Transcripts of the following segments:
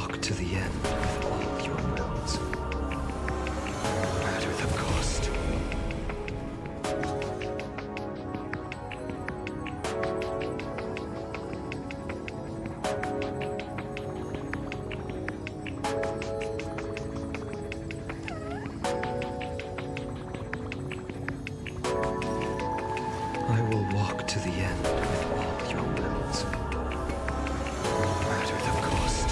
walk to the end with all your wills, no matter the cost. I will walk to the end with all your wills, no matter the cost.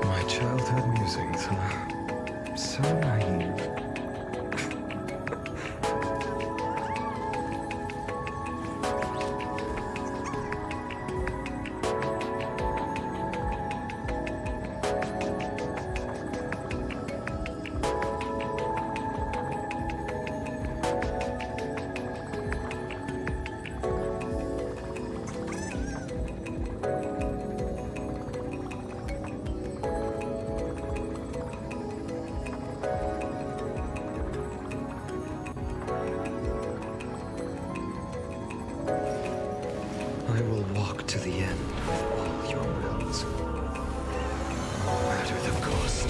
My childhood musings, huh? So naive. I will walk to the end with all your wills, no matter the cost.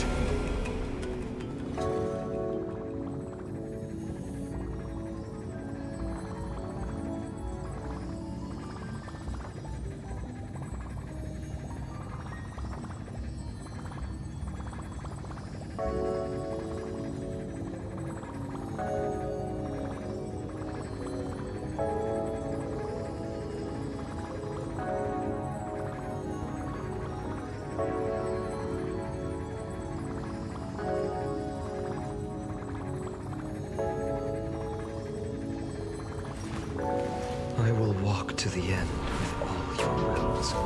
I will walk to the end with all your wills, no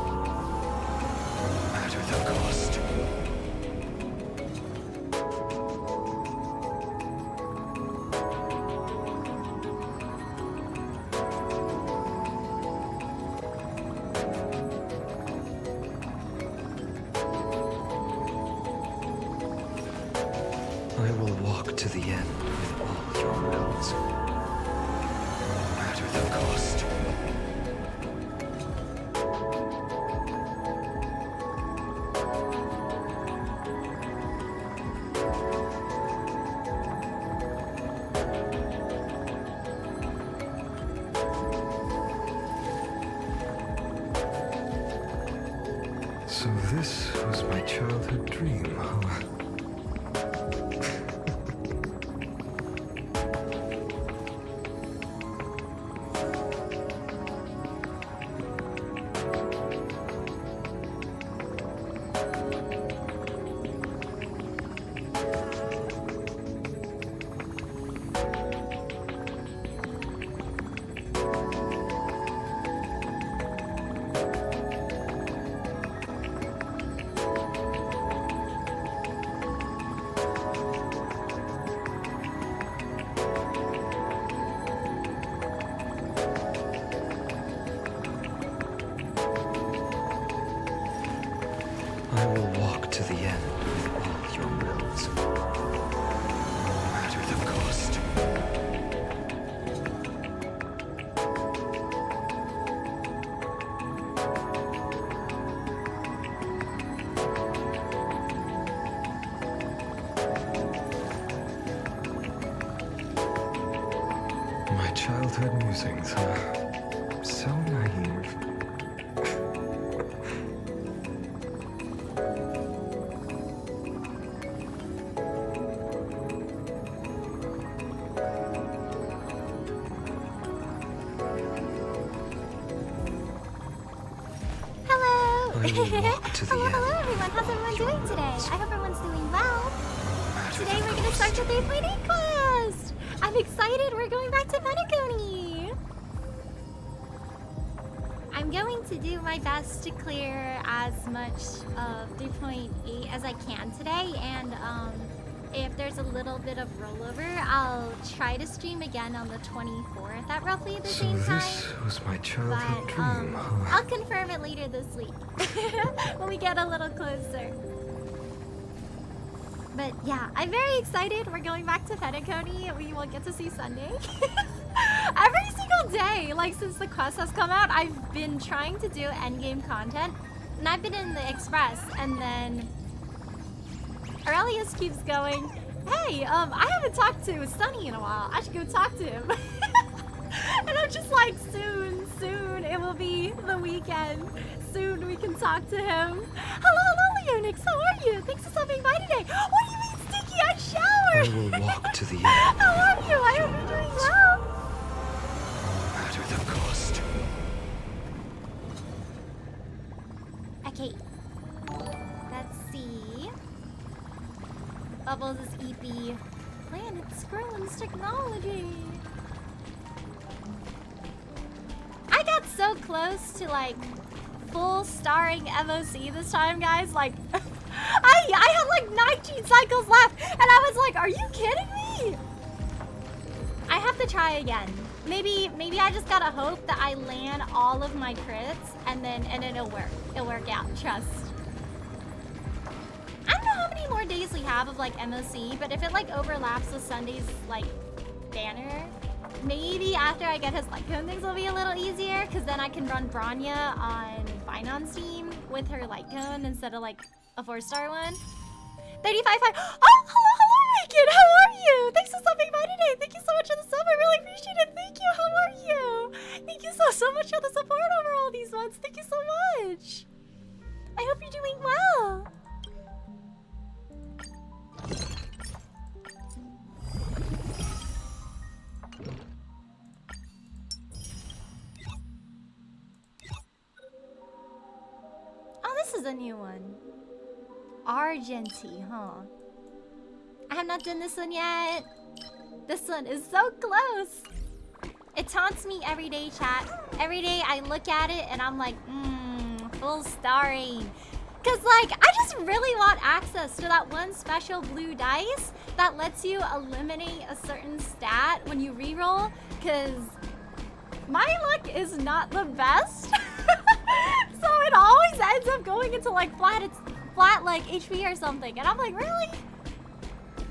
matter the cost. I will walk to the end with all your wills, no matter the cost. So this was my childhood dream, huh? I will walk to the end with all your wills, no matter the cost. My childhood musings, huh? So naive. I will walk to the Hello, end. hello everyone. How's everyone doing today? I hope everyone's doing well. Today we're going to start the 3.8 quest. I'm excited. We're going back to Penacony. I'm going to do my best to clear as much of 3.8 as I can today, and if there's a little bit of rollover, I'll try to stream again on the 24th at roughly the same time. This was my childhood dream, huh? I'll confirm it later this week when we get a little closer. But yeah, I'm very excited. We're going back to Petticone. We will get to see Sunday. Every single day, like since the quest has come out, I've been trying to do endgame content. And I've been in the Express, and then Aurelius keeps going, hey, I haven't talked to Sunny in a while. I should go talk to him. And I'm just like, soon, it will be the weekend. Soon we can talk to him. Hello, Leonix, how are you? Thanks for stopping by today. What do you mean, Sticky? I showered. I will walk to the end. How are you? I hope you're doing well. No matter the cost. Okay. Let's see. Bubbles is EP. Planet Skrullin's technology. I got so close to like full starring MOC this time, guys. Like, I had like 19 cycles left, and I was like, "Are you kidding me?" I have to try again. Maybe I just gotta hope that I land all of my crits, and then it'll work. It'll work out. Trust. I don't know how many more days we have of like MOC, but if it like overlaps with Sunday's like banner, maybe after I get his light cone things will be a little easier, because then I can run Branya on Finon's team with her light cone instead of like a 4-star one. 35.5. Oh, hello, Megan. How are you? Thanks for stopping by today. Thank you so much for the sub. I really appreciate it. Thank you. How are you? Thank you so much for the support over all these months. Thank you so much. I hope you're doing well. Oh, this is a new one. Argenty, huh? I have not done this one yet. This one is so close. It taunts me every day, chat. Every day I look at it and I'm like, full starring. Cause like, I just really want access to that one special blue dice that lets you eliminate a certain stat when you reroll. Cause my luck is not the best. So it always ends up going into like flat like HP or something. And I'm like, really?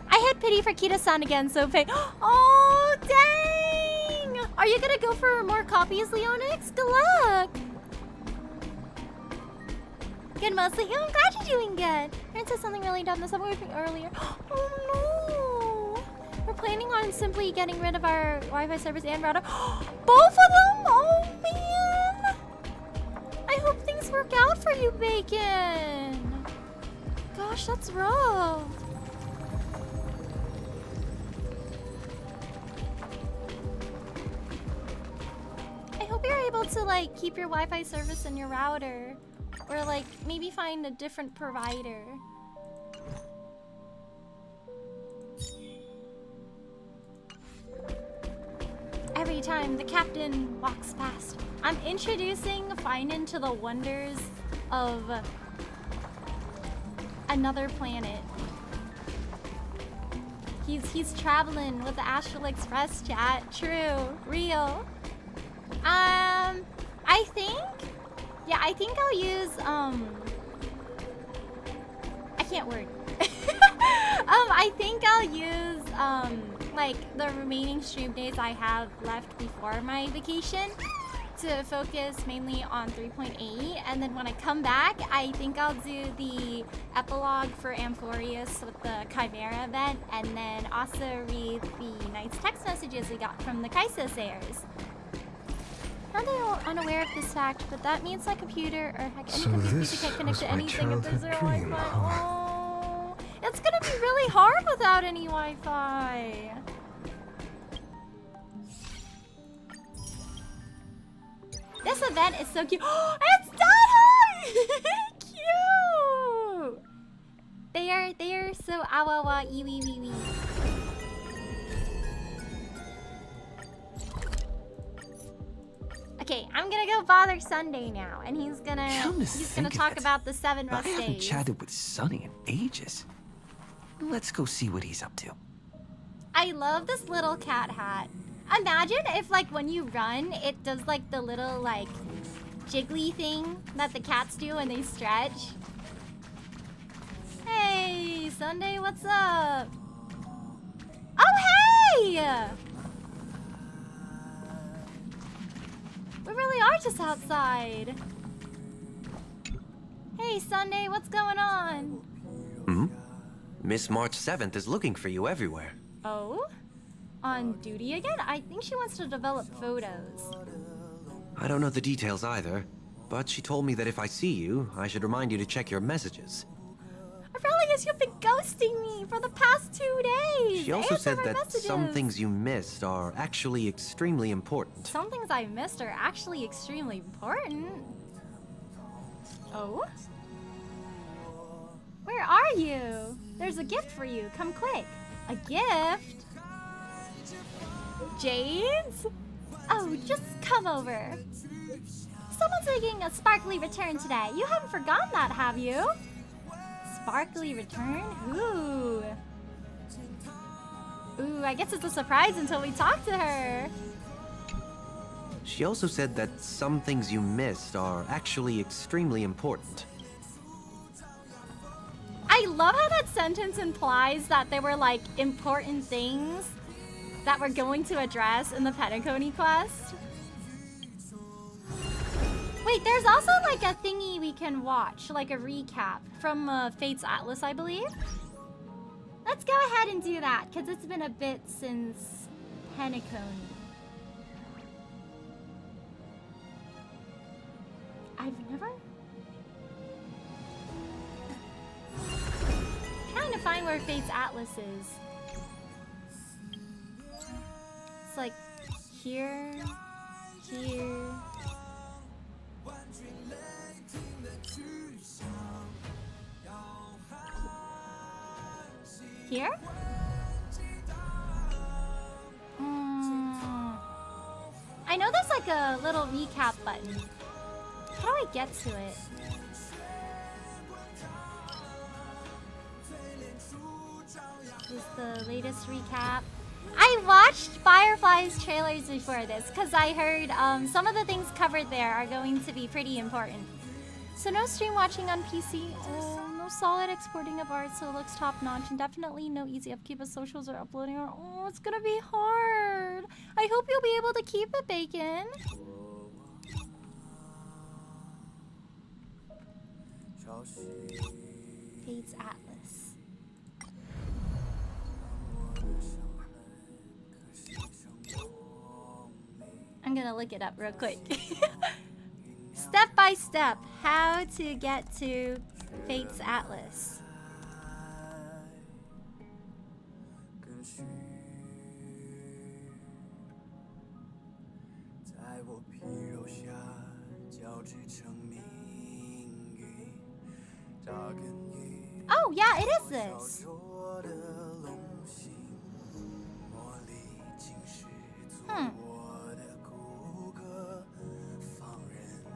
I had pity for Kita-san again, so pain. Oh, dang! Are you gonna go for more copies, Leonix? Good luck! Good, mostly. Oh, I'm glad you're doing good. Aaron said something really dumb this earlier. Oh, no! We're planning on simply getting rid of our Wi-Fi service and router. Both of them? Oh, man! I hope things work out for you, Bacon. Gosh, that's rough. I hope you're able to like keep your Wi-Fi service and your router, or like maybe find a different provider. Every time the captain walks past, I'm introducing Finan to the wonders of another planet. He's traveling with the Astral Express, chat. True. Real. I think I'll use, I can't word. I think I'll use, like, the remaining stream days I have left before my vacation to focus mainly on 3.8, and then when I come back, I think I'll do the epilogue for Amphorius with the Chimera event, and then also read the night's text messages we got from the Kaisosayers. Not that I'm unaware of this fact, but that means my computer, or heck, any computer can't connect to anything if there's zero Wi-Fi. Oh, it's gonna be really hard without any Wi-Fi. This event is so cute. It's Dada! Cute! They are so awawa iwi wee wee. Okay, I'm gonna go bother Sunday now, and he's gonna talk about the 7 rust days. I haven't chatted with Sunny in ages. Let's go see what he's up to. I love this little cat hat. Imagine if, like, when you run, it does, like, the little, like, jiggly thing that the cats do when they stretch. Hey, Sunday, what's up? Oh, hey! We really are just outside. Hey, Sunday, what's going on? Hmm? Miss March 7th is looking for you everywhere. Oh? On duty again? I think she wants to develop photos. I don't know the details either, but she told me that if I see you, I should remind you to check your messages. I feel like you've been ghosting me for the past 2 days. She also Answer said my that messages. some things you missed are actually extremely important. Some things I missed are actually extremely important. Oh? Where are you? There's a gift for you. Come quick. A gift? Jades? Oh, just come over. Someone's making a sparkly return today. You haven't forgotten that, have you? Sparkly return? Ooh. Ooh, I guess it's a surprise until we talk to her. She also said that some things you missed are actually extremely important. I love how that sentence implies that there were, like, important things that we're going to address in the Penacony quest. Wait, there's also, like, a thingy we can watch, like a recap from Fate's Atlas, I believe. Let's go ahead and do that, because it's been a bit since Penacony. I've never... trying to find where Fate's Atlas is. It's like here, here. Here? I know there's like a little recap button. How do I get to it? This is the latest recap. I watched Firefly's trailers before this because I heard some of the things covered there are going to be pretty important. So no stream watching on PC, no solid exporting of art so it looks top notch, and definitely no easy upkeep of socials or uploading art. Oh, it's gonna be hard. I hope you'll be able to keep it, Bacon. Fate's Atlas. I'm gonna look it up real quick. Step by step, how to get to Fate's Atlas. Oh, yeah, it is this.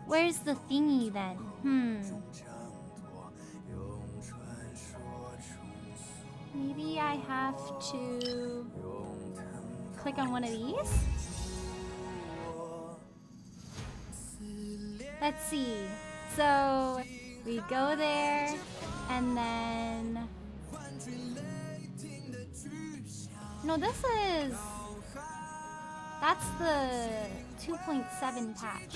Where's the thingy then? Maybe I have to click on one of these? Let's see. So we go there and then... No, this is... That's the 2.7 patch.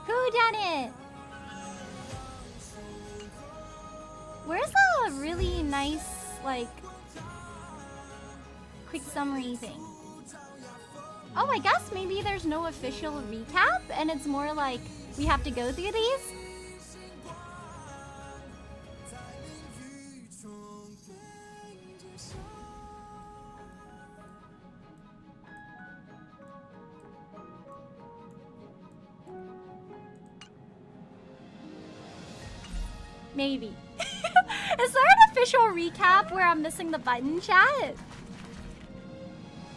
Who done it? Where's a really nice, like, quick summary thing? Oh, I guess maybe there's no official recap and it's more like we have to go through these? Maybe. Is there an official recap where I'm missing the button, chat?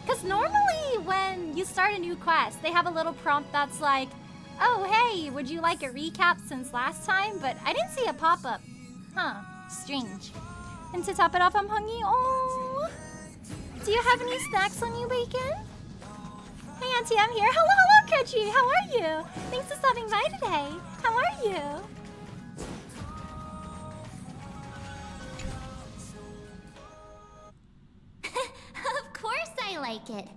Because normally when you start a new quest, they have a little prompt that's like, oh, hey, would you like a recap since last time? But I didn't see a pop-up. Huh. Strange. And to top it off, I'm hungry. Oh. Do you have any snacks on you, Bacon? Hey, Auntie, I'm here. Hello, Crunchy. How are you? Thanks for stopping by today. How are you? Of course I like it.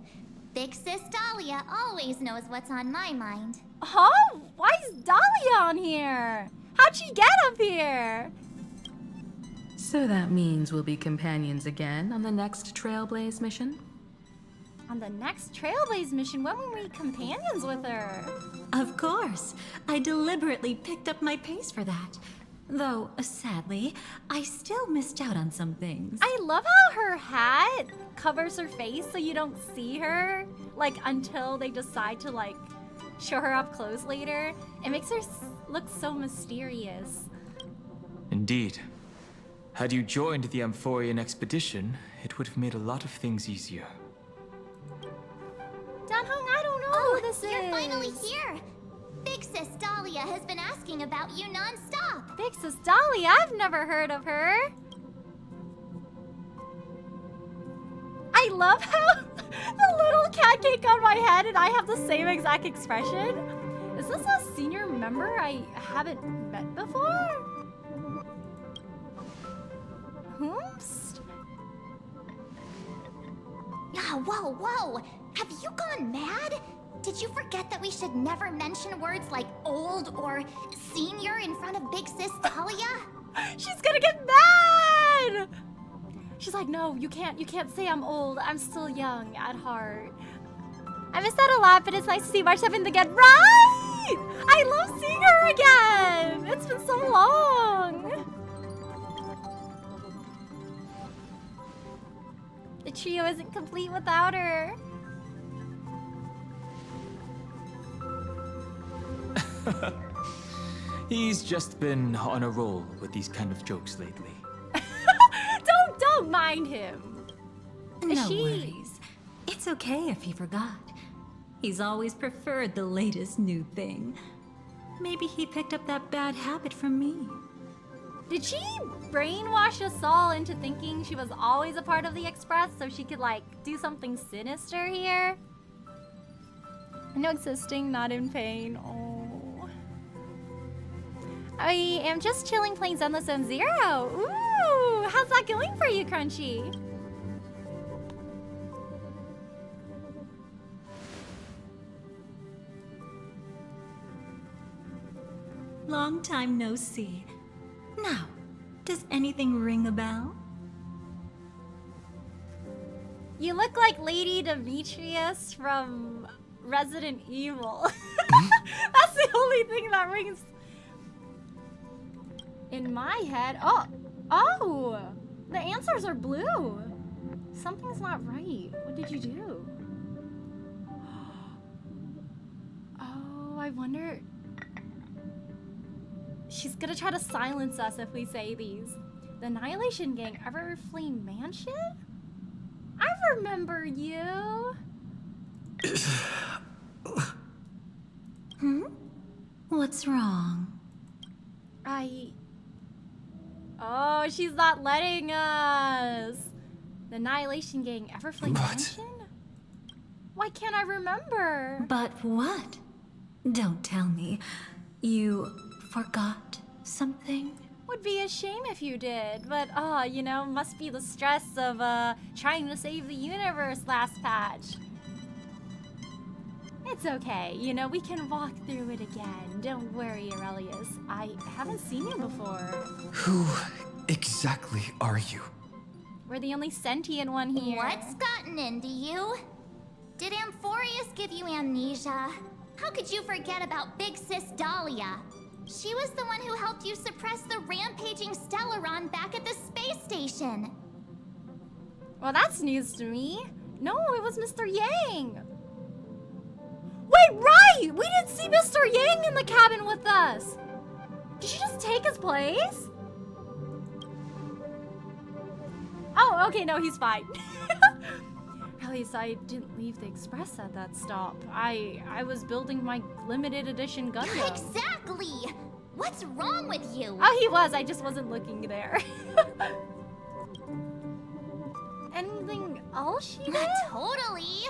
Big Sis Dahlia always knows what's on my mind. Huh? Why is Dahlia on here? How'd she get up here? So that means we'll be companions again on the next Trailblaze mission? On the next Trailblaze mission, when will we be companions with her? Of course. I deliberately picked up my pace for that. Though, sadly, I still missed out on some things. I love how her hat covers her face so you don't see her, like, until they decide to, like, show her up close later. It makes her look so mysterious. Indeed. Had you joined the Amphorian expedition, it would have made a lot of things easier. Danhong, I don't know who this You're is. finally here. Big Sis Dahlia has been asking about you non-stop. Big Sis Dahlia, I've never heard of her. I love how the little cat cake on my head and I have the same exact expression. Is this a senior member I haven't met before? Whoops. Ah, whoa, whoa. Have you gone mad? Did you forget that we should never mention words like old or senior in front of Big Sis Dahlia? She's gonna get mad! She's like, no, you can't say I'm old. I'm still young at heart. I miss that a lot, but it's nice to see March 7th again. Right! I love seeing her again! It's been so long! The trio isn't complete without her. He's just been on a roll with these kind of jokes lately. Don't mind him. No worries. It's okay if he forgot. He's always preferred the latest new thing. Maybe he picked up that bad habit from me. Did she brainwash us all into thinking she was always a part of the Express so she could, like, do something sinister here? No existing, not in pain. Oh. I am just chilling playing Zenless Zone Zero. Ooh, how's that going for you, Crunchy? Long time no see. Now, does anything ring a bell? You look like Lady Demetrius from Resident Evil. That's the only thing that rings in my head. Oh, the answers are blue. Something's not right. What did you do? Oh, I wonder. She's gonna try to silence us if we say these. The Annihilation Gang, Everflame Mansion? I remember you. What's wrong? Oh, she's not letting us. The Annihilation Gang, Everflame Mansion? Why can't I remember? But what? Don't tell me. You forgot something? Would be a shame if you did, but you know, must be the stress of trying to save the universe last patch. It's okay, you know, we can walk through it again. Don't worry, Aurelius. I haven't seen you before. Who exactly are you? We're the only sentient one here. What's gotten into you? Did Amphorius give you amnesia? How could you forget about Big Sis Dahlia? She was the one who helped you suppress the rampaging Stellaron back at the space station. Well, that's news to me. No, it was Mr. Yang. Wait, right! We didn't see Mr. Yang in the cabin with us. Did she just take his place? Oh, okay, no, he's fine. At least I didn't leave the Express at that stop. I was building my limited edition Gundam. Exactly! What's wrong with you? Oh, he was. I just wasn't looking there. Anything else she did? Totally.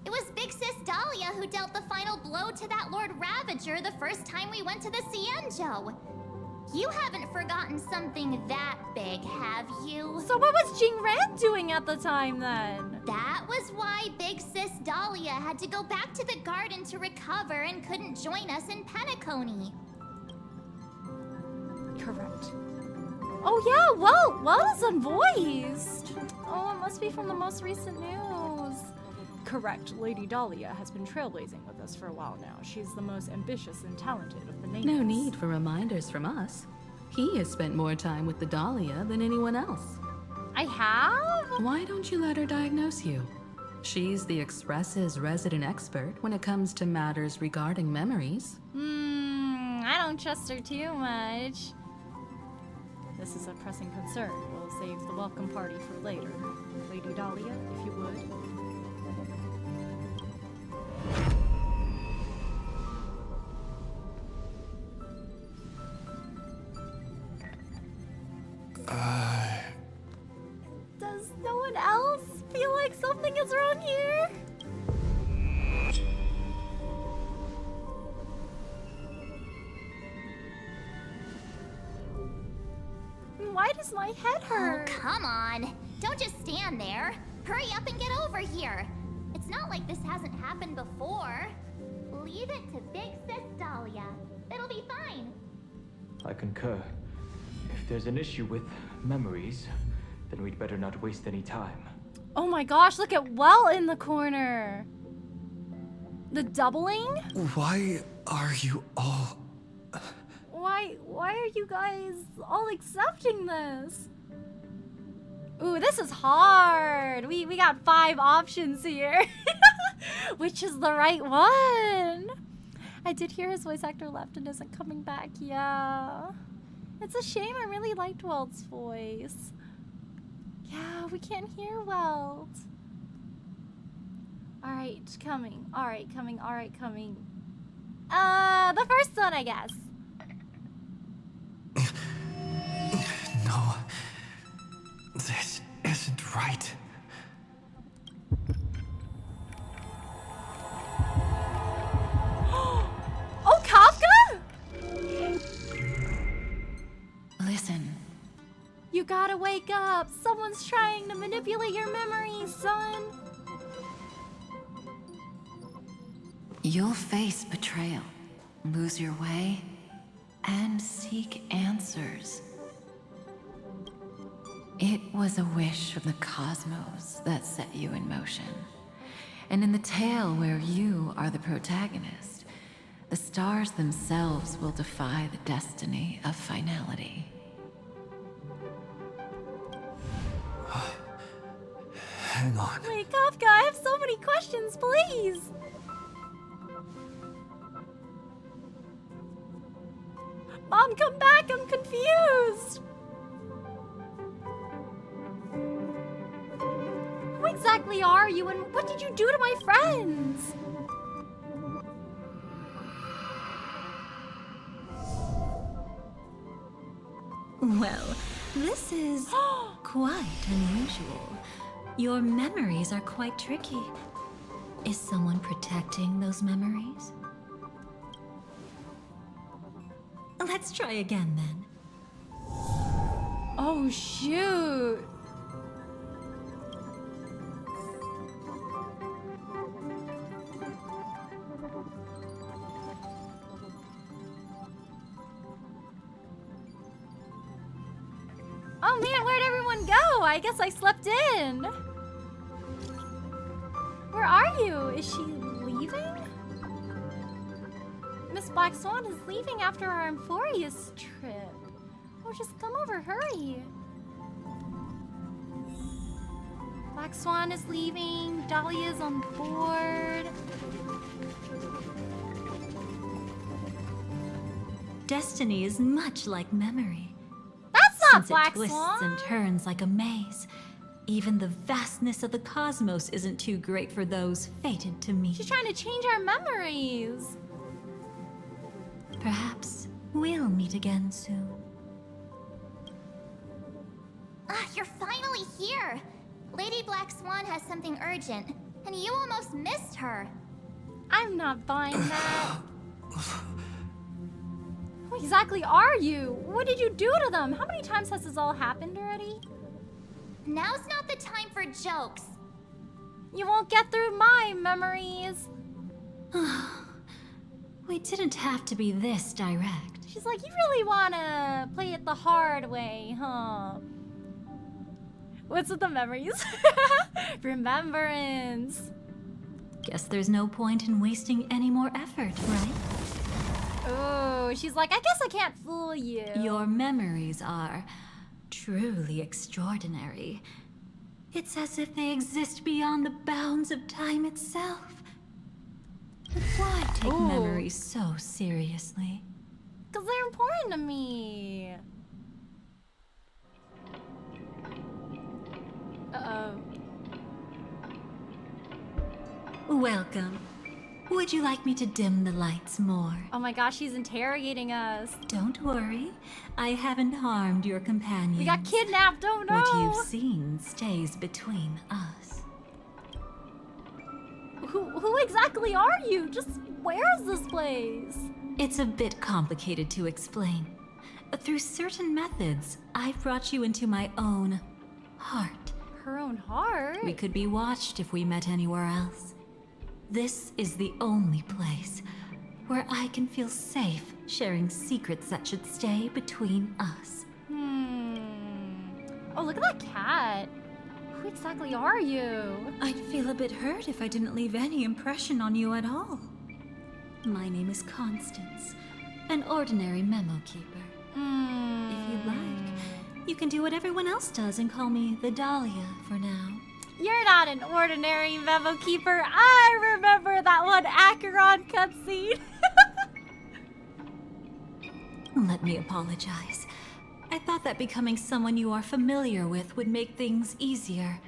It was Big Sis Dahlia who dealt the final blow to that Lord Ravager the first time we went to the Cienjo. You haven't forgotten something that big, have you? So what was Jingran doing at the time then? That was why Big Sis Dahlia had to go back to the garden to recover and couldn't join us in Penacony. Correct. Oh yeah, well is unvoiced. Oh, it must be from the most recent news. Correct. Lady Dahlia has been trailblazing with us for a while now. She's the most ambitious and talented of the natives. No need for reminders from us. He has spent more time with the Dahlia than anyone else. I have? Why don't you let her diagnose you? She's the Express's resident expert when it comes to matters regarding memories. I don't trust her too much. This is a pressing concern. We'll save the welcome party for later. Lady Dahlia, if you would. Does no one else feel like something is wrong here? Why does my head hurt? Oh, come on. Don't just stand there. Hurry up and get over here. It's not like this hasn't happened before. Leave it to Big Sis Dahlia. It'll be fine. I concur. If there's an issue with memories, then we'd better not waste any time. Oh my gosh, look at Well in the corner. The doubling? Why are you all... Why are you guys all accepting this? Ooh, this is hard. We got 5 options here. Which is the right one? I did hear his voice actor left and isn't coming back. Yeah. It's a shame. I really liked Welt's voice. Yeah, we can't hear Welt. Alright, coming. Alright, coming. Alright, coming. The first one, I guess. No. This isn't right. Oh, Kafka? Listen. You gotta wake up. Someone's trying to manipulate your memories, son. You'll face betrayal, lose your way, and seek answers. It was a wish from the cosmos that set you in motion. And in the tale where you are the protagonist, the stars themselves will defy the destiny of finality. Hang on. Wait, Kafka, I have so many questions, please. Mom, come back, I'm confused. Who exactly are you and what did you do to my friends? Well, this is quite unusual. Your memories are quite tricky. Is someone protecting those memories? Let's try again then. Oh, shoot. Oh man, where'd everyone go? I guess I slept in. Where are you? Is she leaving? Miss Black Swan is leaving after our Amphorius trip. Oh, just come over, hurry. Black Swan is leaving. Dahlia's on board. Destiny is much like memory. That's not Since Black it twists Swan. and turns like a maze, even the vastness of the cosmos isn't too great for those fated to meet. She's trying to change our memories. Perhaps We'll meet again soon. Ah, you're finally here! Lady Black Swan has something urgent, and you almost missed her. I'm not buying that. Who exactly are you? What did you do to them? How many times has this all happened already? Now's not the time for jokes. You won't get through my memories. We didn't have to be this direct. She's like, you really wanna play it the hard way, huh? What's with the memories? Remembrance. Guess there's no point in wasting any more effort, right? Oh, she's like, I guess I can't fool you. Your memories are truly extraordinary. It's as if they exist beyond the bounds of time itself. But why take Ooh. memories so seriously? Because they're important to me. Uh-oh. Welcome. Would you like me to dim the lights more? Oh my gosh, she's interrogating us. Don't worry. I haven't harmed your companions. We got kidnapped, oh no! What you've seen stays between us. Who exactly are you? Just where's this place? It's a bit complicated to explain. Through certain methods, I've brought you into my own heart. Her own heart? We could be watched if we met anywhere else. This is the only place where I can feel safe sharing secrets that should stay between us. Oh, look at that cat. Who exactly are you? I'd feel a bit hurt if I didn't leave any impression on you at all. My name is Constance, an ordinary memo keeper. If you'd like, you can do what everyone else does and call me the Dahlia for now. You're not an ordinary memo keeper. I remember that one Acheron cutscene. Let me apologize. I thought that becoming someone you are familiar with would make things easier.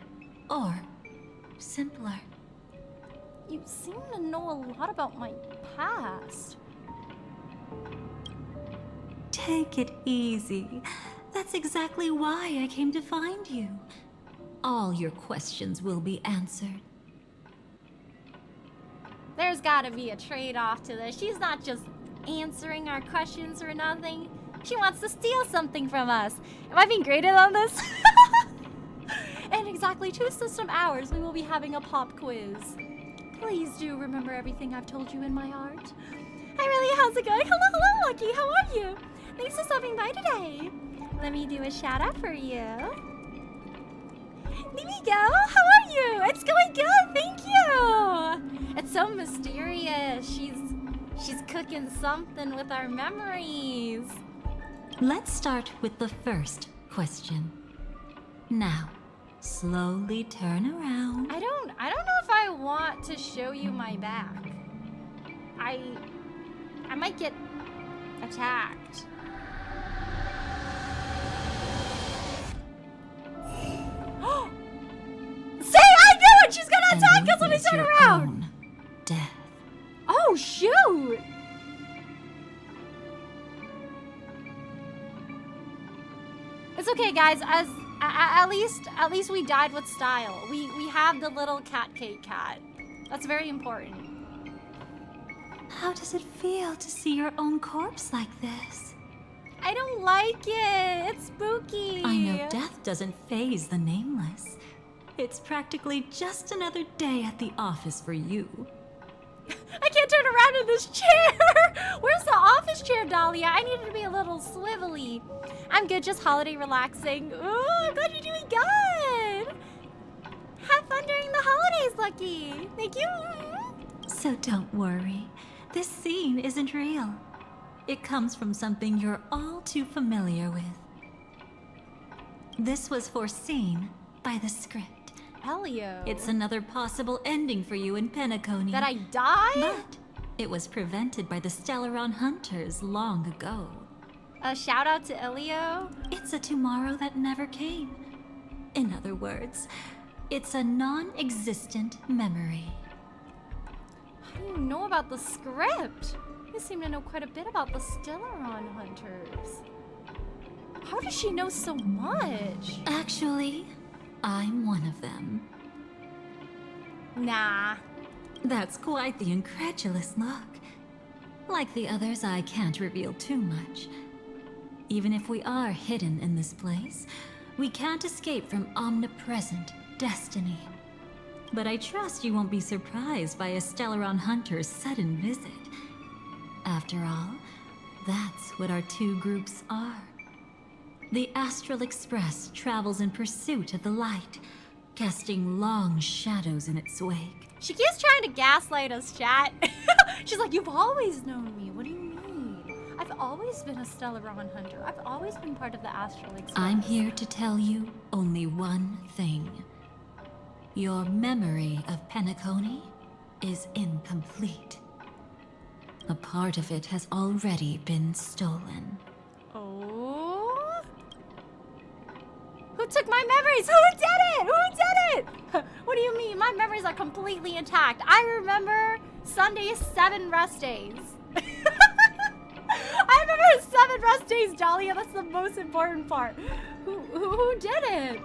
Or simpler. You seem to know a lot about my past. Take it easy. That's exactly why I came to find you. All your questions will be answered. There's gotta be a trade-off to this. She's not just answering our questions or nothing. She wants to steal something from us. Am I being graded on this? In exactly 2 system hours, we will be having a pop quiz. Please do remember everything I've told you in my heart. Hi, Riley, how's it going? Hello, Lucky, how are you? Thanks for stopping by today. Let me do a shout out for you. There we go. How are you? It's going good, thank you. It's so mysterious. She's cooking something with our memories. Let's start with the first question. Now, slowly turn around. I don't know if I want to show you my back. I might get attacked. Say, I knew it! She's gonna attack us when we turn around! Death. Oh, shoot! It's okay, guys. At least we died with style. We have the little cat cake cat. That's very important. How does it feel to see your own corpse like this? I don't like it. It's spooky. I know death doesn't faze the nameless. It's practically just another day at the office for you. I can't turn around in this chair. Where's the office chair, Dahlia? I need it to be a little swivelly. I'm good, just holiday relaxing. Ooh, I'm glad you're doing good. Have fun during the holidays, Lucky. Thank you. So don't worry. This scene isn't real. It comes from something you're all too familiar with. This was foreseen by the script. Elio. It's another possible ending for you in Penacony. That I die? But it was prevented by the Stellaron Hunters long ago. A shout out to Elio. It's a tomorrow that never came. In other words, it's a non-existent memory. How do you know about the script? You seem to know quite a bit about the Stellaron hunters. How does she know so much? Actually, I'm one of them. Nah. That's quite the incredulous look. Like the others, I can't reveal too much. Even if we are hidden in this place, we can't escape from omnipresent destiny. But I trust you won't be surprised by a Stellaron hunter's sudden visit. After all, that's what our two groups are. The Astral Express travels in pursuit of the light, casting long shadows in its wake. She keeps trying to gaslight us, chat. She's like, you've always known me. What do you mean? I've always been a Stellaron hunter. I've always been part of the Astral Express. I'm here to tell you only one thing. Your memory of Penacony is incomplete. A part of it has already been stolen. Oh? Who took my memories? Who did it? Who did it? What do you mean? My memories are completely intact. I remember Sunday's 7 rest days. I remember 7 rest days, Dahlia. That's the most important part. Who did it?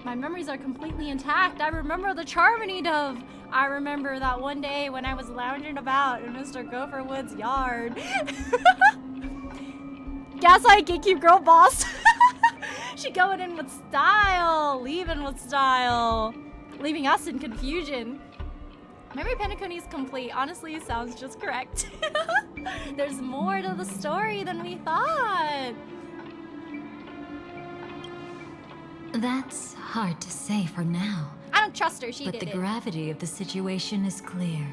My memories are completely intact. I remember the Charmony Dove. I remember that one day when I was lounging about in Mr. Gopher Wood's yard. Gaslight gatekeep girl boss. She going in with style, leaving with style, leaving us in confusion. Memory Penacony is complete. Honestly, it sounds just correct. There's more to the story than we thought. That's hard to say for now. I don't trust her. She But did the it. gravity of the situation is clear.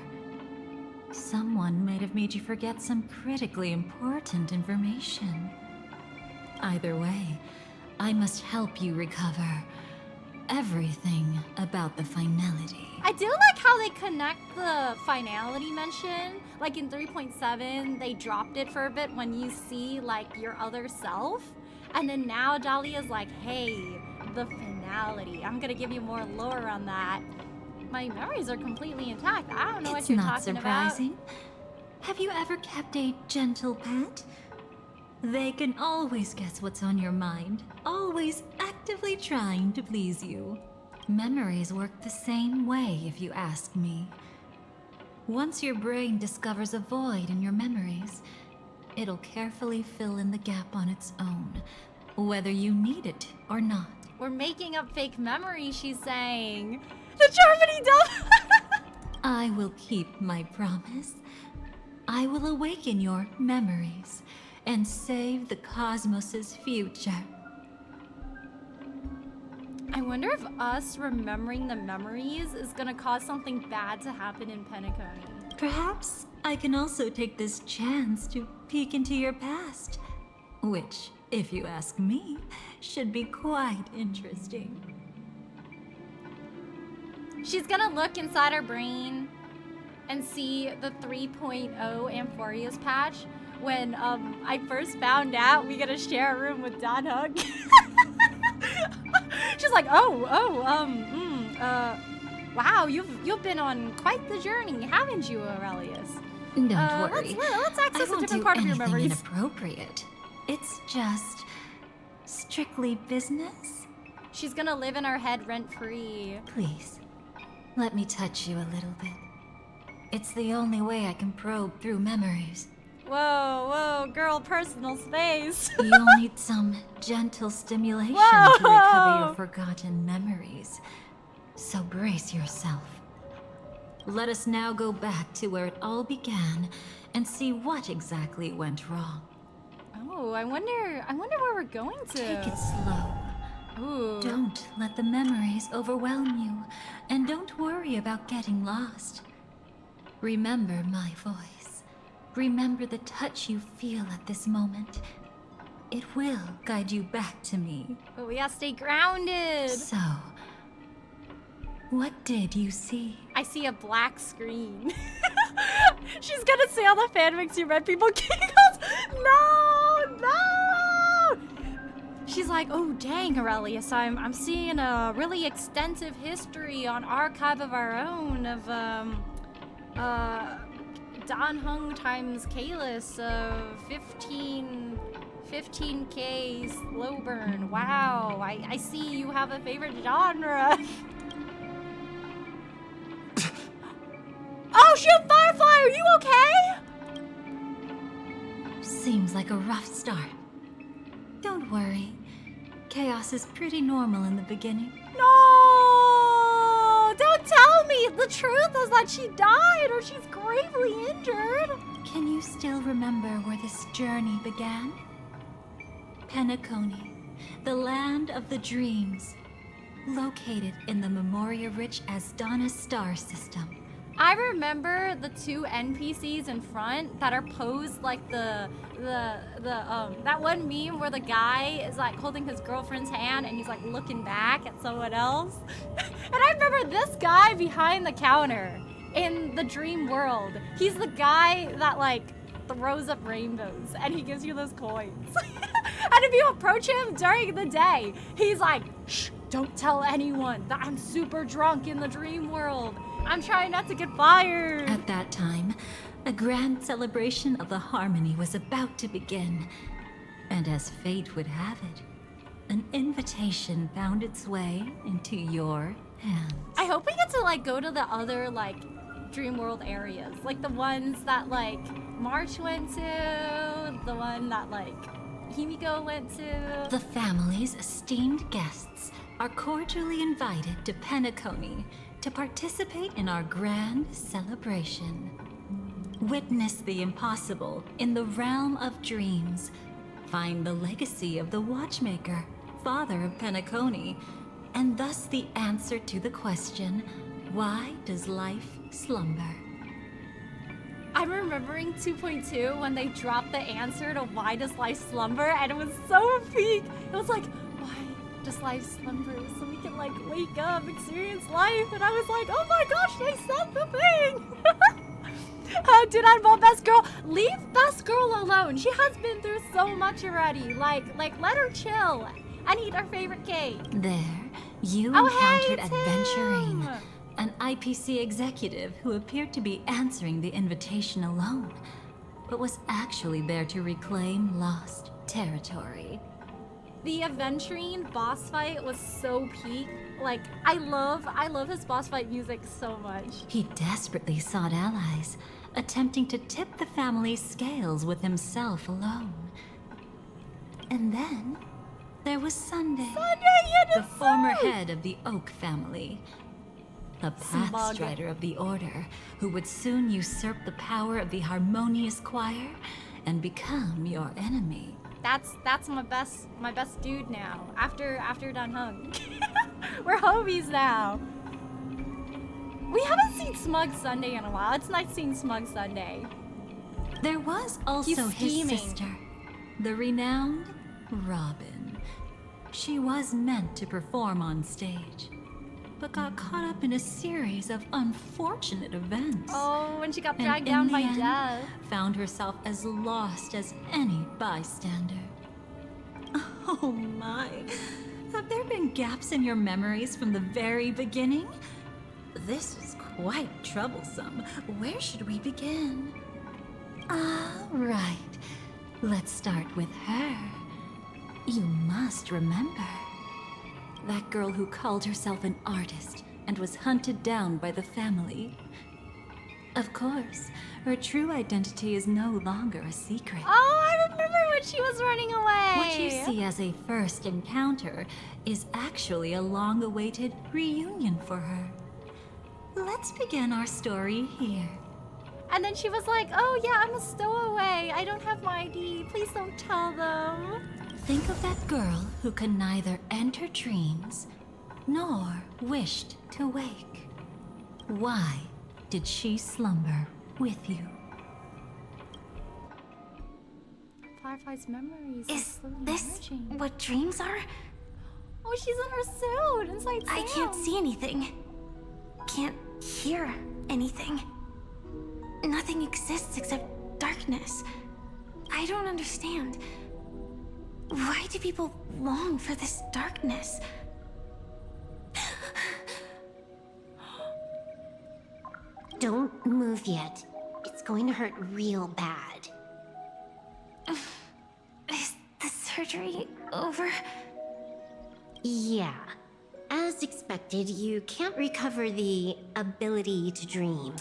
Someone might have made you forget some critically important information. Either way, I must help you recover everything about the finality. I do like how they connect the finality mention. Like in 3.7, they dropped it for a bit when you see like your other self. And then now Dahlia's like, hey, the finality. I'm gonna give you more lore on that. My memories are completely intact. I don't know what you're talking about. It's not surprising. Have you ever kept a gentle pet? They can always guess what's on your mind, always actively trying to please you. Memories work the same way, if you ask me. Once your brain discovers a void in your memories, it'll carefully fill in the gap on its own, whether you need it or not. We're making up fake memories, she's saying. The Germany Dove! I will keep my promise. I will awaken your memories and save the cosmos's future. I wonder if us remembering the memories is gonna cause something bad to happen in Penacony. Perhaps I can also take this chance to peek into your past, which, if you ask me, should be quite interesting. She's gonna look inside her brain and see the 3.0 Amphoria's patch. When I first found out we gotta share a room with Don Hug. She's like, wow, you've been on quite the journey, haven't you, Aurelius? Don't worry. Let's access I a won't different do part of your anything memories. inappropriate. It's just strictly business. She's gonna live in our head rent-free. Please, let me touch you a little bit. It's the only way I can probe through memories. Whoa, girl, personal space. You'll need some gentle stimulation Whoa! to recover your forgotten memories. So brace yourself. Let us now go back to where it all began and see what exactly went wrong. Oh, I wonder where we're going to. Take it slow. Ooh. Don't let the memories overwhelm you, and don't worry about getting lost. Remember my voice. Remember the touch you feel at this moment. It will guide you back to me. But we gotta stay grounded. So, what did you see? I see a black screen. She's gonna say all the fanfics you read, people giggles. No! She's like, oh dang, Aurelius, I'm seeing a really extensive history on Archive of Our Own of Dan Hung times Kalis, so 15k slow burn. Wow, I see you have a favorite genre. Oh shoot, Firefly, are you okay? Seems like a rough start. Don't worry. Chaos is pretty normal in the beginning. No! Don't tell me! The truth is that she died or she's gravely injured. Can you still remember where this journey began? Penacony, the land of the dreams, located in the Memoria-rich Asdana star system. I remember the two NPCs in front that are posed like that one meme where the guy is like holding his girlfriend's hand and he's like looking back at someone else. And I remember this guy behind the counter in the dream world. He's the guy that like throws up rainbows and he gives you those coins. And if you approach him during the day, he's like, shh, don't tell anyone that I'm super drunk in the dream world. I'm trying not to get fired. At that time, a grand celebration of the harmony was about to begin. And as fate would have it, an invitation found its way into your hands. I hope we get to like go to the other like dream world areas. Like the ones that like March went to, the one that like Himiko went to. The family's esteemed guests are cordially invited to Penacony to participate in our grand celebration. Witness the impossible in the realm of dreams. Find the legacy of the Watchmaker, father of Penacony, and thus the answer to the question, why does life slumber? I'm remembering 2.2 when they dropped the answer to why does life slumber, and it was so peak. It was like, why does life slumber? So we can like wake up, experience life. And I was like, oh my gosh, they said the thing. Did I vote best girl? Leave best girl alone. She has been through so much already. Like let her chill and eat her favorite cake. There, you Oh, encountered hey, Adventurine, Tim! an IPC executive who appeared to be answering the invitation alone, but was actually there to reclaim lost territory. The Aventurine boss fight was so peak. Like, I love his boss fight music so much. He desperately sought allies, attempting to tip the family's scales with himself alone. And then there was Sunday, the former head of the Oak family. The Pathstrider of the Order, who would soon usurp the power of the Harmonious Choir and become your enemy. That's my best dude now. After Dan Hung. We're homies now. We haven't seen Smug Sunday in a while. It's nice seeing Smug Sunday. There was also He's his scheming. sister, the renowned Robin. She was meant to perform on stage, but got caught up in a series of unfortunate events. Oh, when she got And dragged in down the by end, death. found herself as lost as any bystander. Oh my. Have there been gaps in your memories from the very beginning? This is quite troublesome. Where should we begin? Ah, right. Let's start with her. You must remember. That girl who called herself an artist and was hunted down by the family. Of course, her true identity is no longer a secret. Oh, I remember when she was running away. What you see as a first encounter is actually a long-awaited reunion for her. Let's begin our story here. And then she was like, oh yeah, I'm a stowaway. I don't have my ID. Please don't tell them. Think of that girl who could neither enter dreams nor wished to wake. Why did she slumber with you? Firefly's memories. Is slowly this merging. what dreams are? Oh, she's in her suit inside I can't Sam. see anything. Can't hear anything. Nothing exists except darkness. I don't understand. Why do people long for this darkness? Don't move yet. It's going to hurt real bad. Is the surgery over? Yeah. As expected, you can't recover the ability to dream.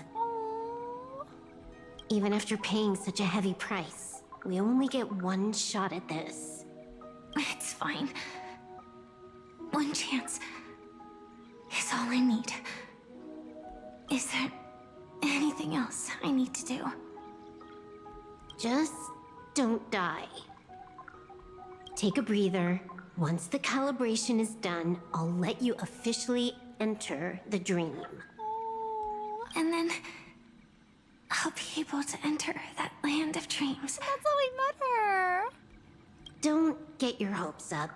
Even after paying such a heavy price, we only get one shot at this. It's fine. One chance is all I need. Is there anything else I need to do? Just don't die. Take a breather. Once the calibration is done, I'll let you officially enter the dream. And then I'll be able to enter that land of dreams. That's how we met her. Don't get your hopes up.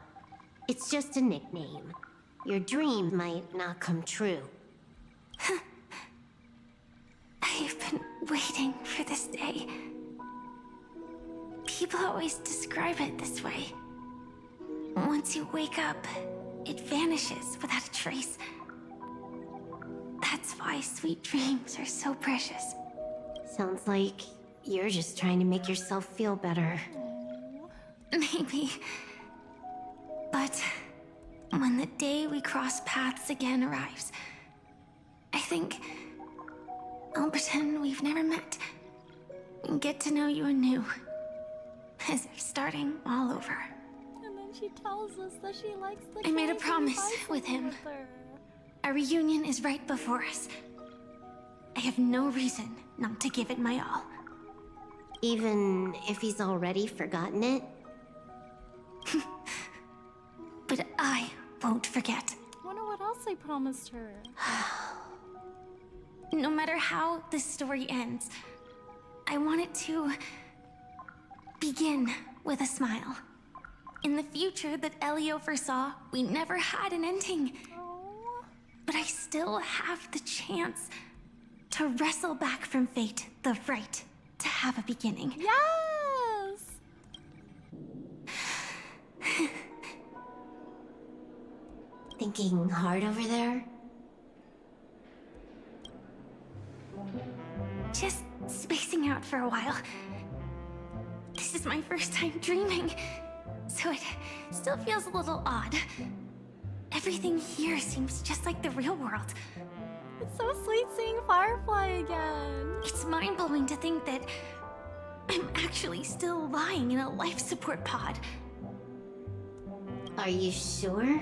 It's just a nickname. Your dream might not come true. I've been waiting for this day. People always describe it this way. Once you wake up, it vanishes without a trace. That's why sweet dreams are so precious. Sounds like you're just trying to make yourself feel better. Maybe. But when the day we cross paths again arrives, I think I'll pretend we've never met and get to know you anew. As if starting all over. And then she tells us that she likes the I made a cake and promise buys with him. it her. Our reunion is right before us. I have no reason not to give it my all. Even if he's already forgotten it? But I won't forget. Wonder what else I promised her. No matter how this story ends, I want it to begin with a smile. In the future that Elio foresaw, we never had an ending. But I still have the chance to wrestle back from fate the right to have a beginning. Yes! Thinking hard over there? Just spacing out for a while. This is my first time dreaming, so it still feels a little odd. Everything here seems just like the real world. It's so sweet seeing Firefly again. It's mind-blowing to think that I'm actually still lying in a life support pod. Are you sure?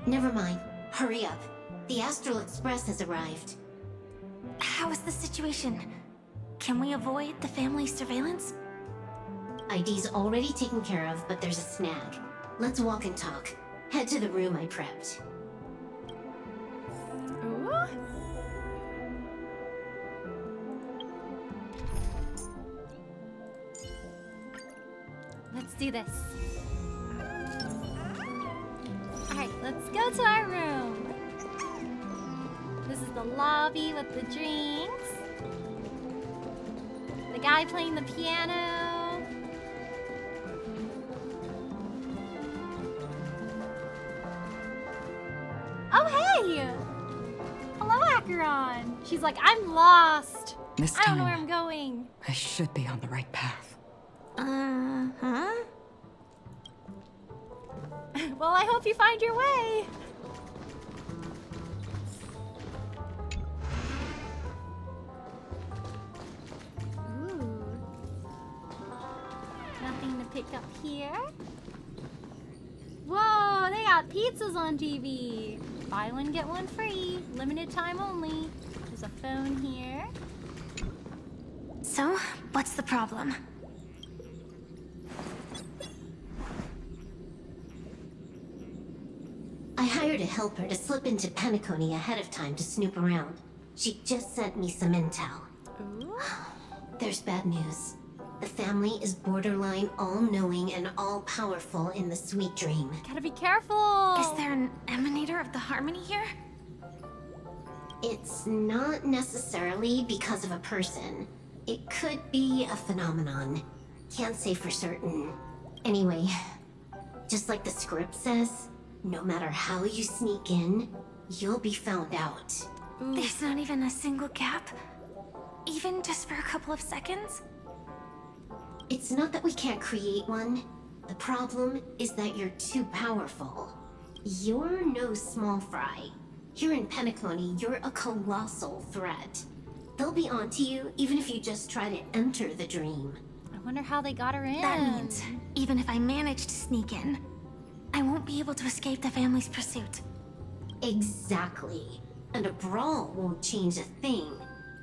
Never mind. Hurry up. The Astral Express has arrived. How is the situation? Can we avoid the family's surveillance? ID's already taken care of, but there's a snag. Let's walk and talk. Head to the room I prepped. Ooh. Let's do this. Alright, let's go to our room. This is the lobby with the drinks. The guy playing the piano. Oh, hey! Hello, Acheron. She's like, I'm lost. This I don't know time, where I'm going. I should be on the right path. Uh-huh. Well, I hope you find your way. Ooh. Nothing to pick up here. Whoa, they got pizzas on TV. Buy one, get one free. Limited time only. There's a phone here. So, what's the problem? I hired a helper to slip into Penacony ahead of time to snoop around. She just sent me some intel. Ooh. There's bad news. The family is borderline all-knowing and all-powerful in the sweet dream. Gotta be careful. Is there an emanator of the harmony here? It's not necessarily because of a person. It could be a phenomenon. Can't say for certain. Anyway, just like the script says, no matter how you sneak in, you'll be found out. Ooh. There's not even a single gap. Even just for a couple of seconds? It's not that we can't create one. The problem is that you're too powerful. You're no small fry. Here in Penacony, you're a colossal threat. They'll be onto you even if you just try to enter the dream. I wonder how they got her in. That means, even if I manage to sneak in, I won't be able to escape the family's pursuit. Exactly. And a brawl won't change a thing.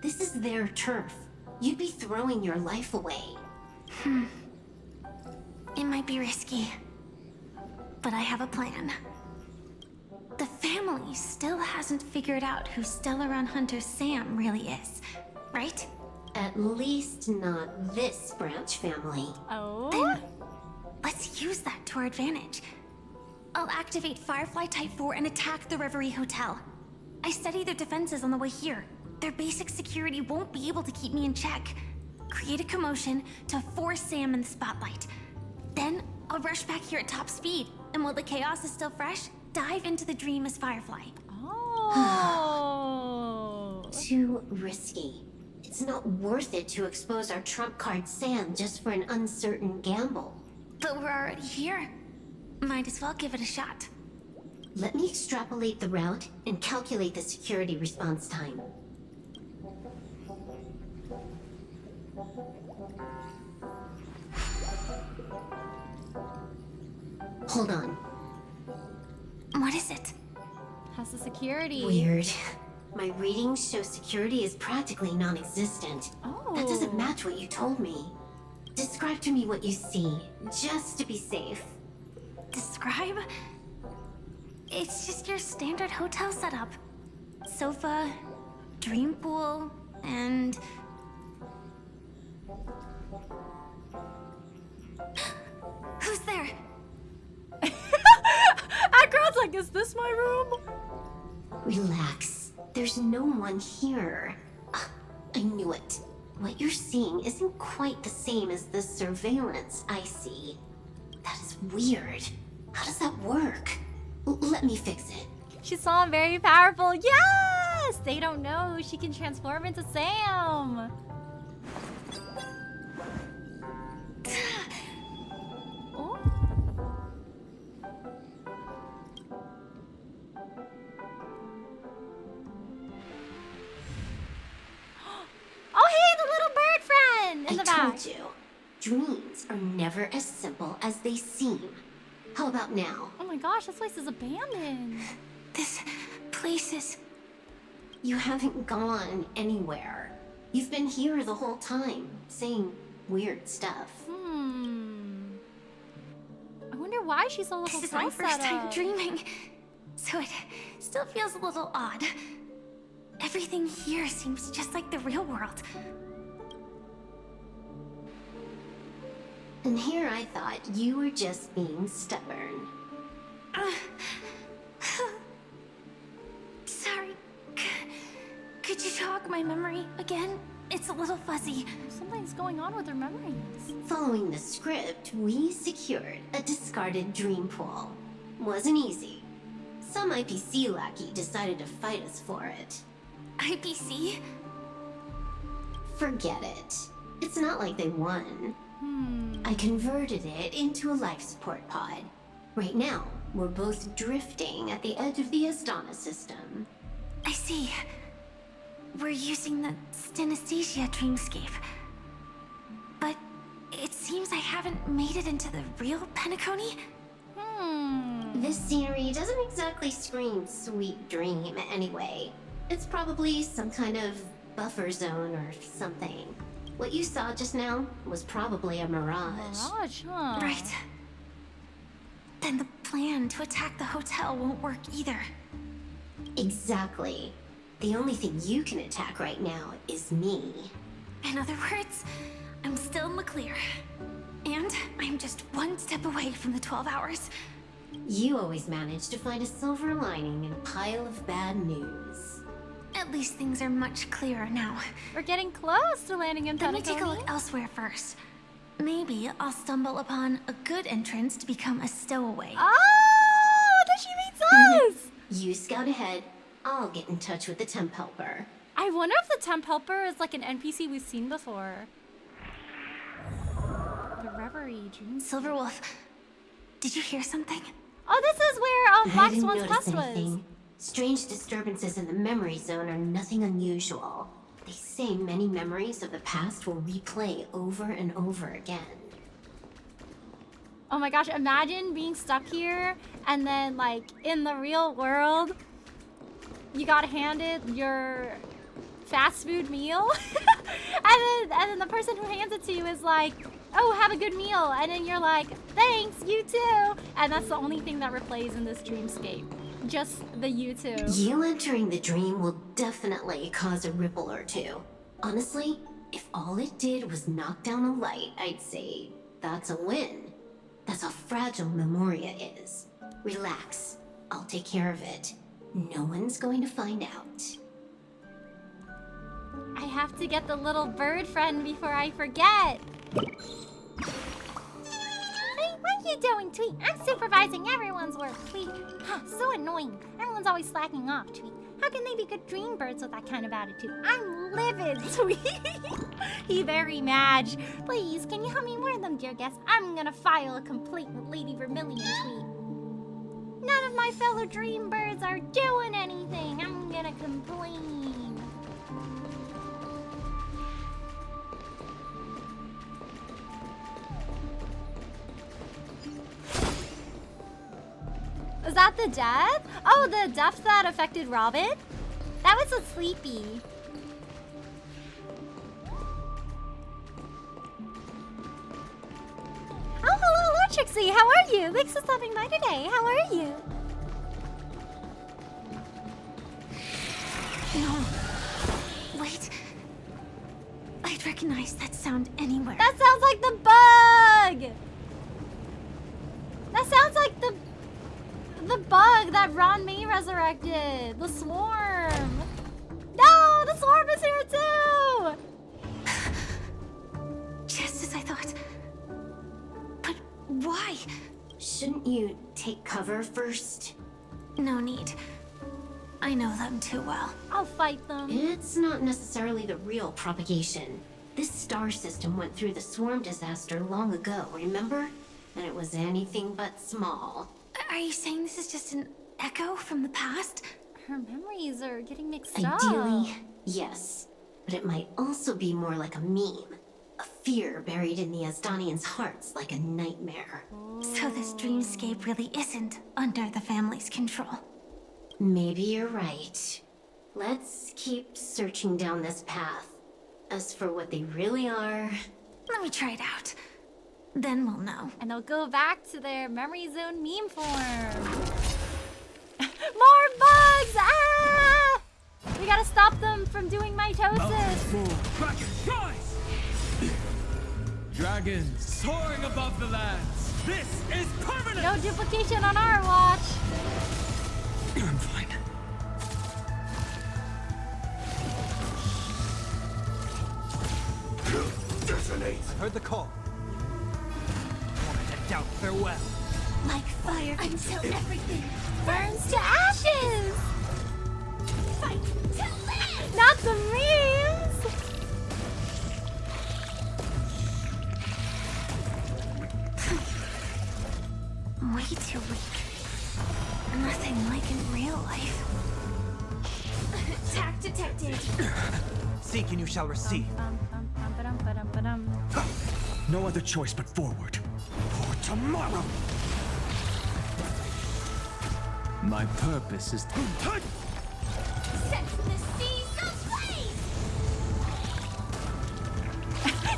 This is their turf. You'd be throwing your life away. It might be risky, but I have a plan. The family still hasn't figured out who Stellaron Hunter Sam really is, right? At least not this branch family. Oh? Then let's use that to our advantage. I'll activate Firefly Type 4 and attack the Reverie Hotel. I studied their defenses on the way here. Their basic security won't be able to keep me in check. Create a commotion to force Sam in the spotlight. Then I'll rush back here at top speed, and while the chaos is still fresh, dive into the dream as Firefly. Oh. Too risky. It's not worth it to expose our trump card Sam just for an uncertain gamble. But we're already here. Might as well give it a shot. Let me extrapolate the route and calculate the security response time. Hold on. What is it? How's the security? Weird. My readings show security is practically non-existent. Oh. That doesn't match what you told me. Describe to me what you see, just to be safe. Describe? It's just your standard hotel setup. Sofa, dream pool, and... Who's there? That girl's like, is this my room? Relax. There's no one here. Ah, I knew it. What you're seeing isn't quite the same as the surveillance I see. That is weird. How does that work? Let me fix it. She saw him very powerful. Yes! They don't know she can transform into Sam. Oh. Oh, hey, the little bird friend in the back. I told you. Dreams are never as simple as they seem. How about now? Oh my gosh, this place is abandoned. This place is... You haven't gone anywhere. You've been here the whole time, saying weird stuff. I wonder why she's so little. This is my first time dreaming, so it still feels a little odd. Everything here seems just like the real world. And here I thought you were just being stubborn. Sorry. Could you jog my memory again? It's a little fuzzy. Something's going on with her memories. Following the script, we secured a discarded dream pool. Wasn't easy. Some IPC lackey decided to fight us for it. IPC? Forget it. It's not like they won. I converted it into a life support pod. Right now, we're both drifting at the edge of the Astana system. I see. We're using the Synesthesia dreamscape. But it seems I haven't made it into the real Penacony? This scenery doesn't exactly scream sweet dream anyway. It's probably some kind of buffer zone or something. What you saw just now was probably a mirage. Mirage, huh? Right. Then the plan to attack the hotel won't work either. Exactly. The only thing you can attack right now is me. In other words, I'm still in the clear. And I'm just one step away from the 12 hours. You always manage to find a silver lining in a pile of bad news. At least things are much clearer now. We're getting close to landing in Let me Penacony. take a look elsewhere first. Maybe I'll stumble upon a good entrance to become a stowaway. Oh, then she meets us! You scout ahead. I'll get in touch with the temp helper. I wonder if the temp helper is like an NPC we've seen before. The Reverie Dream. Silverwolf, did you hear something? Oh, this is where I Black didn't Swan's notice quest was. anything. Strange disturbances in the memory zone are nothing unusual. They say many memories of the past will replay over and over again. Oh my gosh, imagine being stuck here and then like in the real world, you got handed your fast food meal and then the person who hands it to you is like, oh, have a good meal. And then you're like, thanks, you too. And that's the only thing that replays in this dreamscape. Just the you too. You entering the dream will definitely cause a ripple or two. Honestly, if all it did was knock down a light, I'd say that's a win. That's how fragile Memoria is. Relax, I'll take care of it. No one's going to find out. I have to get the little bird friend before I forget. Hey, what are you doing, Tweet? I'm supervising everyone's work, Tweet. So annoying. Everyone's always slacking off, Tweet. How can they be good dream birds with that kind of attitude? I'm livid, Tweet. He very mad. Please, can you help me warn them, dear guest? I'm gonna file a complaint with Lady Vermilion, Tweet. None of my fellow dream birds are doing anything. I'm gonna complain. Is that the death? Oh, the death that affected Robin? That was so sleepy. Oh, hello, Trixie. How are you? Thanks for stopping by today. How are you? No. Wait. I'd recognize that sound anywhere. That sounds like the bug! That sounds like the bug that Ron May resurrected. The swarm. No, the swarm is here too! Just as I thought. But why? Shouldn't you take cover first? No need. I know them too well. I'll fight them. It's not necessarily the real propagation. This star system went through the swarm disaster long ago, remember? And it was anything but small. Are you saying this is just an echo from the past? Her memories are getting mixed up. Ideally, yes. But it might also be more like a meme. A fear buried in the Asdanians' hearts like a nightmare. So this dreamscape really isn't under the family's control. Maybe you're right. Let's keep searching down this path. As for what they really are... Let me try it out. Then we'll know. And they'll go back to their memory zone meme form. More bugs! Ah! We gotta stop them from doing mitosis. Dragons soaring above the lands. This is permanent. No duplication on our watch. I'm fine. Detonate. I heard the call. Doubt farewell. Like fire until everything Burns to ashes! fight to live! Not the memes! Way too weak. Nothing like in real life. Attack detected. Seek and you shall receive. No other choice but forward. For tomorrow. My purpose is Set the seas ablaze!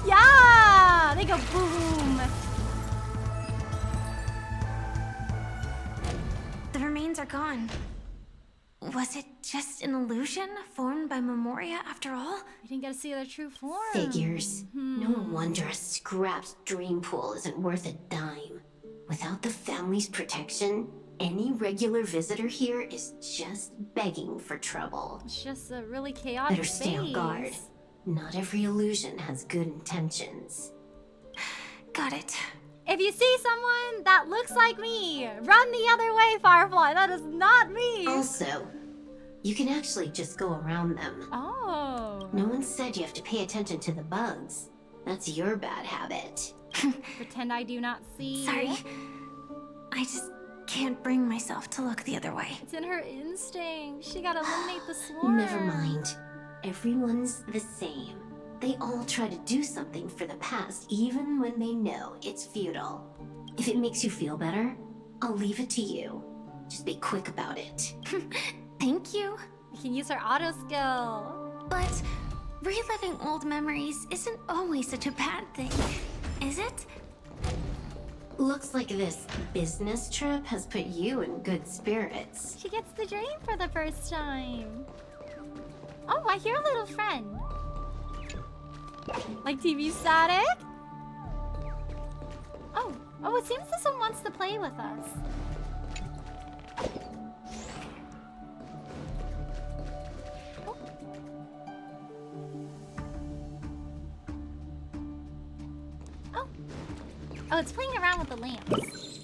Yeah! They go boom! The remains are gone. Was it just an illusion formed by Memoria after all? We didn't get to see their true form. Figures. No wonder a scrapped dream pool isn't worth a dime. Without the family's protection, any regular visitor here is just begging for trouble. It's just a really chaotic Better stay on guard. Not every illusion has good intentions. Got it. If you see someone that looks like me, run the other way, Firefly. That is not me. Also, You can actually just go around them. Oh. No one said you have to pay attention to the bugs. That's your bad habit. Pretend I do not see. Sorry. I just can't bring myself to look the other way. It's in her instinct. She gotta eliminate the swarm. Never mind. Everyone's the same. They all try to do something for the past, even when they know it's futile. If it makes you feel better, I'll leave it to you. Just be quick about it. Thank you. You can use her auto skill. But reliving old memories isn't always such a bad thing, is it? Looks like this business trip has put you in good spirits. She gets the dream for the first time. Oh, I hear a little friend. Like TV static? Oh, it seems this one wants to play with us. Oh, it's playing around with the lamps.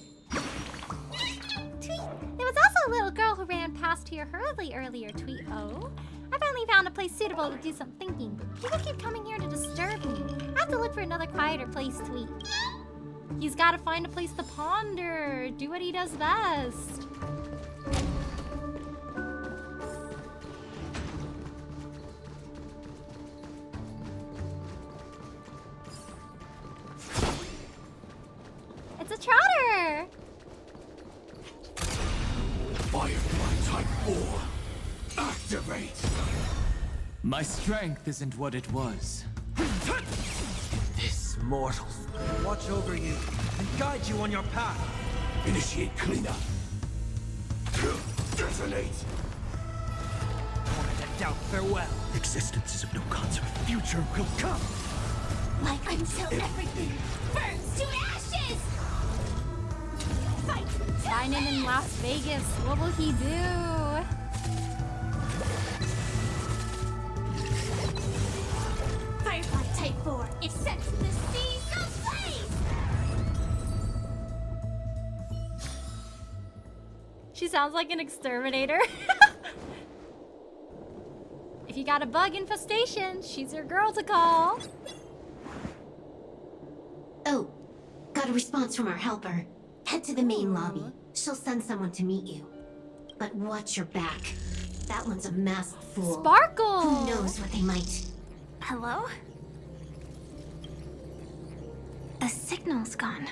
Tweet! There was also a little girl who ran past here hurriedly earlier, Tweet. Oh? I finally found a place suitable to do some thinking, but people keep coming here to disturb me. I have to look for another quieter place, Tweet. He's gotta find a place to ponder, do what he does best. It's a trotter! Firefly Type 4. Activate! My strength isn't what it was. This mortals watch over you and guide you on your path. Initiate cleanup. Detonate! Moment and doubt, farewell. Existence is of no concern. Future will come. Like until everything burns to ashes! Fight! Dining in Las Vegas, what will he do? Firefly Type 4, it sets the seas ablaze! She sounds like an exterminator. If you got a bug infestation, she's your girl to call. Oh, got a response from our helper. Head to the main lobby. She'll send someone to meet you. But watch your back. That one's a masked fool. Sparkle! Who knows what they might... Hello? The signal's gone.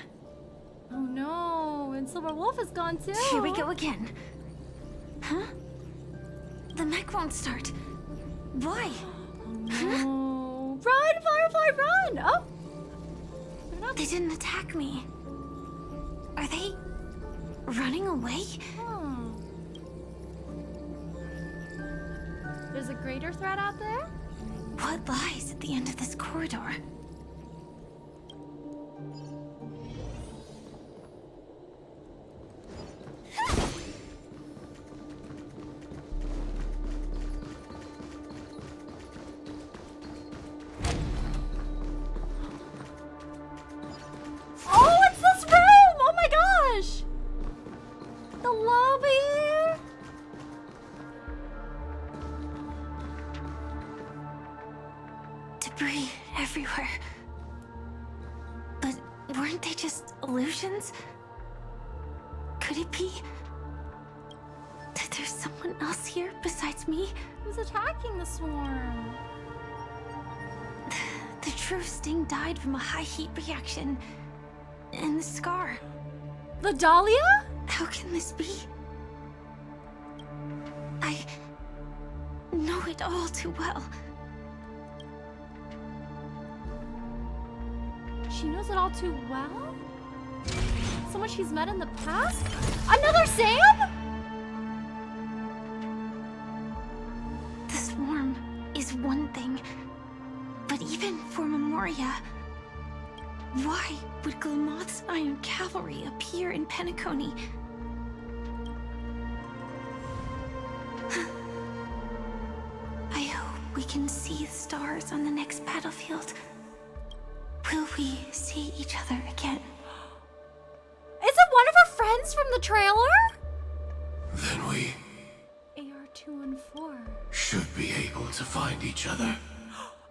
Oh no, and Silver Wolf is gone too. Here we go again. Huh? The mech won't start. Why? No. Run, Firefly, run! Oh! They're not... They didn't attack me. Are they running away? Hmm. There's a greater threat out there? What lies at the end of this corridor? Oh, it's this room! Oh my gosh! The lobby! Debris everywhere. But weren't they just illusions? Could it be that there's someone else here besides me? Who's attacking the swarm? The true Sting died from a high heat reaction. And the scar. The Dahlia? How can this be? I know it all too well. She knows it all too well? Someone she's met in the past? Another Sam? The swarm is one thing, but even for Memoria, why would Glamoth's Iron Cavalry appear in Penacony? I hope we can see the stars on the next battlefield. Will we see each other again? Is it one of her friends from the trailer? Then we... AR214. M4. Should be able to find each other.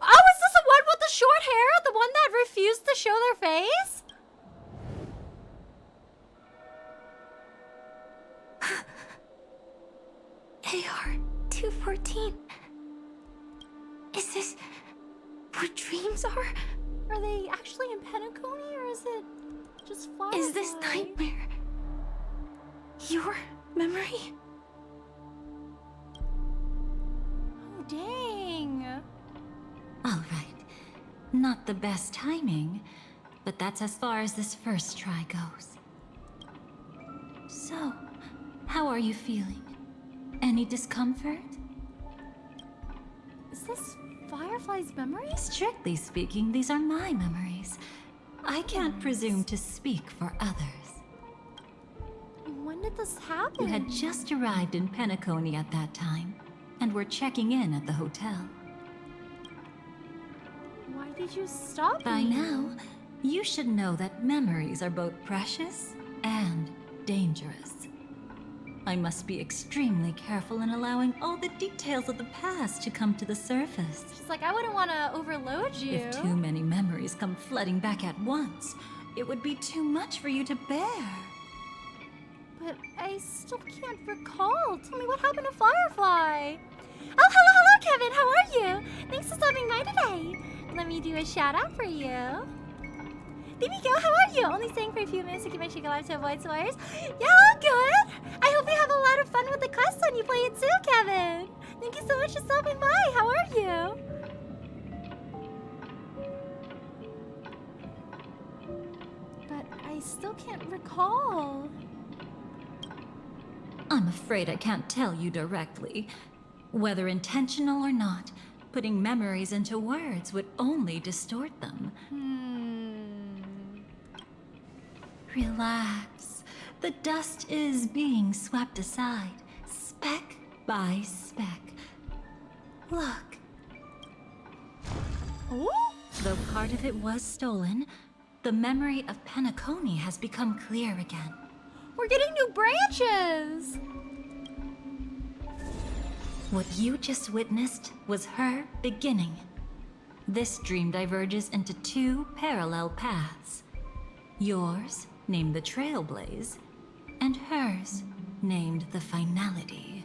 Oh, is this the one with the short hair? The one that refused to show their face? AR-214. Is this what dreams are? Are they actually in Penacony, or is it just Firefly? Is this nightmare your memory? Oh, dang. All right. Not the best timing, but that's as far as this first try goes. So, how are you feeling? Any discomfort? Is this Firefly's memories? Strictly speaking, these are my memories. I can't presume to speak for others. When did this happen? You had just arrived in Penacony at that time, and were checking in at the hotel. Why did you stop By me? now, you should know that memories are both precious and dangerous. I must be extremely careful in allowing all the details of the past to come to the surface. She's like, I wouldn't want to overload you. If too many memories come flooding back at once, it would be too much for you to bear. But I still can't recall. Tell me what happened to Firefly. Oh, hello, Kevin. How are you? Thanks for stopping by today. Let me do a shout out for you. There we go. How are you? Only staying for a few minutes to keep my chick alive to avoid spoilers. Yeah, all good. I hope you have a lot of fun with the quest when you play it too, Kevin. Thank you so much for stopping by. How are you? But I still can't recall. I'm afraid I can't tell you directly. Whether intentional or not, putting memories into words would only distort them. Relax. The dust is being swept aside, speck by speck. Look. Oh? Though part of it was stolen, the memory of Penacony has become clear again. We're getting new branches! What you just witnessed was her beginning. This dream diverges into two parallel paths. Yours, named the Trailblaze, and hers, named the Finality.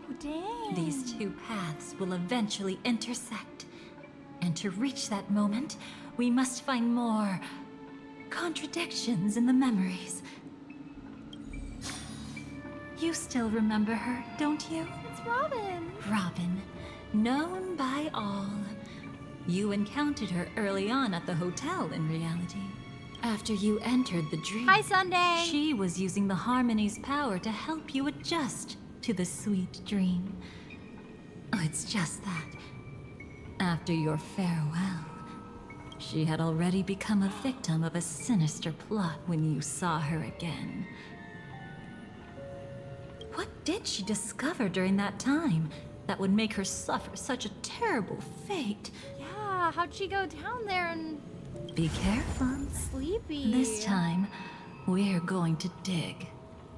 Oh, dang. These two paths will eventually intersect. And to reach that moment, we must find more contradictions in the memories. You still remember her, don't you? It's Robin. Robin, known by all. You encountered her early on at the hotel in reality. After you entered the dream. Hi, Sunday. She was using the Harmony's power to help you adjust to the sweet dream. Oh, it's just that. After your farewell, she had already become a victim of a sinister plot when you saw her again. What did she discover during that time that would make her suffer such a terrible fate? Yeah, how'd she go down there and... Be careful. I'm sleepy. This time, we're going to dig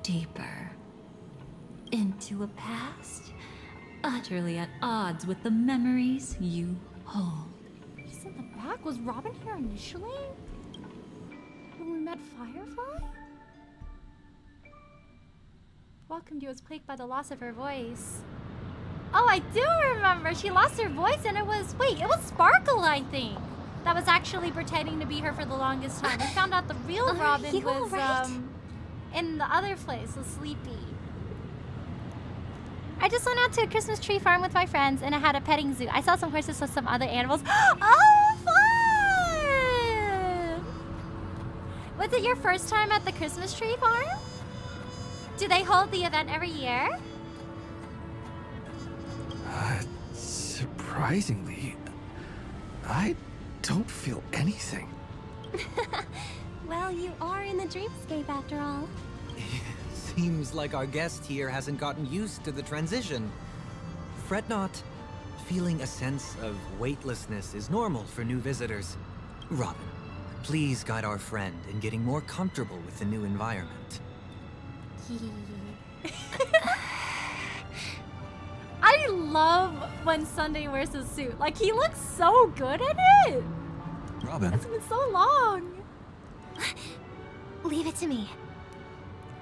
deeper into a past utterly at odds with the memories you hold. She's in the back. Was Robin here initially? When we met Firefly? Welcomed you was plagued by the loss of her voice. Oh, I do remember. She lost her voice and it was... Wait, it was Sparkle, I think. That was actually pretending to be her for the longest time. We found out the real Robin was, in the other place, was Sleepy. I just went out to a Christmas tree farm with my friends and I had a petting zoo. I saw some horses with some other animals. Oh, fun! Was it your first time at the Christmas tree farm? Do they hold the event every year? Surprisingly, I don't feel anything. Well, you are in the dreamscape after all. Seems like our guest here hasn't gotten used to the transition. Fret not. Feeling a sense of weightlessness is normal for new visitors. Robin, please guide our friend in getting more comfortable with the new environment. I I love when Sunday wears his suit. Like, he looks so good in it. Robin. It's been so long. Leave it to me.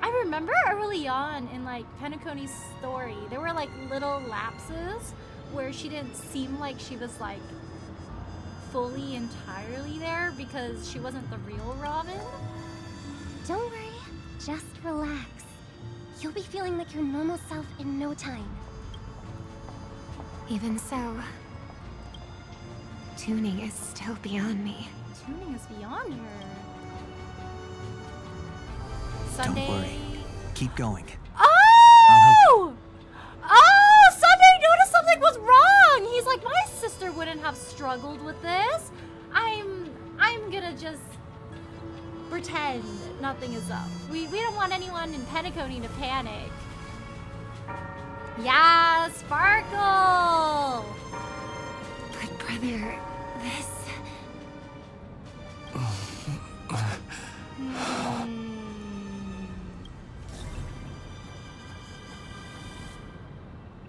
I remember early on in like Penacony's story, there were like little lapses where she didn't seem like she was like fully entirely there because she wasn't the real Robin. Don't worry, just relax. You'll be feeling like your normal self in no time. Even so, tuning is still beyond me. Tuning is beyond her. Sunday. Don't worry. Keep going. Oh! Oh! Sunday noticed something was wrong! He's like, my sister wouldn't have struggled with this. I'm gonna just pretend nothing is up. We don't want anyone in Penacony to panic. Yeah, Sparkle! But brother, this...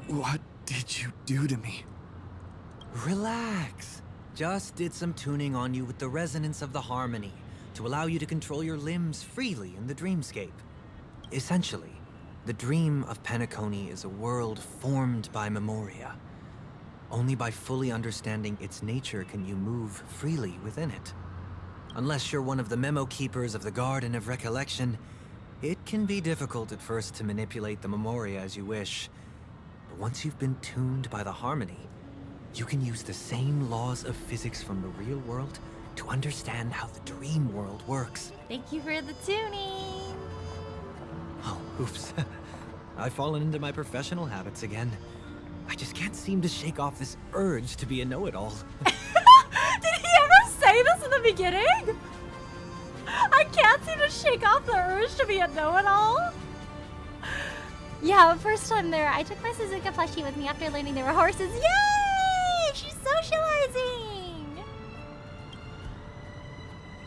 What did you do to me? Relax. Just did some tuning on you with the resonance of the harmony to allow you to control your limbs freely in the dreamscape. Essentially, the dream of Penacony is a world formed by Memoria. Only by fully understanding its nature can you move freely within it. Unless you're one of the memo keepers of the Garden of Recollection, it can be difficult at first to manipulate the Memoria as you wish. But once you've been tuned by the harmony, you can use the same laws of physics from the real world to understand how the dream world works. Thank you for the tuning. Oh, oops. I've fallen into my professional habits again. I just can't seem to shake off this urge to be a know-it-all. Did he ever say this in the beginning? I can't seem to shake off the urge to be a know-it-all. Yeah, first time there, I took my Suzuka plushie with me after learning there were horses. Yay! She's socializing!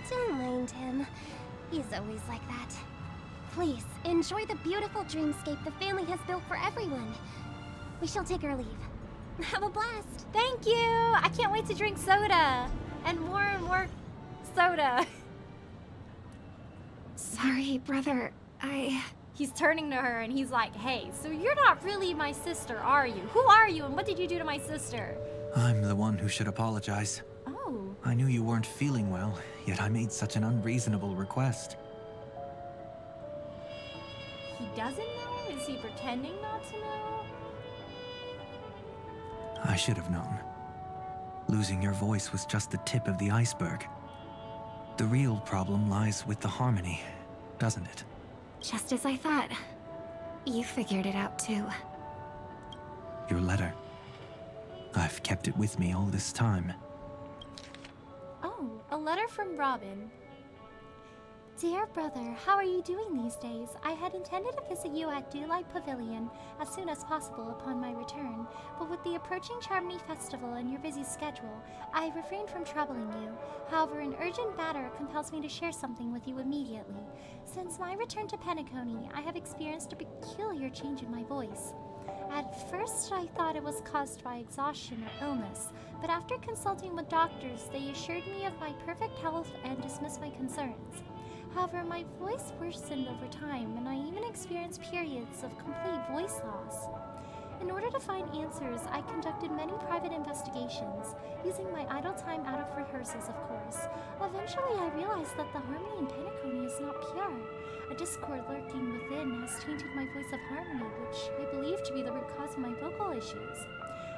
Don't mind him. He's always like that. Please, enjoy the beautiful dreamscape the family has built for everyone. We shall take our leave. Have a blast! Thank you! I can't wait to drink soda! And more soda. Sorry, brother. He's turning to her and he's like, hey, so you're not really my sister, are you? Who are you and what did you do to my sister? I'm the one who should apologize. Oh. I knew you weren't feeling well, yet I made such an unreasonable request. He doesn't know? Is he pretending not to know? I should have known. Losing your voice was just the tip of the iceberg. The real problem lies with the harmony, doesn't it? Just as I thought. You figured it out too. Your letter. I've kept it with me all this time. Oh, a letter from Robin. Dear brother, how are you doing these days? I had intended to visit you at Dewlight Pavilion as soon as possible upon my return, but with the approaching Charmony Festival and your busy schedule, I refrained from troubling you. However, an urgent matter compels me to share something with you immediately. Since my return to Penacony, I have experienced a peculiar change in my voice. At first, I thought it was caused by exhaustion or illness, but after consulting with doctors, they assured me of my perfect health and dismissed my concerns. However, my voice worsened over time, and I even experienced periods of complete voice loss. In order to find answers, I conducted many private investigations, using my idle time out of rehearsals, of course. Eventually, I realized that the harmony in Penacony is not pure. A discord lurking within has tainted my voice of harmony, which I believe to be the root cause of my vocal issues.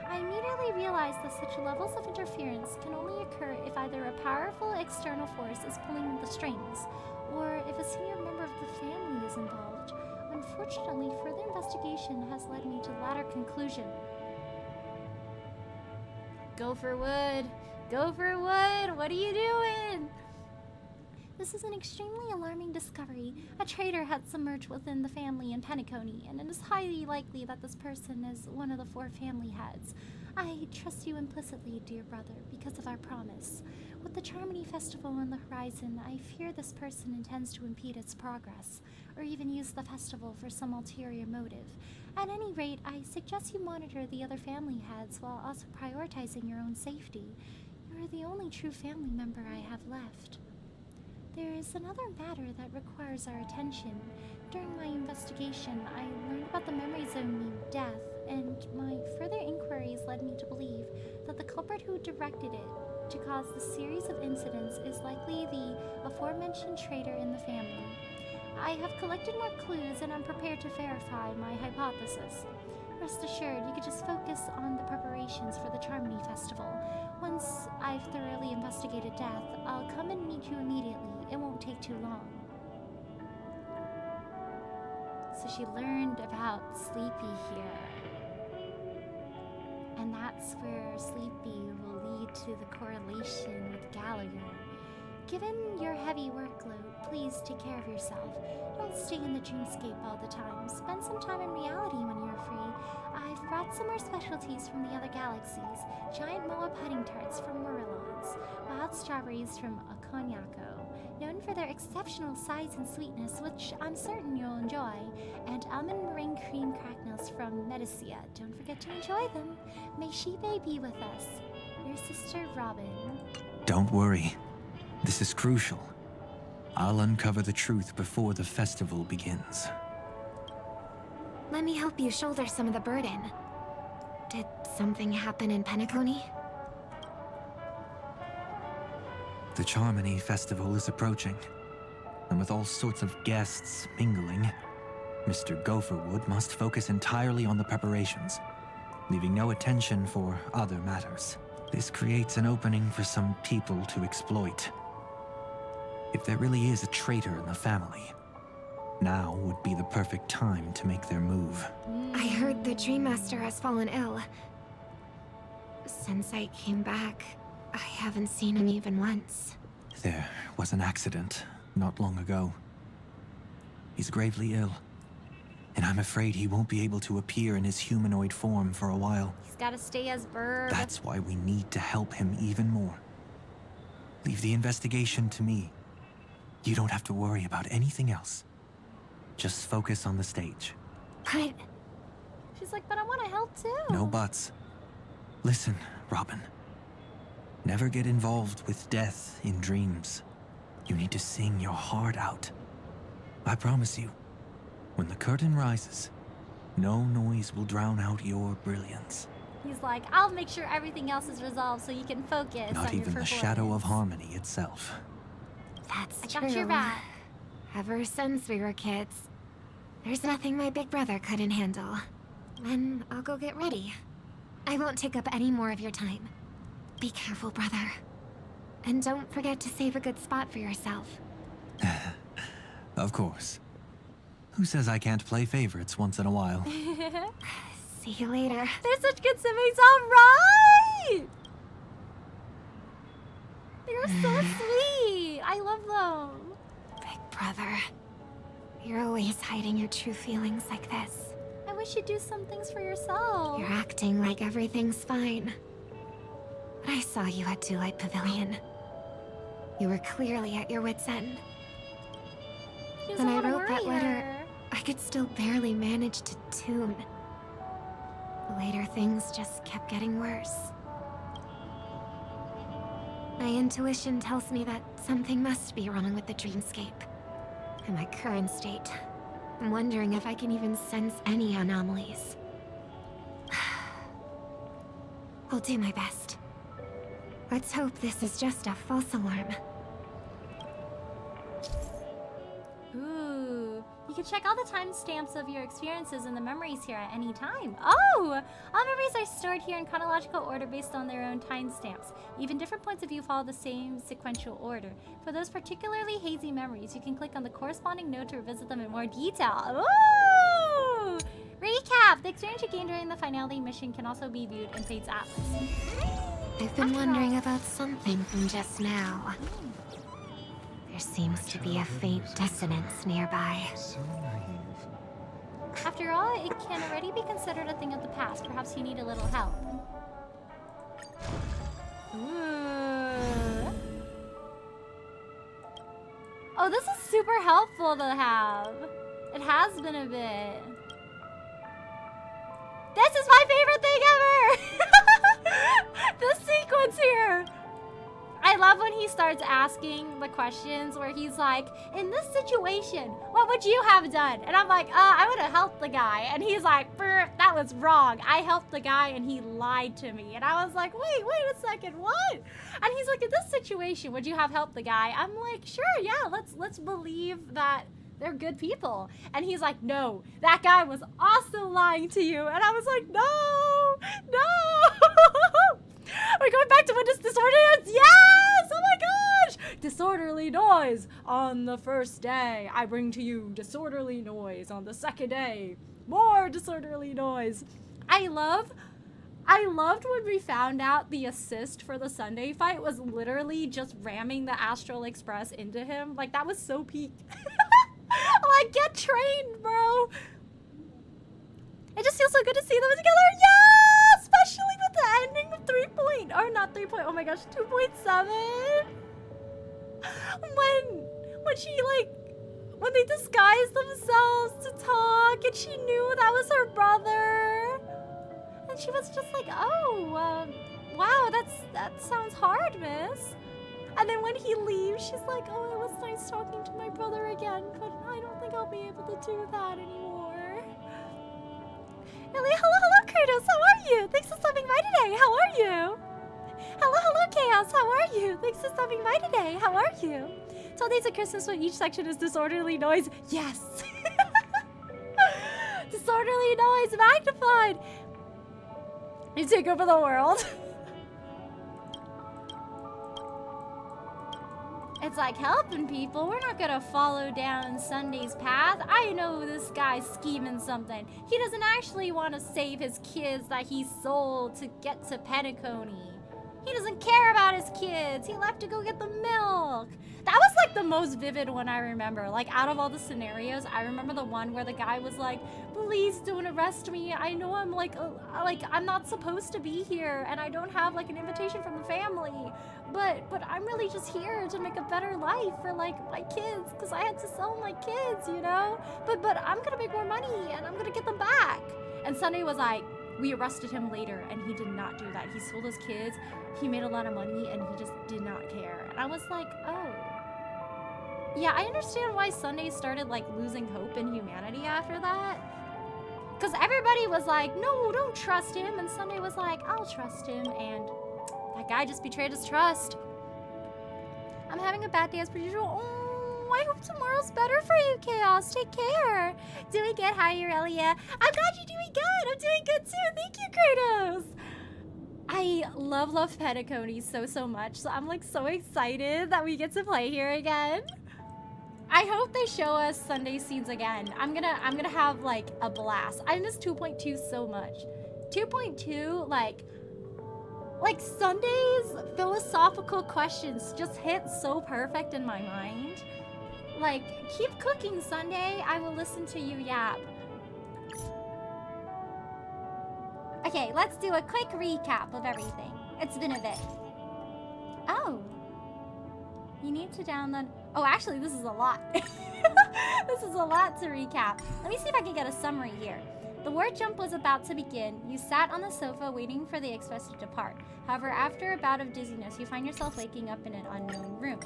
I immediately realized that such levels of interference can only occur if either a powerful external force is pulling the strings, or if a senior member of the family is involved. Unfortunately, further investigation has led me to the latter conclusion. Gopher Wood! Gopher Wood! What are you doing? This is an extremely alarming discovery. A traitor had submerged within the family in Penacony, and it is highly likely that this person is one of the 4 family heads. I trust you implicitly, dear brother, because of our promise. With the Charmony Festival on the horizon, I fear this person intends to impede its progress, or even use the festival for some ulterior motive. At any rate, I suggest you monitor the other family heads while also prioritizing your own safety. You are the only true family member I have left. There is another matter that requires our attention. During my investigation, I learned about the memory zone named Death, and my further inquiries led me to believe that the culprit who directed it to cause the series of incidents is likely the aforementioned traitor in the family. I have collected more clues and I'm prepared to verify my hypothesis. Rest assured, you could just focus on the preparations for the Charmony Festival. Once I've thoroughly investigated Death, I'll come and meet you immediately. It won't take too long. So she learned about Sleepy here. And that's where Sleepy will lead to the correlation with Gallagher. Given your heavy workload, please take care of yourself. Don't stay in the dreamscape all the time. Spend some time in reality when you're free. I've brought some more specialties from the other galaxies. Giant Moa pudding tarts from Morillons. Wild strawberries from Aconyako, known for their exceptional size and sweetness, which I'm certain you'll enjoy. And almond meringue cream cracknels from Medicia. Don't forget to enjoy them. May Shibe be with us. Your sister, Robin. Don't worry. This is crucial. I'll uncover the truth before the festival begins. Let me help you shoulder some of the burden. Did something happen in Penacony? The Charmony Festival is approaching, and with all sorts of guests mingling, Mr. Gopher Wood must focus entirely on the preparations, leaving no attention for other matters. This creates an opening for some people to exploit. If there really is a traitor in the family, now would be the perfect time to make their move. I heard the Dream Master has fallen ill. Since I came back, I haven't seen him even once. There was an accident not long ago. He's gravely ill, and I'm afraid he won't be able to appear in his humanoid form for a while. He's gotta stay as Bird. That's why we need to help him even more. Leave the investigation to me. You don't have to worry about anything else. Just focus on the stage. But... She's like, but I want to help too. No buts. Listen, Robin. Never get involved with death in dreams. You need to sing your heart out. I promise you, when the curtain rises, no noise will drown out your brilliance. He's like, I'll make sure everything else is resolved so you can focus Not on your even the shadow of harmony itself. That's I true. got your back. Ever since we were kids, there's nothing my big brother couldn't handle. Then I'll go get ready. I won't take up any more of your time. Be careful, brother. And don't forget to save a good spot for yourself. Of course. Who says I can't play favorites once in a while? See you later. They're such good siblings, alright! They're so sweet. I love them. Big brother, you're always hiding your true feelings like this. I wish you'd do some things for yourself. You're acting like everything's fine. But I saw you at Daylight Pavilion. You were clearly at your wit's end. When I wrote that letter, I could still barely manage to tune. Later, things just kept getting worse. My intuition tells me that something must be wrong with the dreamscape. In my current state, I'm wondering if I can even sense any anomalies. I'll do my best. Let's hope this is just a false alarm. Ooh. You can check all the timestamps of your experiences in the memories here at any time. Oh! All memories are stored here in chronological order based on their own timestamps. Even different points of view follow the same sequential order. For those particularly hazy memories, you can click on the corresponding note to revisit them in more detail. Ooh! Recap! The experience you gained during the finale mission can also be viewed in Fate's Atlas. I've been wondering about something from just now. There seems to be a faint dissonance nearby. So naive. After all, it can already be considered a thing of the past. Perhaps you need a little help. super helpful to have. It has been a bit. This is my favorite thing ever! This sequence here. I love when he starts asking the questions where he's like, in this situation, what would you have done? And I'm like, I would have helped the guy. And he's like, that was wrong. I helped the guy and he lied to me. And I was like, wait a second, what? And he's like, in this situation, would you have helped the guy? I'm like, sure, yeah, let's believe that they're good people. And he's like, no, that guy was also lying to you. And I was like, no. We're going back to witness disorders. Yes! Oh my gosh! Disorderly noise on the first day. I bring to you disorderly noise on the second day. More disorderly noise. I loved when we found out the assist for the Sunday fight was literally just ramming the Astral Express into him. Like, that was so peak. Like, get trained, bro. It just feels so good to see them together. Yeah! Especially with the ending of 3 point, or not 3 point, oh my gosh, 2.7. When they disguised themselves to talk and she knew that was her brother. And she was just like, oh, wow, that sounds hard, miss. And then when he leaves, she's like, oh, it was nice talking to my brother again, but I don't think I'll be able to do that anymore. Ellie, hello, Kratos, how are you? Thanks for stopping by today, how are you? Hello, Chaos, how are you? Thanks for stopping by today, how are you? 12 days of Christmas when each section is disorderly noise. Yes! Disorderly noise magnified! You take over the world. It's like helping people. We're not gonna follow down Sunday's path. I know this guy's scheming something. He doesn't actually want to save his kids that he sold to get to Penacony. He doesn't care about his kids. He left to go get the milk. That was like the most vivid one I remember. Like out of all the scenarios, I remember the one where the guy was like, please don't arrest me. I know I'm like I'm not supposed to be here and I don't have like an invitation from the family. But I'm really just here to make a better life for like my kids because I had to sell my kids, you know? But I'm gonna make more money and I'm gonna get them back. And Sunday was like, we arrested him later and he did not do that. He sold his kids, he made a lot of money and he just did not care. And I was like, oh. Yeah, I understand why Sunday started like losing hope in humanity after that. Because everybody was like, no, don't trust him. And Sunday was like, I'll trust him. And that guy just betrayed his trust. I'm having a bad day as per usual. Oh, I hope tomorrow's better for you, Chaos. Take care. Doing good. Hi, Aurelia. I'm glad you're doing good. I'm doing good too. Thank you, Kratos. I love Penacony so much. So I'm like so excited that we get to play here again. I hope they show us Sunday scenes again. I'm gonna have like a blast. I miss 2.2 so much. 2.2 like Sunday's philosophical questions just hit so perfect in my mind. Like, keep cooking, Sunday. I will listen to you yap. Okay, let's do a quick recap of everything. It's been a bit. Oh. You need to download... Oh, actually, this is a lot. This is a lot to recap. Let me see if I can get a summary here. The war jump was about to begin. You sat on the sofa waiting for the express to depart. However, after a bout of dizziness, you find yourself waking up in an unknown room.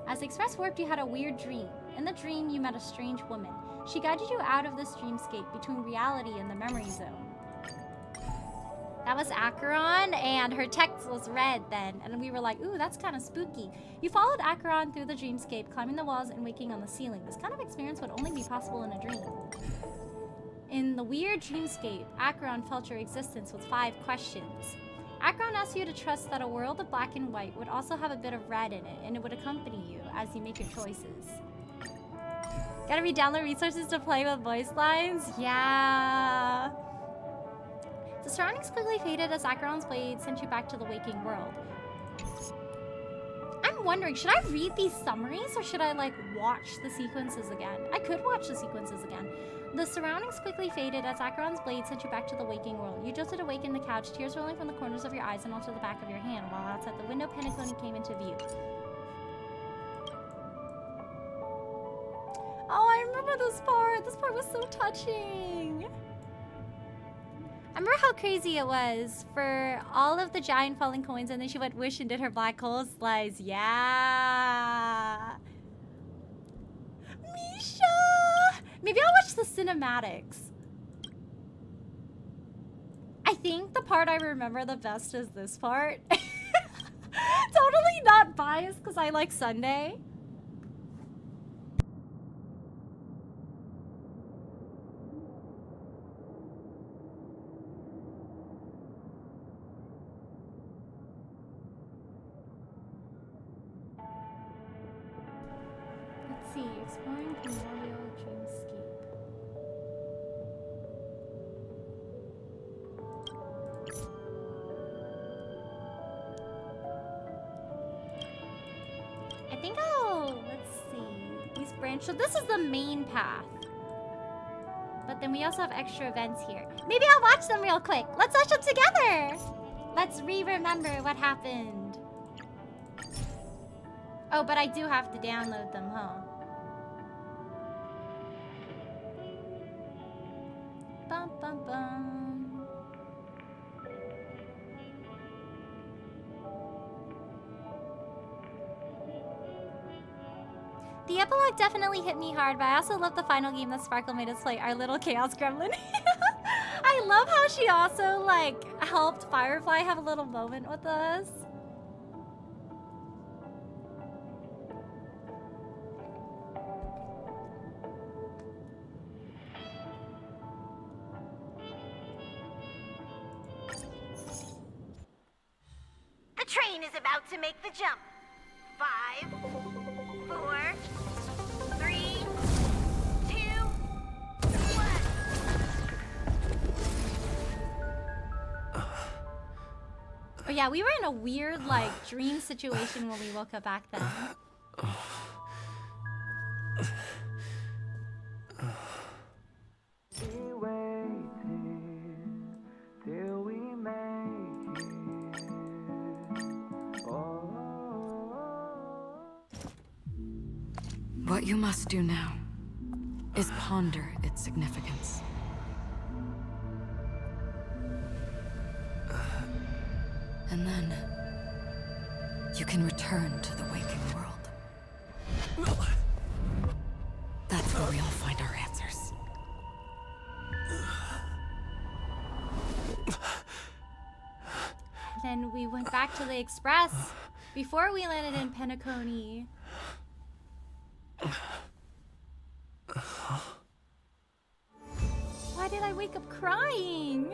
As the express warped, you had a weird dream. In the dream, you met a strange woman. She guided you out of this dreamscape between reality and the memory zone. That was Acheron, and her text was red then, and we were like, ooh, that's kind of spooky. You followed Acheron through the dreamscape, climbing the walls and waking on the ceiling. This kind of experience would only be possible in a dream. In the weird dreamscape, Acheron felt your existence with 5 questions. Acheron asked you to trust that a world of black and white would also have a bit of red in it, and it would accompany you as you make your choices. Gotta re-download resources to play with voice lines? Yeah. The surroundings quickly faded as Acheron's blade sent you back to the waking world. I'm wondering, should I read these summaries or should I like watch the sequences again? I could watch the sequences again. The surroundings quickly faded as Acheron's blade sent you back to the waking world. You jolted awake in the couch, tears rolling from the corners of your eyes and onto the back of your hand, while outside the window Penacony came into view. this part. This part was so touching. I remember how crazy it was for all of the giant falling coins, and then she went wish and did her black hole slice. Yeah. Misha! Maybe I'll watch the cinematics. I think the part I remember the best is this part. Totally not biased because I like Sunday. Let's see, exploring Primordial Dreamscape. I think let's see, these branch. So this is the main path. But then we also have extra events here. Maybe I'll watch them real quick. Let's watch them together. Let's remember what happened. Oh, but I do have to download them, huh? Bum, bum, bum. The epilogue definitely hit me hard, but I also love the final game that Sparkle made us play, our little Chaos Gremlin. I love how she also, like, helped Firefly have a little moment with us. The train is about to make the jump. 5, 4, 3, 2, 1. Oh yeah, we were in a weird, like, dream situation when we woke up back then. What you must do now is ponder its significance. And then you can return to the waking world. That's where we all find our answers. Then we went back to the Express before we landed in Penacony. Why did I wake up crying?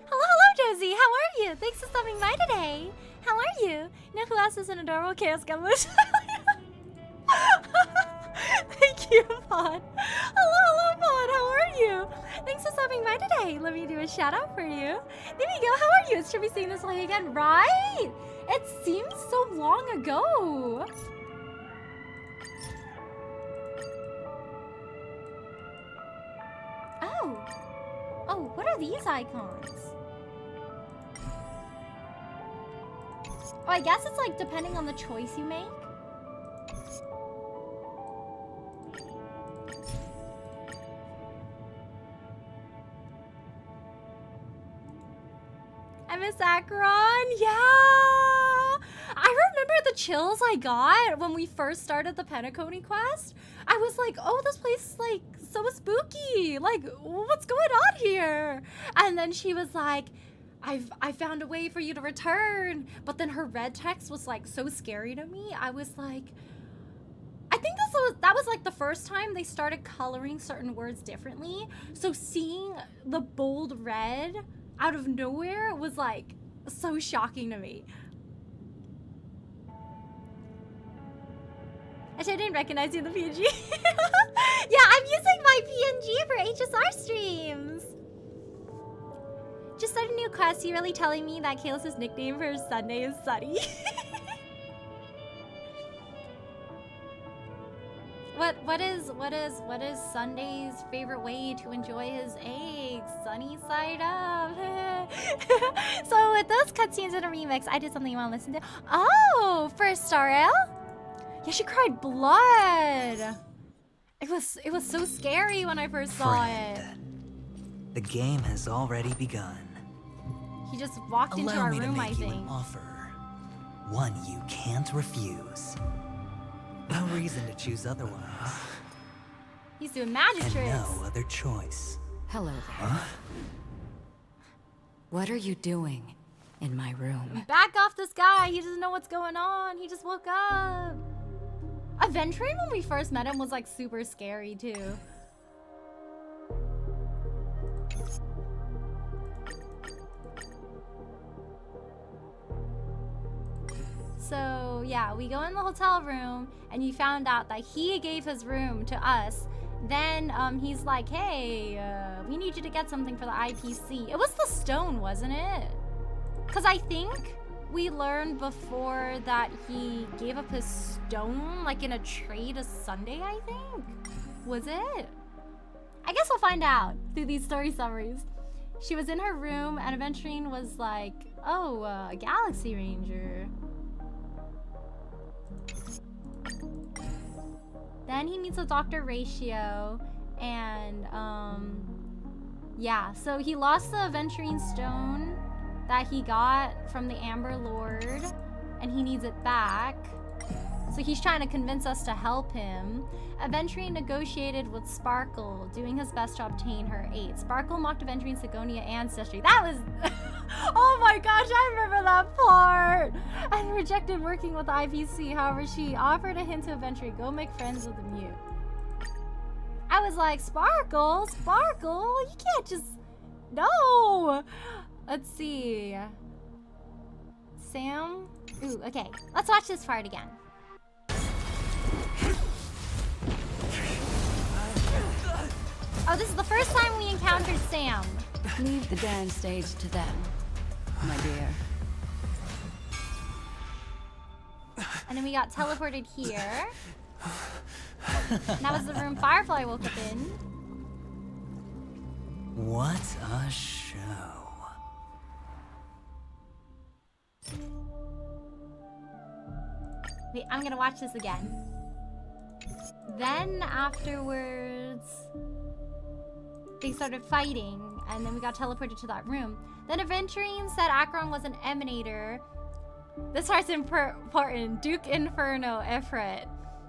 Hello, Josie. How are you? Thanks for stopping by today. How are you? You know who else is an adorable Chaos Gremlin? Thank you, Vaughn. Hello, Vaughn. How are you? Thanks for stopping by today. Let me do a shout out for you. There we go. How are you? Should we sing this song again? Right? It seems so long ago. Oh. Oh, what are these icons? Oh, I guess it's like depending on the choice you make. I miss Akron. Yeah. I remember the chills I got when we first started the Penacony quest. I was like, oh, this place is like so spooky. Like, what's going on here? And then she was like, I found a way for you to return. But then her red text was like so scary to me. I was like, I think that was like the first time they started coloring certain words differently. So seeing the bold red out of nowhere was like so shocking to me. I didn't recognize you in the PNG. Yeah, I'm using my PNG for HSR streams. Just started a new quest. You really telling me that Kalos' nickname for Sunday is Sunny? What is Sunday's favorite way to enjoy his eggs? Sunny side up. So with those cutscenes in a remix, I did something you want to listen to. Oh, for Starel? Yeah, she cried blood. It was so scary when I first saw it. The game has already begun. He just walked into Allow our me to room, make I you think. an offer. One you can't refuse. No reason to choose otherwise. He's doing magic And tricks. no other choice. Hello there. Huh? What are you doing in my room? Back off this guy. He doesn't know what's going on. He just woke up. Aventurine, when we first met him, was like super scary too. So yeah, we go in the hotel room and you found out that he gave his room to us. Then he's like, hey, we need you to get something for the IPC. It was the stone, wasn't it? Because I think we learned before that he gave up his stone, like in a trade a Sunday, I think? Was it? I guess we'll find out through these story summaries. She was in her room and Aventurine was like, oh, a Galaxy Ranger. Then he meets with Dr. Ratio, and yeah, so he lost the Aventurine stone that he got from the Amber Lord, and he needs it back. So he's trying to convince us to help him. Aventurine negotiated with Sparkle, doing his best to obtain her aid. Sparkle mocked Aventurine's Sigonia ancestry. That was... oh my gosh, I remember that part! And rejected working with the IPC. However, she offered a hint to Aventurine, go make friends with the mute. I was like, Sparkle? Sparkle? You can't just... No! Let's see. Sam? Ooh, okay. Let's watch this part again. Oh, this is the first time we encountered Sam. Leave the dance stage to them, my dear. And then we got teleported here. And that was the room Firefly woke up in. What a show. Wait, I'm gonna watch this again. Then afterwards, they started fighting, and then we got teleported to that room. Then Aventurine said Acheron was an emanator. This part's important. Duke Inferno Ifrit.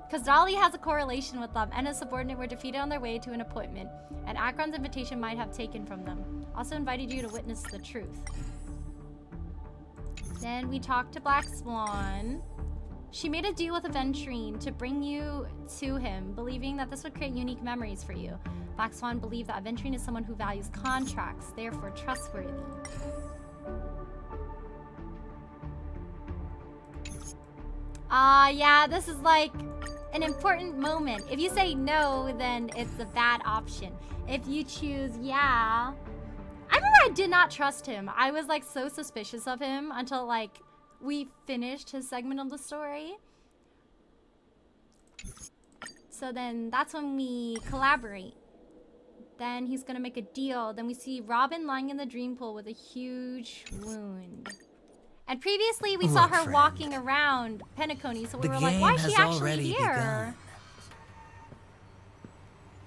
Because Dolly has a correlation with them, and his subordinate were defeated on their way to an appointment, and Acheron's invitation might have taken from them. Also invited you to witness the truth. Then we talked to Black Swan. She made a deal with Aventurine to bring you to him, believing that this would create unique memories for you. Black Swan believed that Aventurine is someone who values contracts, therefore trustworthy. Yeah, this is like an important moment. If you say no, then it's a bad option. If you choose yeah... I remember I did not trust him. I was like so suspicious of him until like we finished his segment of the story. So then that's when we collaborate. Then he's gonna make a deal. Then we see Robin lying in the dream pool with a huge wound. And previously we saw her walking around Penacony, so we were like, why is she actually here?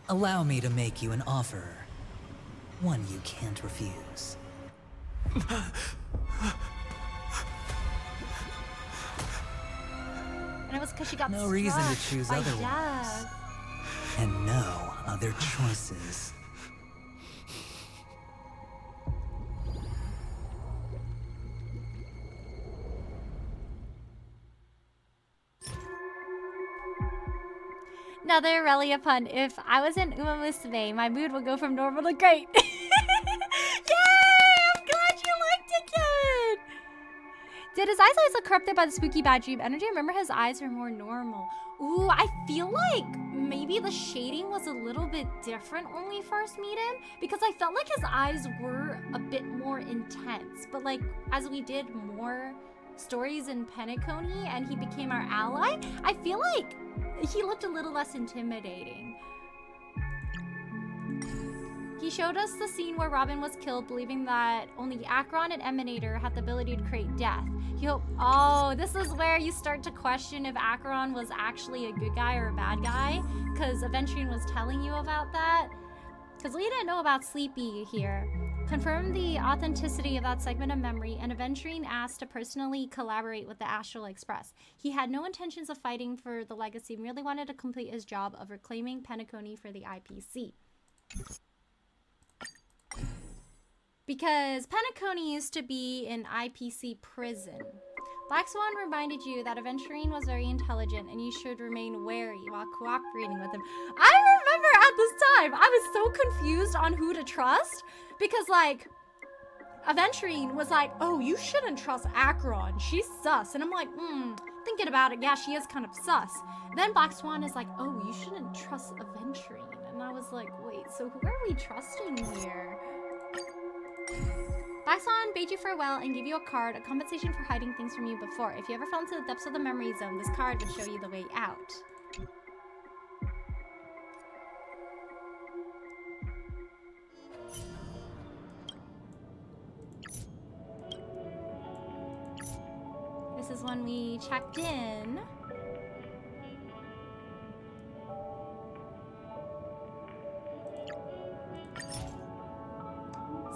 Allow me to make you an offer. One you can't refuse. And it was because she got no reason to choose by otherwise. death. And no other choices. Another Aurelia pun. If I was in Uma Musume, my mood would go from normal to great. Yay! I'm glad you liked it, kid! Did his eyes always look corrupted by the spooky bad dream energy? I remember his eyes were more normal. Ooh, I feel like maybe the shading was a little bit different when we first meet him, because I felt like his eyes were a bit more intense. But like, as we did more stories in Penacony and he became our ally, I feel like he looked a little less intimidating. He showed us the scene where Robin was killed, believing that only Acheron and Emanator had the ability to create death. He hoped— oh, this is where you start to question if Acheron was actually a good guy or a bad guy, because Aventurine was telling you about that. Because we didn't know about Sleepy here. Confirmed the authenticity of that segment of memory, and Aventurine asked to personally collaborate with the Astral Express. He had no intentions of fighting for the legacy, merely wanted to complete his job of reclaiming Penacony for the IPC. Because Penacony used to be an IPC prison. Black Swan reminded you that Aventurine was very intelligent and you should remain wary while cooperating with him. I remember at this time, I was so confused on who to trust because, like, Aventurine was like, oh, you shouldn't trust Acheron. She's sus. And I'm like, thinking about it, yeah, she is kind of sus. Then Black Swan is like, oh, you shouldn't trust Aventurine. And I was like, wait, so who are we trusting here? Black Swan bade you farewell and gave you a card, a compensation for hiding things from you before. If you ever fell into the depths of the memory zone, this card would show you the way out. This is when we checked in.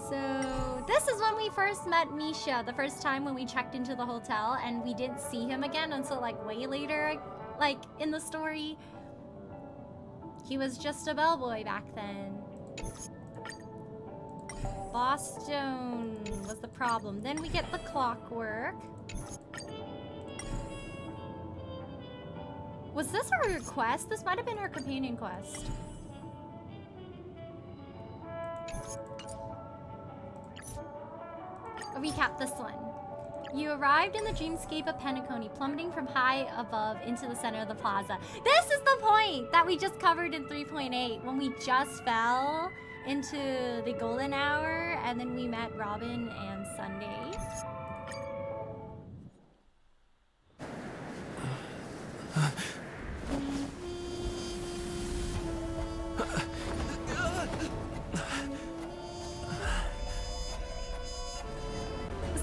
So this is when we first met Misha, the first time when we checked into the hotel, and we didn't see him again until like way later, like in the story. He was just a bellboy back then. Boston was the problem. Then we get the clockwork. Was this her quest? This might have been her companion quest. Recap this one. You arrived in the dreamscape of Penacony, plummeting from high above into the center of the plaza. This is the point that we just covered in 3.8, when we just fell into the golden hour, and then we met Robin and Sunday.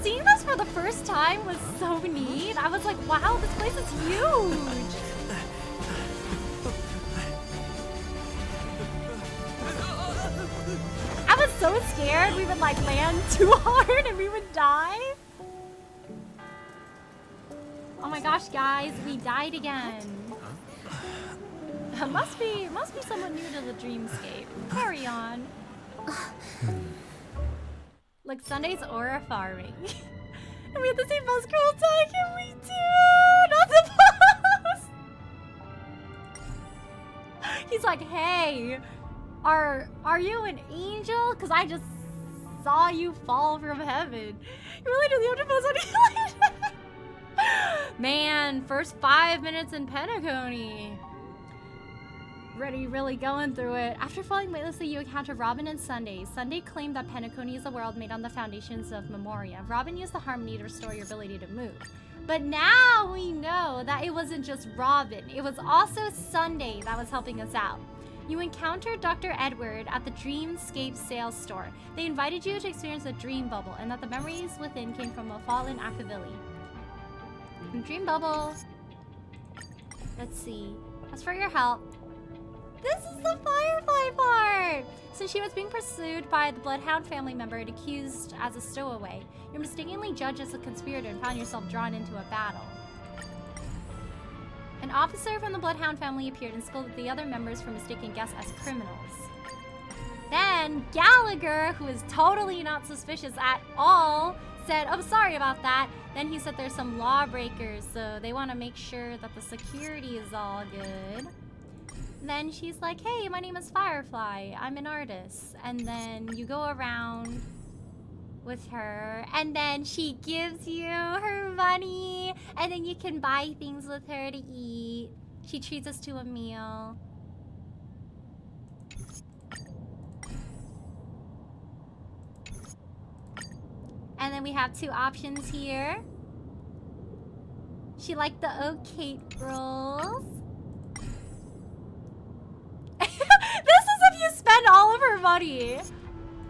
Seeing this for the first time was so neat. I was like, wow, this place is huge. I was so scared we would like land too hard and we would die. Oh my gosh, guys, we died again. Must be someone new to the dreamscape. Carry on. Like Sunday's aura farming. And we have the same bus girl tag, and we do! Not the boss! He's like, hey, are you an angel? Because I just saw you fall from heaven. You really do the octopus on healing. Man, first 5 minutes in Penacony. Really going through it. After falling weightlessly, you encounter Robin and Sunday. Sunday claimed that Penacony is a world made on the foundations of Memoria. Robin used the harmony to restore your ability to move. But now we know that it wasn't just Robin. It was also Sunday that was helping us out. You encountered Dr. Edward at the Dreamscape sales store. They invited you to experience a dream bubble, and that the memories within came from a fallen Akavili. Dream bubble. Let's see. As for your help, this is the Firefly part! Since she was being pursued by the Bloodhound family member and accused as a stowaway, you're mistakenly judged as a conspirator and found yourself drawn into a battle. An officer from the Bloodhound family appeared and scolded the other members for mistaking guests as criminals. Then Gallagher, who is totally not suspicious at all, said, oh, sorry about that. Then he said there's some lawbreakers, so they want to make sure that the security is all good. Then she's like, hey, my name is Firefly. I'm an artist. And then you go around with her, and then she gives you her money, and then you can buy things with her to eat. She treats us to a meal. And then we have two options here. She liked the oat cake rolls. This is if you spend all of her money.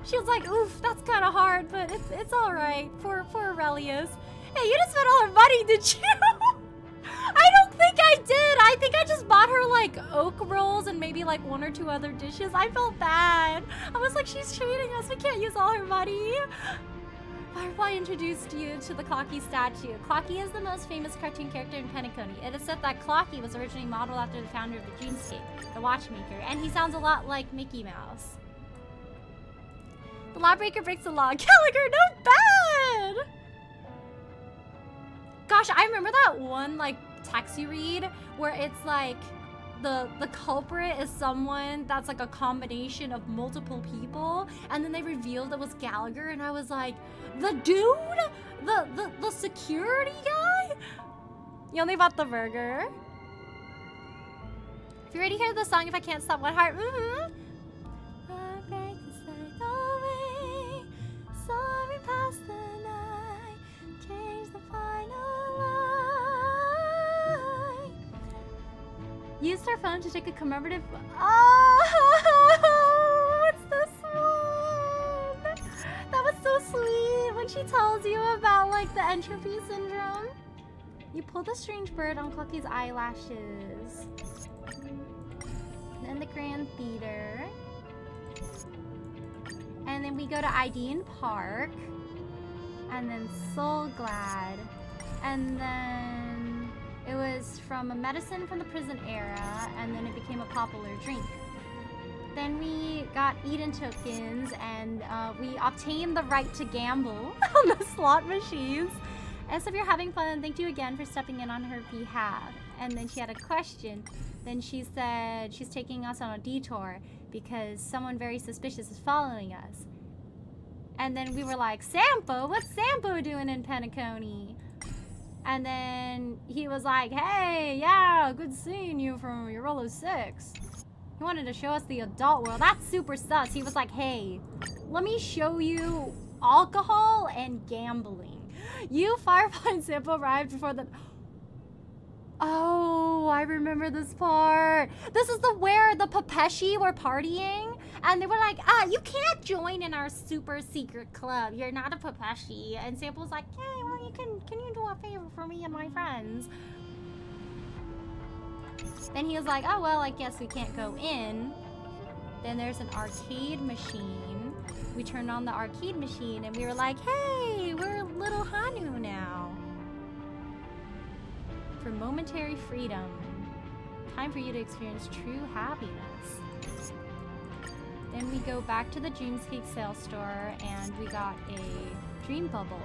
She was like, oof, that's kind of hard, but it's all right for Aurelius. Hey, you didn't spend all her money, did you? I don't think I did. I think I just bought her like oak rolls and maybe like 1 or 2 other dishes. I felt bad. I was like, she's cheating us. We can't use all her money. Firefly introduced you to the Clocky statue. Clocky is the most famous cartoon character in Penacony. It is said that Clocky was originally modeled after the founder of the Dreamscape, the watchmaker, and he sounds a lot like Mickey Mouse. The lawbreaker breaks the law. Gallagher, no bad! Gosh, I remember that one like text you read where it's like the culprit is someone that's like a combination of multiple people, and then they revealed it was Gallagher, and I was like, the dude? The security guy? You only bought the burger. If you're ready to hear the song If I Can't Stop One Heart, Sorry past the night, change the final line. Used her phone to take a commemorative. Oh, what's this one? That was so sweet when she tells you about like the entropy syndrome. You pull the strange bird on Clucky's eyelashes. Then the Grand Theater. And then we go to Idean Park. And then Soul Glad. And then it was from a medicine from the prison era. And then it became a popular drink. Then we got Eden tokens. And we obtained the right to gamble on the slot machines. And so if you're having fun, thank you again for stepping in on her behalf. And then she had a question. Then she said she's taking us on a detour because someone very suspicious is following us. And then we were like, Sampo? What's Sampo doing in Penacony? And then he was like, hey, yeah, good seeing you from Eurolo 6. He wanted to show us the adult world. That's super sus. He was like, hey, let me show you alcohol and gambling. You, Firefly, and Sampo arrived before the... Oh, I remember this part. This is where the Papeshi were partying, and they were like, you can't join in our super secret club. You're not a Papeshi. And Sample's like, hey, well, can you do a favor for me and my friends? Then he was like, oh, well, I guess we can't go in. Then there's an arcade machine. We turned on the arcade machine, and we were like, hey, we're little Hanu now. For momentary freedom. Time for you to experience true happiness. Then we go back to the Dreamscape sale store and we got a dream bubble.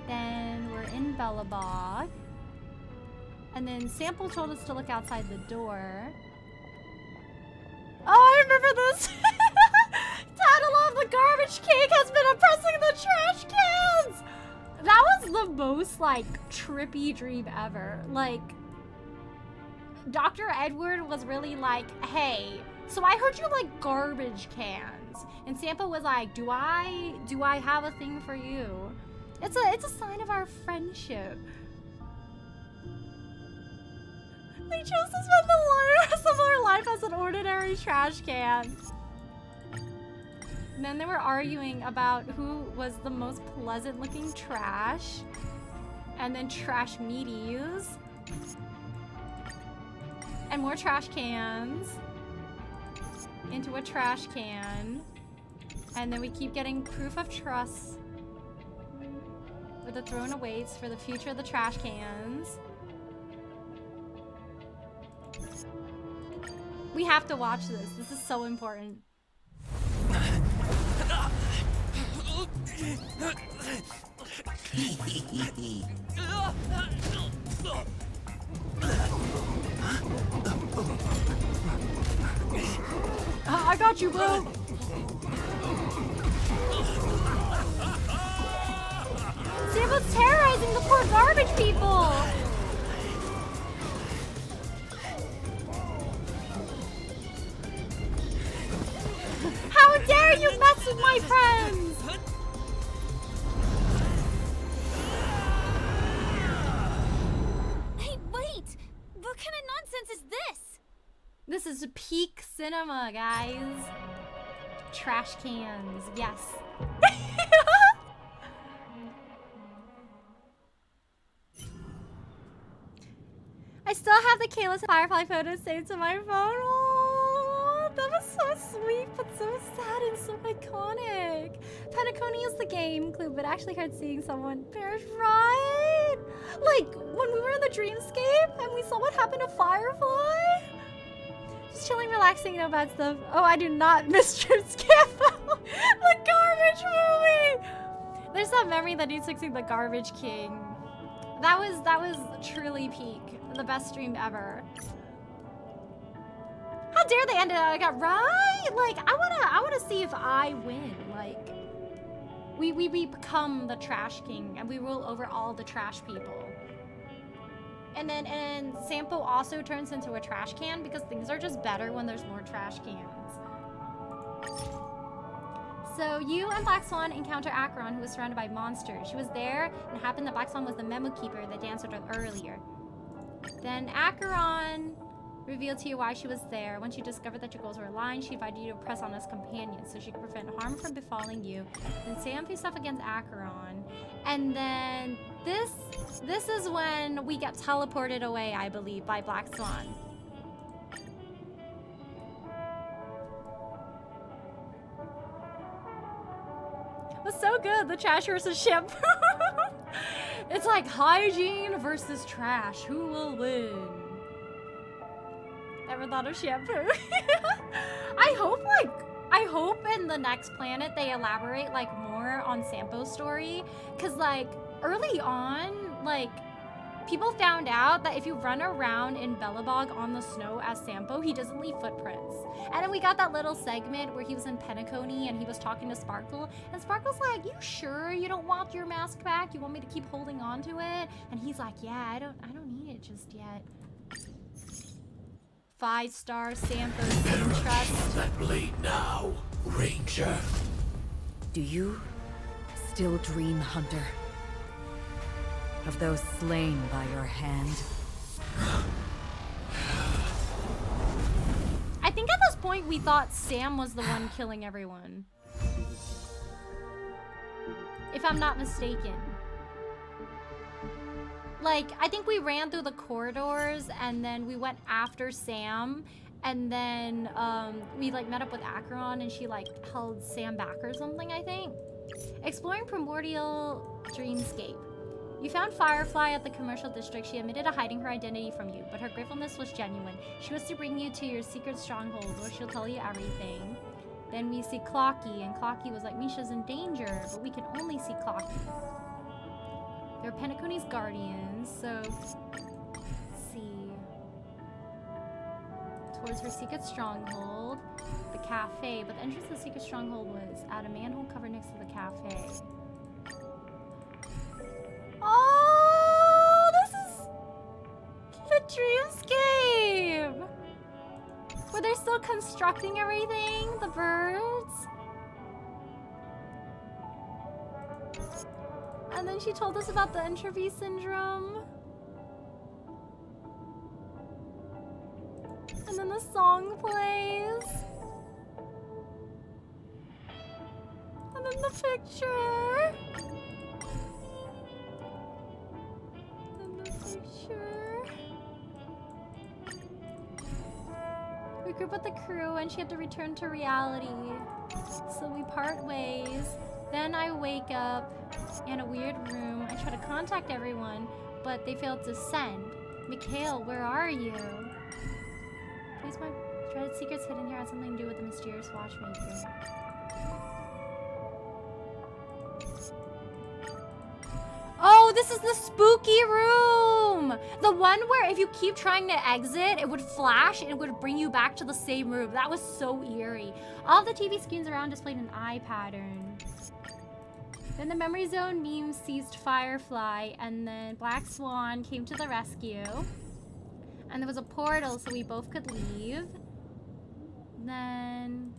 Then we're in Bellabog. And then Sample told us to look outside the door. Oh, I remember this! Tattle of the garbage cake has been oppressing the trash cans! That was the most, like, trippy dream ever. Like, Dr. Edward was really like, hey, so I heard you like garbage cans. And Sampo was like, do I have a thing for you? It's a sign of our friendship. They chose to spend the rest of their life as an ordinary trash can. And then they were arguing about who was the most pleasant looking trash. And then trash meaties. And more trash cans. Into a trash can. And then we keep getting proof of trust. Where the throne awaits for the future of the trash cans. We have to watch this. This is so important. I got you, bro. Sambo's terrorizing the poor garbage people. How dare you mess with my friends? Hey, wait! What kind of nonsense is this? This is peak cinema, guys. Trash cans, yes. I still have the Kayla's Firefly photo saved to my phone. Oh, that was so sweet, but so sad and so iconic. Penacony is the game clue, but actually hard seeing someone perish, right? Like, when we were in the dreamscape and we saw what happened to Firefly? Just chilling, relaxing, no bad stuff. Oh, I do not miss Dreamscape. The Garbage movie! There's that memory that he's fixing the Garbage King. That was truly peak. The best stream ever. How dare they end it like that, right? Like, I wanna see if I win. Like, we become the Trash King and we rule over all the trash people. And Sampo also turns into a trash can because things are just better when there's more trash cans. So you and Black Swan encounter Acheron, who was surrounded by monsters. She was there, and it happened that Black Swan was the memo keeper that danced with her earlier. Then Acheron revealed to you why she was there. When she discovered that your goals were aligned, she invited you to press on as companions so she could prevent harm from befalling you. Then Sam faced off against Acheron. And then this is when we get teleported away, I believe, by Black Swan. It was so good, the trash versus shampoo. It's like hygiene versus trash. Who will win? Never thought of shampoo. I hope in the next planet they elaborate like more on Sampo's story. Cause like early on, like people found out that if you run around in Bellabog on the snow as Sampo, he doesn't leave footprints. And then we got that little segment where he was in Penacony and he was talking to Sparkle. And Sparkle's like, you sure you don't want your mask back? You want me to keep holding on to it? And he's like, yeah, I don't need it just yet. 5-star Sampo's trust. That blade now, Ranger. Do you still dream, Hunter? Of those slain by your hand? I think at this point we thought Sam was the one killing everyone. If I'm not mistaken. Like, I think we ran through the corridors and then we went after Sam and then we like met up with Acheron and she like held Sam back or something, I think. Exploring Primordial Dreamscape. You found Firefly at the commercial district. She admitted to hiding her identity from you, but her gratefulness was genuine. She was to bring you to your secret stronghold where she'll tell you everything. Then we see Clocky, and Clocky was like, Misha's in danger, but we can only see Clocky. They're Penacony's guardians, so let's see. Towards her secret stronghold, the cafe, but the entrance to the secret stronghold was at a manhole cover next to the cafe. Oh, this is the dreamscape! Where they're still constructing everything, the birds. And then she told us about the entropy syndrome. And then the song plays. And then the picture. And the picture. We group with the crew and she had to return to reality. So we part ways. Then I wake up in a weird room. I try to contact everyone, but they failed to send. Mikhail, where are you? Please, my dreaded secrets hidden here has something to do with the mysterious watchmaker. Oh, this is the spooky room! The one where if you keep trying to exit, it would flash and it would bring you back to the same room. That was so eerie. All the TV screens around displayed an eye pattern. Then the memory zone meme seized Firefly, and then Black Swan came to the rescue. And there was a portal so we both could leave. Then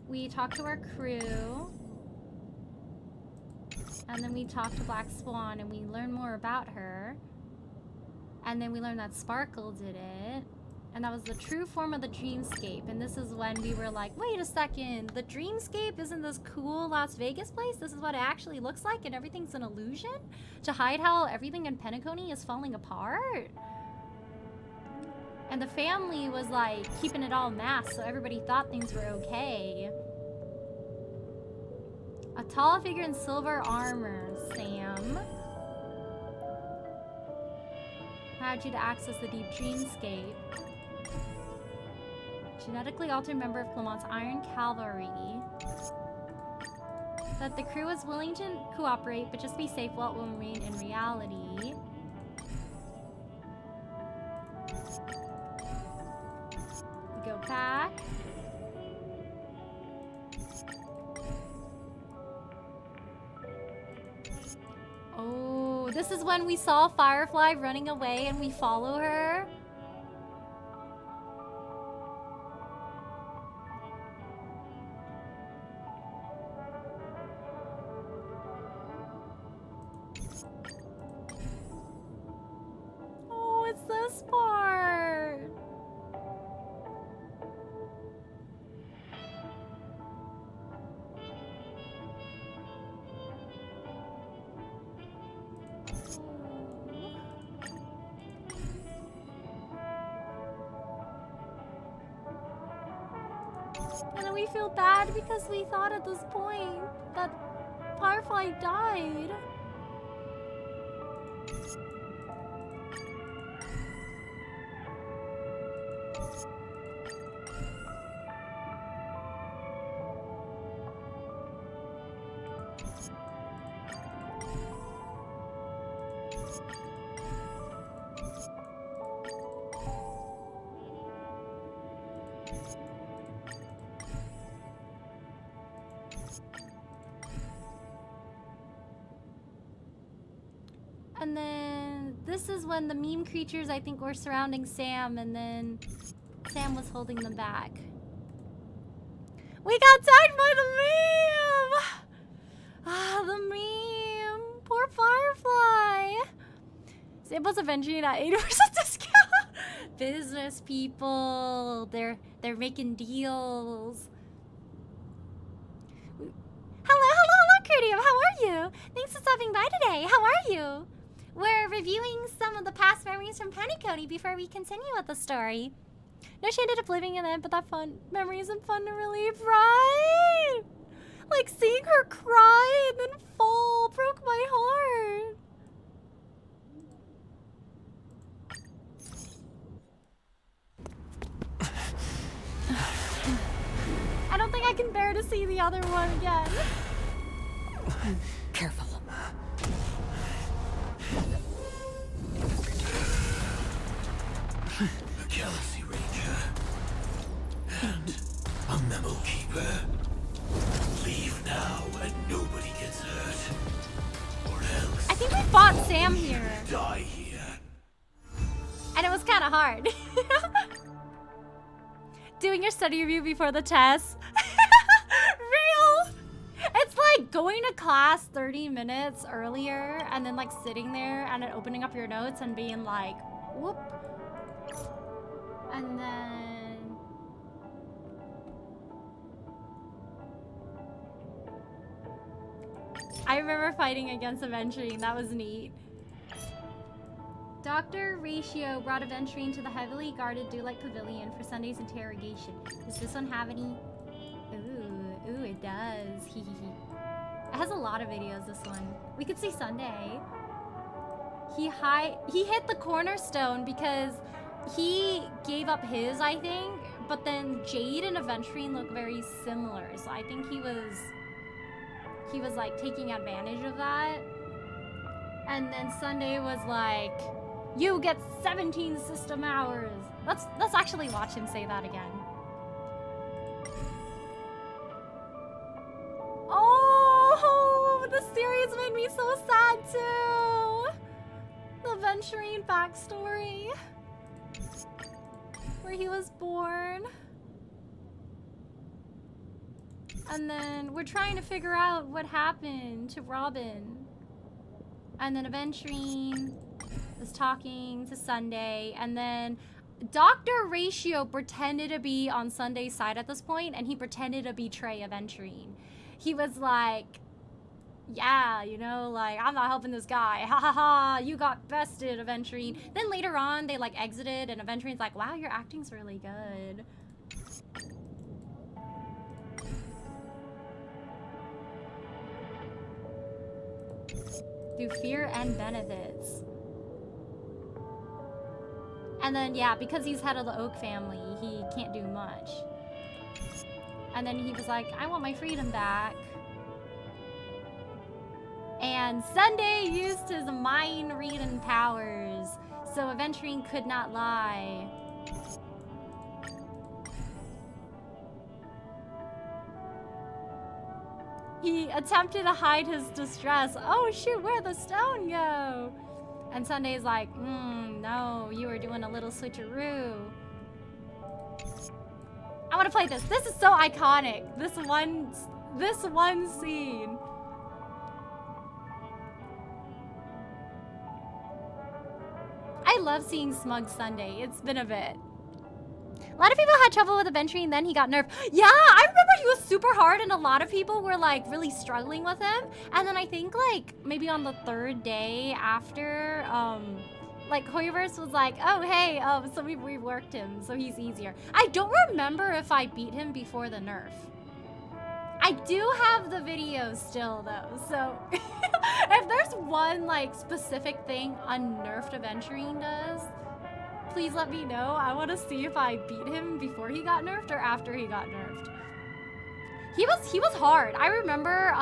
we talked to our crew. And then we talked to Black Swan and we learned more about her. And then we learned that Sparkle did it. And that was the true form of the dreamscape. And this is when we were like, wait a second, the dreamscape isn't this cool Las Vegas place? This is what it actually looks like and everything's an illusion? To hide how everything in Penacony is falling apart? And the family was like keeping it all masked so everybody thought things were okay. A tall figure in silver armor, Sam. Allowed you to access the deep dreamscape. Genetically altered member of Clement's Iron Cavalry. That the crew was willing to cooperate, but just be safe while it will remain in reality. We go back. Oh, this is when we saw Firefly running away and we follow her. Oh, it's this part. And then we feel bad because we thought at this point that Firefly died. And then this is when the meme creatures, I think, were surrounding Sam, and then Sam was holding them back. We got tagged by the meme! Ah, the meme. Poor Firefly. Sam was avenging at 80% discount. Business people, they're making deals. Hello, Curtium. How are you? Thanks for stopping by today. How are you? We're reviewing some of the past memories from Penacony before we continue with the story. No, she ended up living in it, but that fun memory isn't fun to relive, right? Like seeing her cry and then fall broke my heart. I don't think I can bear to see the other one again. Careful. A Galaxy Ranger. And a Memo Keeper. Leave now and nobody gets hurt. Or else... I think we fought Sam here. Die here. And it was kind of hard. Doing your study review before the test. Real. It's like going to class 30 minutes earlier and then like sitting there and then opening up your notes and being like, whoop. And then... I remember fighting against Aventurine. That was neat. Dr. Ratio brought Aventurine to the heavily guarded Dewlight Pavilion for Sunday's interrogation. Does this one have any? Ooh, it does. Hee hee hee. It has a lot of videos, this one. We could see Sunday. He hit the cornerstone because he gave up his, I think, but then Jade and Aventurine look very similar. So I think he was like taking advantage of that. And then Sunday was like, you get 17 system hours. Let's actually watch him say that again. Oh, the series made me so sad too. The Aventurine backstory. Where he was born. And then we're trying to figure out what happened to Robin. And then Aventurine was talking to Sunday. And then Dr. Ratio pretended to be on Sunday's side at this point, and he pretended to betray Aventurine. He was like, yeah, you know, like, I'm not helping this guy. Ha ha ha, you got bested, Aventurine. Then later on, they like exited, and Aventurine's like, wow, your acting's really good. Through fear and benefits. And then, yeah, because he's head of the Oak family, he can't do much. And then he was like, I want my freedom back. And Sunday used his mind reading powers, so Aventurine could not lie. He attempted to hide his distress. Oh shoot, where'd the stone go? And Sunday's like, no, you were doing a little switcheroo. I want to play this. This is so iconic. This one scene. I love seeing Smug Sunday. It's been a bit. A lot of people had trouble with Aventurine, and then he got nerfed. Yeah, I remember he was super hard, and a lot of people were like really struggling with him. And then I think like maybe on the 3rd day after, like Hoyoverse was like, oh hey, so we reworked him, so he's easier. I don't remember if I beat him before the nerf. I do have the video still though, so if there's one like specific thing unnerfed Aventurine does, please let me know. I want to see if I beat him before he got nerfed or after he got nerfed. He was hard. I remember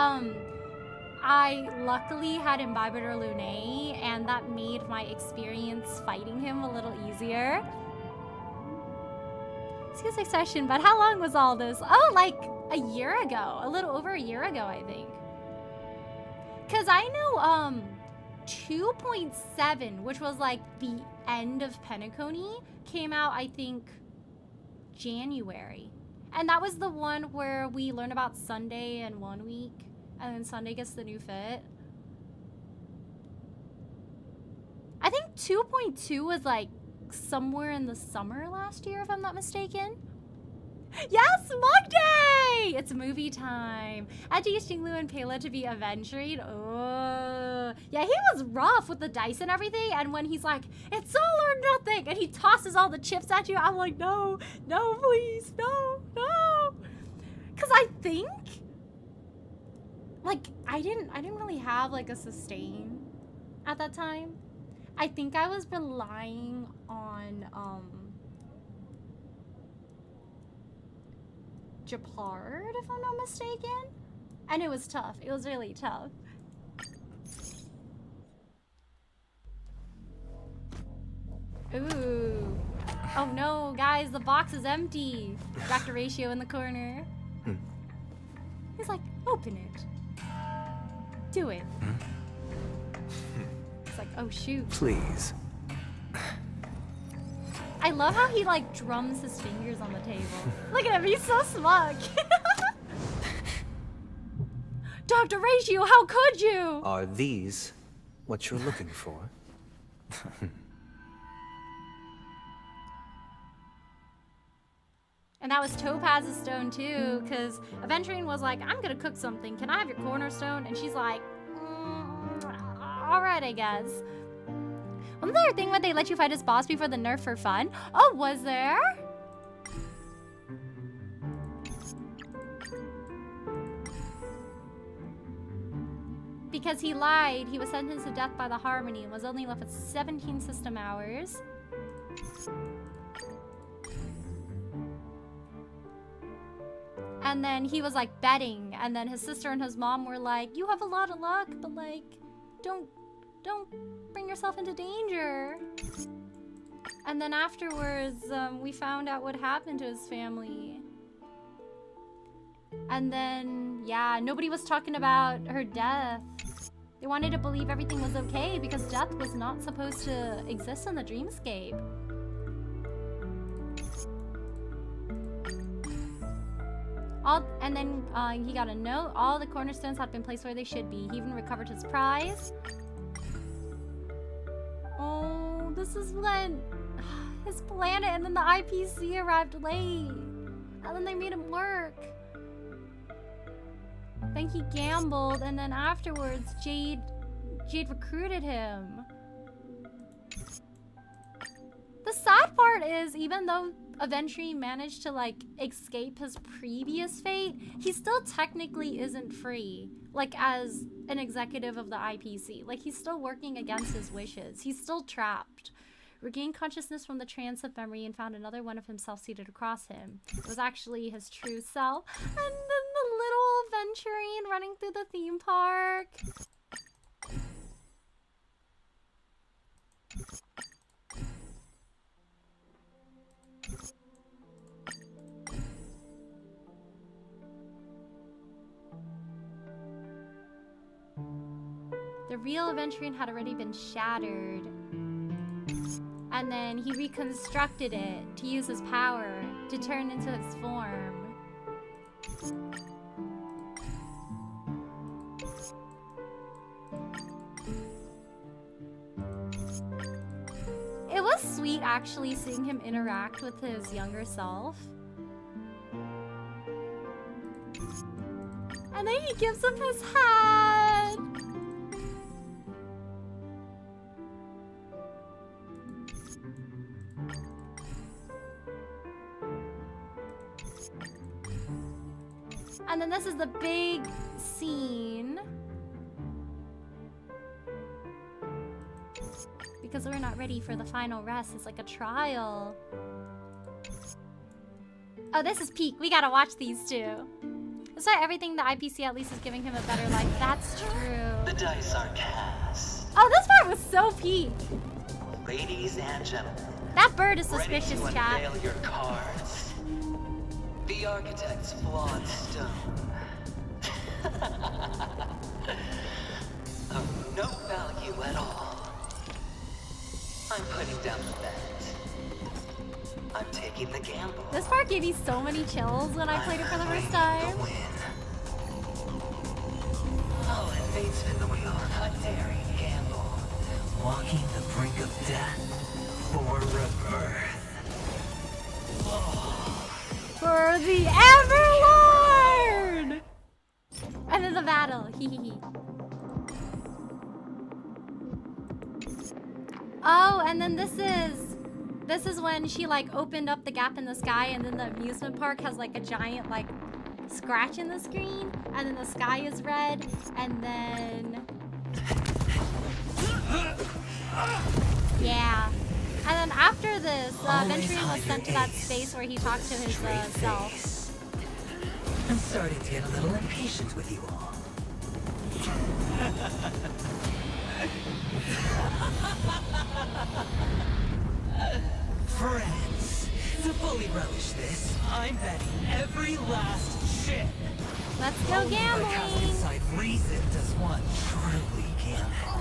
I luckily had Imbibitor Lunae, and that made my experience fighting him a little easier. Excuse my session, but how long was all this? Oh, like a year ago. A little over a year ago, I think. Cause I know 2.7, which was like the end of Penacony, came out I think January. And that was the one where we learn about Sunday in 1 week, and then Sunday gets the new fit. I think 2.2 was like somewhere in the summer last year, if I'm not mistaken. Yes, Smug Day! It's movie time. I teach Xinglu and Pela to be Aventurine. Oh, yeah, he was rough with the dice and everything. And when he's like, it's all or nothing, and he tosses all the chips at you, I'm like, no, no, please, no, no. Cause I think, like, I didn't really have like a sustain at that time. I think I was relying on Japard, if I'm not mistaken. And it was tough. It was really tough. Ooh. Oh no, guys, the box is empty. Dr. Ratio in the corner. He's like, open it. Do it. It's like, oh shoot. Please. I love how he like drums his fingers on the table. Look at him, he's so smug. Dr. Ratio, how could you? Are these what you're looking for? And that was Topaz's stone too, because Aventurine was like, I'm gonna cook something. Can I have your cornerstone? And she's like, all right, I guess. Wasn't there a thing where they let you fight his boss before the nerf for fun? Oh, was there? Because he lied, he was sentenced to death by the Harmony and was only left with 17 system hours. And then he was like betting, and then his sister and his mom were like, you have a lot of luck, but like, don't bring yourself into danger. And then afterwards, we found out what happened to his family. And then, yeah, nobody was talking about her death. They wanted to believe everything was okay because death was not supposed to exist in the dreamscape. And then he got a note. All the cornerstones had been placed where they should be. He even recovered his prize. Oh, this is when his planet, and then the IPC arrived late. And then they made him work. Then he gambled, and then afterwards, Jade recruited him. The sad part is, even though Aventurine managed to, like, escape his previous fate, he still technically isn't free. Like, as an executive of the IPC. Like, he's still working against his wishes. He's still trapped. Regained consciousness from the trance of memory and found another one of himself seated across him. It was actually his true self. And then the little Aventurine running through the theme park. The real Aventurine had already been shattered. And then he reconstructed it to use his power to turn into its form. It was sweet actually seeing him interact with his younger self. And then he gives him his hat. And then this is the big scene. Because we're not ready for the final rest. It's like a trial. Oh, this is peak. We gotta watch these two. That's why everything the IPC at least is giving him a better life. That's true. The dice are cast. Oh, this part was so peak. Ladies and gentlemen. That bird is suspicious, ready to chat. unveil your cards. The architect's flawed stone. Of no value at all. I'm putting down the bet. I'm taking the gamble. This part gave me so many chills when I played it for the first time. Oh, and fate spin the wheel. A daring gamble. Walking the brink of death for rebirth. For the Everlord! And then the battle. Hee. Oh, and then this is when she like opened up the gap in the sky, and then the amusement park has like a giant like scratch in the screen, and then the sky is red, and then yeah. And then after this, Aventurine was sent to that space where he talked to his self. I'm starting to get a little impatient with you all. Friends, to fully relish this, I'm betting every last chip. Let's go gambling. Because inside reason does one truly gamble.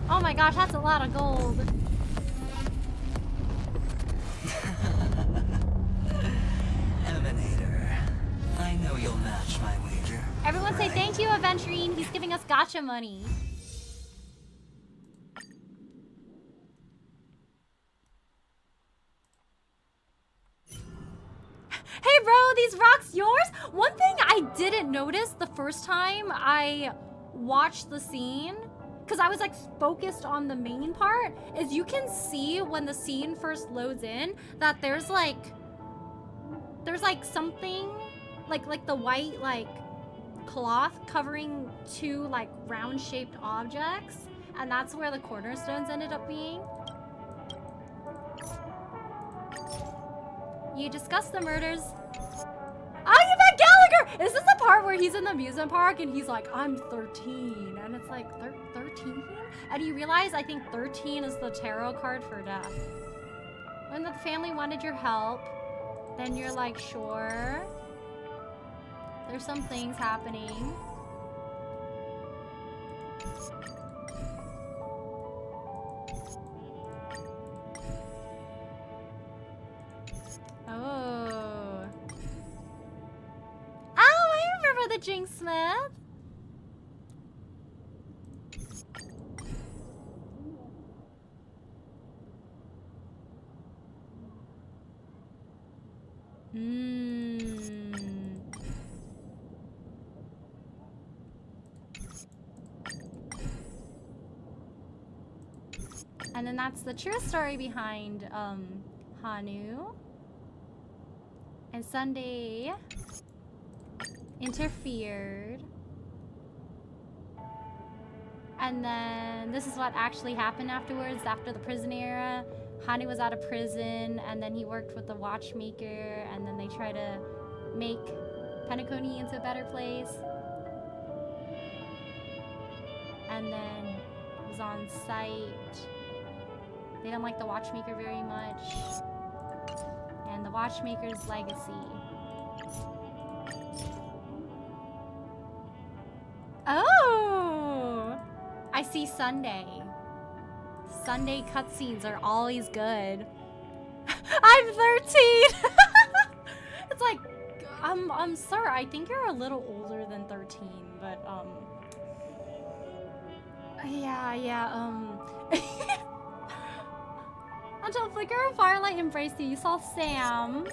Oh my gosh, that's a lot of gold. Emanator, I know you'll match my wager. Everyone say thank you, Aventurine. He's giving us gacha money. Hey bro, these rocks yours? One thing I didn't notice the first time I watched the scene, because I was like focused on the main part, is you can see when the scene first loads in that there's like something like the white like cloth covering two like round shaped objects, and that's where the cornerstones ended up being. You discussed the murders. Oh, you met Gallagher! Is this the part where he's in the amusement park and he's like, I'm 13? And it's like, 13? And you realize, I think 13 is the tarot card for death. When the family wanted your help, then you're like, sure. There's some things happening. Oh. Oh, I remember the Jinx Smith. And then that's the true story behind Hanu. And Sunday interfered. And then this is what actually happened afterwards, after the prison era. Hanu was out of prison, and then he worked with the watchmaker, and then they try to make Penacony into a better place. And then it was on site. They didn't like the watchmaker very much. And the watchmaker's legacy. Oh! I see Sunday. Sunday cutscenes are always good. I'm 13! It's like, I'm sorry, I think you're a little older than 13, but, Until Flicker of Firelight embraced you, you saw Sam.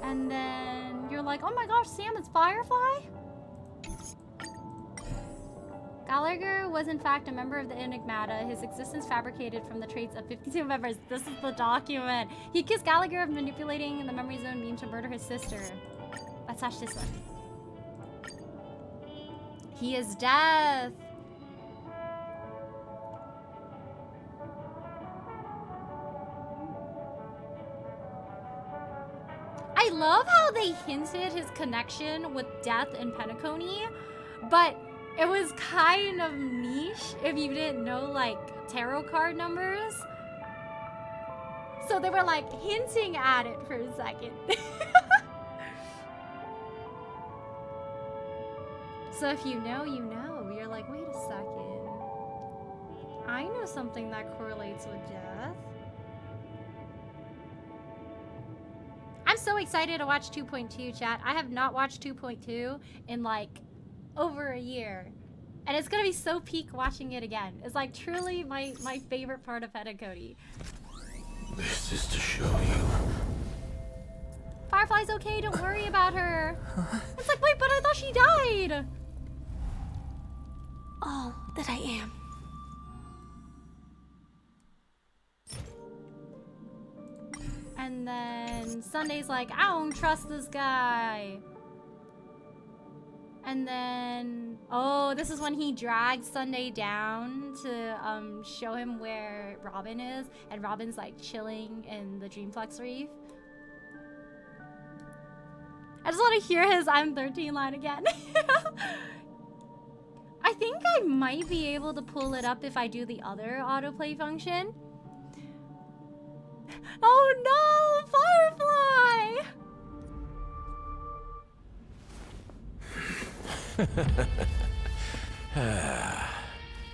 And then you're like, oh my gosh, Sam, it's Firefly? Gallagher was in fact a member of the Enigmata, his existence fabricated from the traits of 52 members. This is the document. He accused Gallagher of manipulating the memory zone beam to murder his sister. Let's watch this one. He is death. I love how they hinted his connection with Death and Penacony, but it was kind of niche if you didn't know, like, tarot card numbers. So they were, like, hinting at it for a second. So if you know, you know. You're like, wait a second. I know something that correlates with death. I'm so excited to watch 2.2, chat. I have not watched 2.2 in, like, over a year. And it's gonna be so peak watching it again. It's like truly my favorite part of Penacony. This is to show you. Firefly's okay, don't worry about her. It's like, wait, but I thought she died. All that I am. And then Sunday's like, I don't trust this guy. And then, oh, this is when he drags Sunday down to show him where Robin is. And Robin's like chilling in the Dreamflex Reef. I just want to hear his I'm 13 line again. I think I might be able to pull it up if I do the other autoplay function. Oh no, Firefly!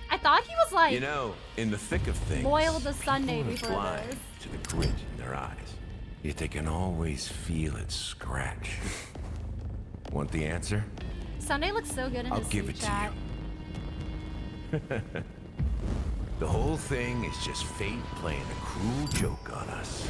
I thought he was like, you know, in the thick of things, loyal to Sunday people are before blind this. to the grit in their eyes. Yet they can always feel it scratch. Want the answer? Sunday looks so good in I'll his give suit it to chat. The whole thing is just fate playing a cruel joke on us.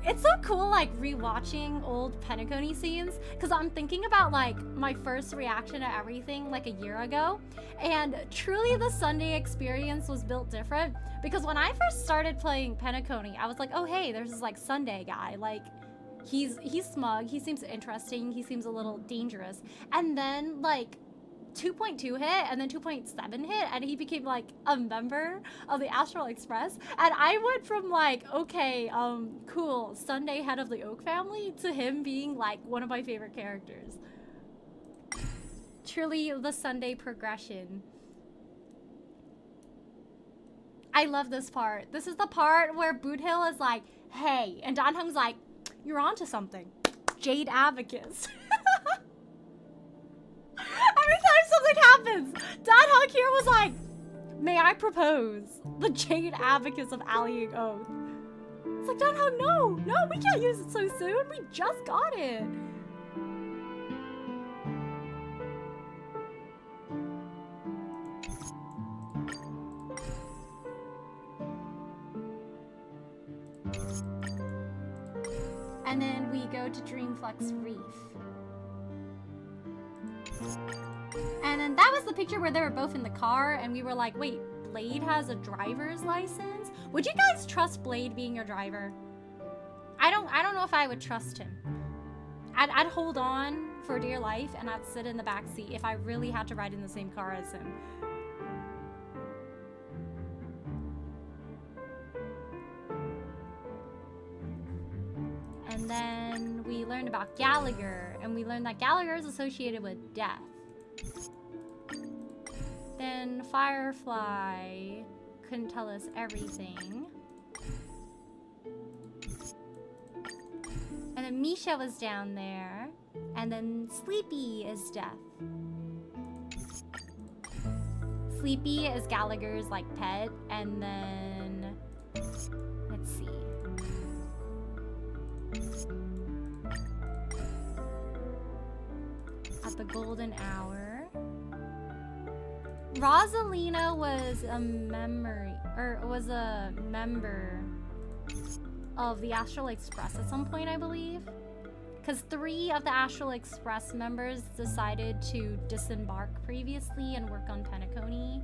It's so cool, like rewatching old Penacony scenes, because I'm thinking about like my first reaction to everything like a year ago, and truly the Sunday experience was built different. Because when I first started playing Penacony, I was like, oh hey, there's this like Sunday guy, like he's smug, he seems interesting, he seems a little dangerous, and then like 2.2 hit and then 2.7 hit and he became like a member of the Astral Express, and I went from like, okay, cool, Sunday head of the Oak family, to him being like one of my favorite characters. Truly the Sunday progression. I love this part. This is the part where Boot Hill is like, hey, and Dan Heng's like, you're onto something. Jade Abacus. Every time something happens, Dan Heng here was like, may I propose the Jade Abacus of Allying Oath? It's like, Dan Heng, no, we can't use it so soon. We just got it. And then we go to Dreamflex Reef. And then that was the picture where they were both in the car, and we were like, wait, Blade has a driver's license? Would you guys trust Blade being your driver? I don't know if I would trust him. I'd hold on for dear life, and I'd sit in the back seat if I really had to ride in the same car as him. And then we learned about Gallagher, and we learned that Gallagher is associated with death. Then Firefly couldn't tell us everything. And then Misha was down there. And then Sleepy is death. Sleepy is Gallagher's like pet. And then let's see. At the golden hour, Rosalina was a member of the Astral Express at some point, I believe. Because 3 of the Astral Express members decided to disembark previously and work on Penacony.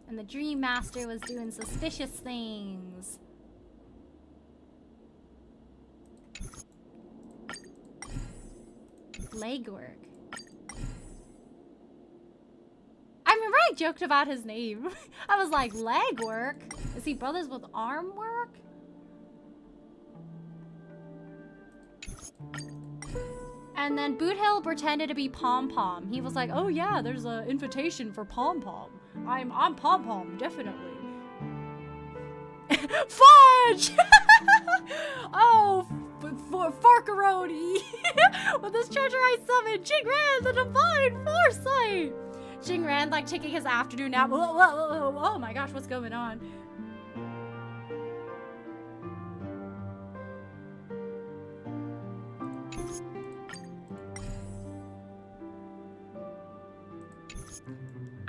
And the Dream Master was doing suspicious things. Legwork. I remember I joked about his name. I was like, legwork? Is he brothers with arm work? And then Boot Hill pretended to be Pom Pom. He was like, oh yeah, there's an invitation for Pom Pom. I'm Pom Pom, definitely. Fudge! Oh, Farkaroni! With this treasure I summoned Jingran, the divine foresight! Jingran, like, taking his afternoon nap. Oh my gosh, what's going on?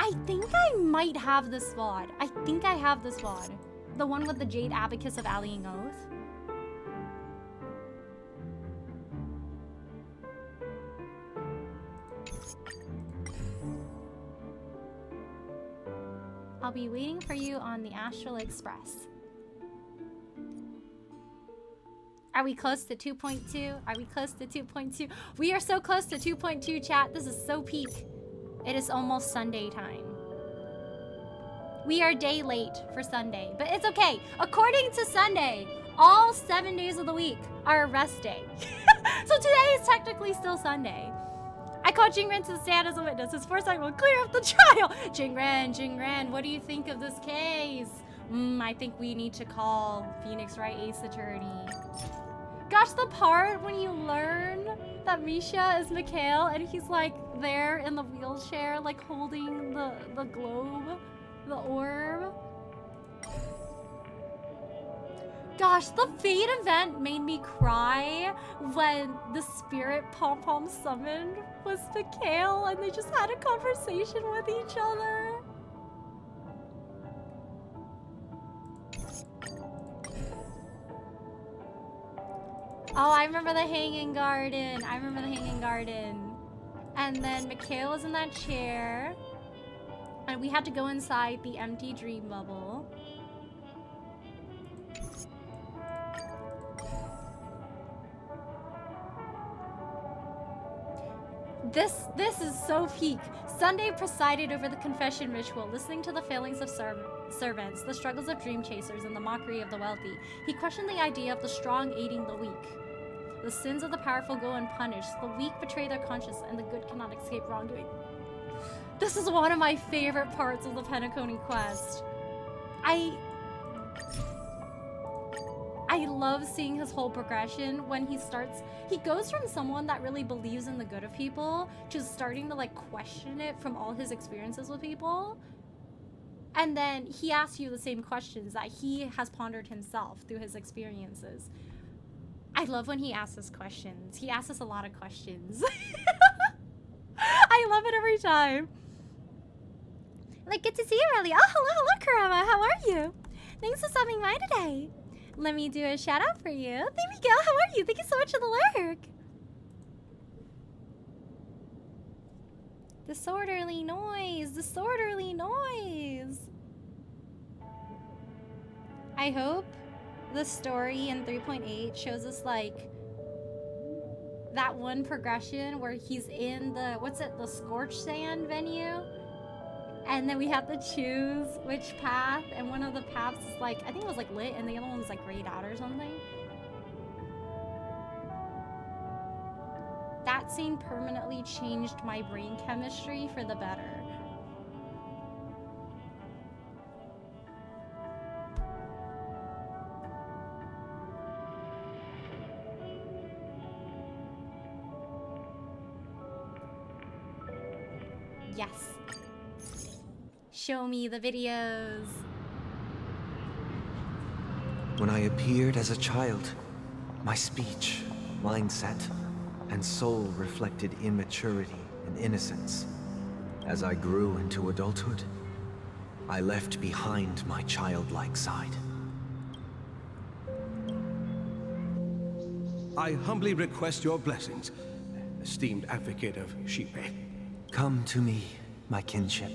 I think I might have this VOD. I think I have this VOD. The one with the Jade Abacus of Allying Oath. I'll be waiting for you on the Astral Express. Are we close to 2.2? Are we close to 2.2? We are so close to 2.2, chat. This is so peak. It is almost Sunday time. We are a day late for Sunday, but it's okay. According to Sunday, all 7 days of the week are a rest day. So today is technically still Sunday. I called Jingran to the stand as a witness. His foresight will clear up the trial. Jingran, what do you think of this case? I think we need to call Phoenix Wright Ace Attorney. Gosh, the part when you learn that Misha is Mikhail and he's like there in the wheelchair, like holding the globe, the orb. Gosh, the Fate event made me cry when the spirit Pom Pom summoned was Mikhail and they just had a conversation with each other. Oh, I remember the Hanging Garden. And then Mikhail was in that chair. And we had to go inside the empty dream bubble. This is so peak. Sunday presided over the confession ritual, listening to the failings of servants, the struggles of dream chasers, and the mockery of the wealthy. He questioned the idea of the strong aiding the weak. The sins of the powerful go unpunished. The weak betray their conscience, and the good cannot escape wrongdoing. This is one of my favorite parts of the Penacony quest. I love seeing his whole progression when he goes from someone that really believes in the good of people to starting to like question it from all his experiences with people. And then he asks you the same questions that he has pondered himself through his experiences. I love when he asks us questions. He asks us a lot of questions. I love it every time. Like, good to see you, Ellie. Oh, hello, Kurama. How are you? Thanks for stopping by today. Let me do a shout out for you. There we go. How are you? Thank you so much for the lurk. Disorderly noise. Disorderly noise. I hope the story in 3.8 shows us like that one progression where he's in the, what's it, the scorched sand venue, and then we have to choose which path, and one of the paths is like, I think it was like lit and the other one was like grayed out or something. That scene permanently changed my brain chemistry for the better. Yes. Show me the videos. When I appeared as a child, my speech, mindset, and soul reflected immaturity and innocence. As I grew into adulthood, I left behind my childlike side. I humbly request your blessings, esteemed advocate of Shipe. Come to me, my kinship.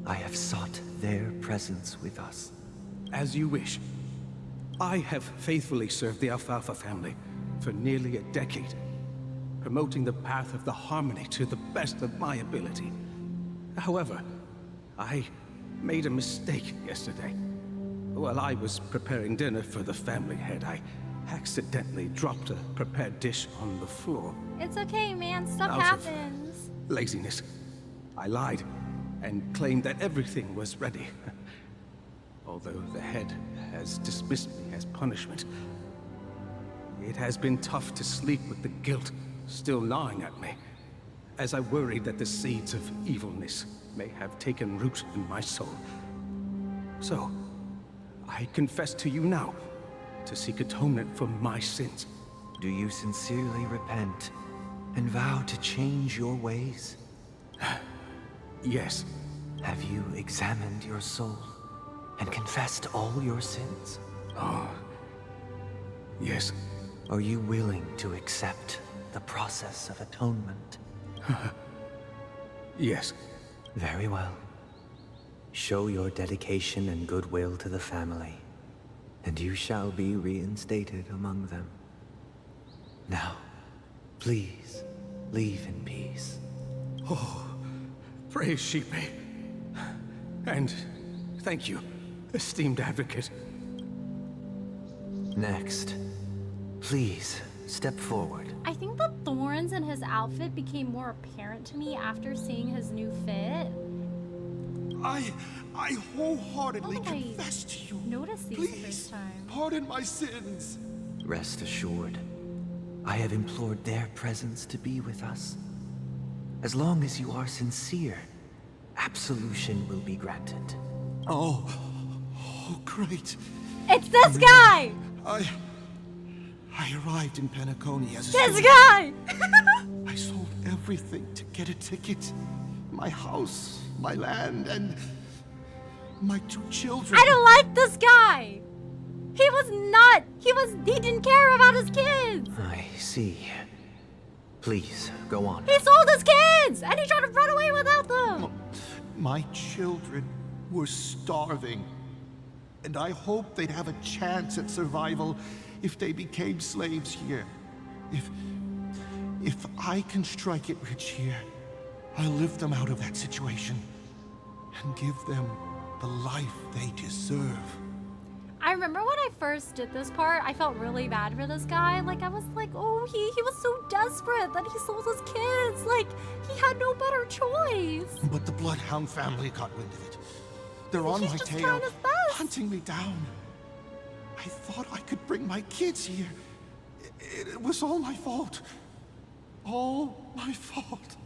I have sought their presence with us. As you wish. I have faithfully served the Alfalfa family for nearly a decade, promoting the path of the harmony to the best of my ability. However, I made a mistake yesterday. While I was preparing dinner for the family head, I accidentally dropped a prepared dish on the floor. It's okay, man. Stuff happens. Laziness. I lied and claimed that everything was ready. Although the head has dismissed me as punishment, it has been tough to sleep with the guilt still gnawing at me, as I worried that the seeds of evilness may have taken root in my soul. So, I confess to you now, to seek atonement for my sins. Do you sincerely repent and vow to change your ways? Yes. Have you examined your soul and confessed all your sins? Oh, yes. Are you willing to accept the process of atonement? Yes. Very well. Show your dedication and goodwill to the family, and you shall be reinstated among them. Now, please, leave in peace. Oh, praise Shipe. And thank you, esteemed advocate. Next, please step forward. I think the thorns in his outfit became more apparent to me after seeing his new fit. I wholeheartedly confess to you. Notice these the first time. Pardon my sins. Rest assured, I have implored their presence to be with us. As long as you are sincere, absolution will be granted. Oh, great. It's this guy! I arrived in Penacony as a This student. guy! I sold everything to get a ticket. My house, my land, and my 2 children. I don't like this guy! He didn't care about his kids! I see. Please, go on. He sold his kids! And he tried to run away without them! My children were starving. And I hoped they'd have a chance at survival if they became slaves here. If I can strike it rich here, I'll lift them out of that situation and give them the life they deserve. I remember when I first did this part, I felt really bad for this guy. Like, I was like, oh, he was so desperate that he sold his kids. Like, he had no better choice. But the Bloodhound family got wind of it. They're on my tail, hunting me down. I thought I could bring my kids here. It was all my fault. All my fault.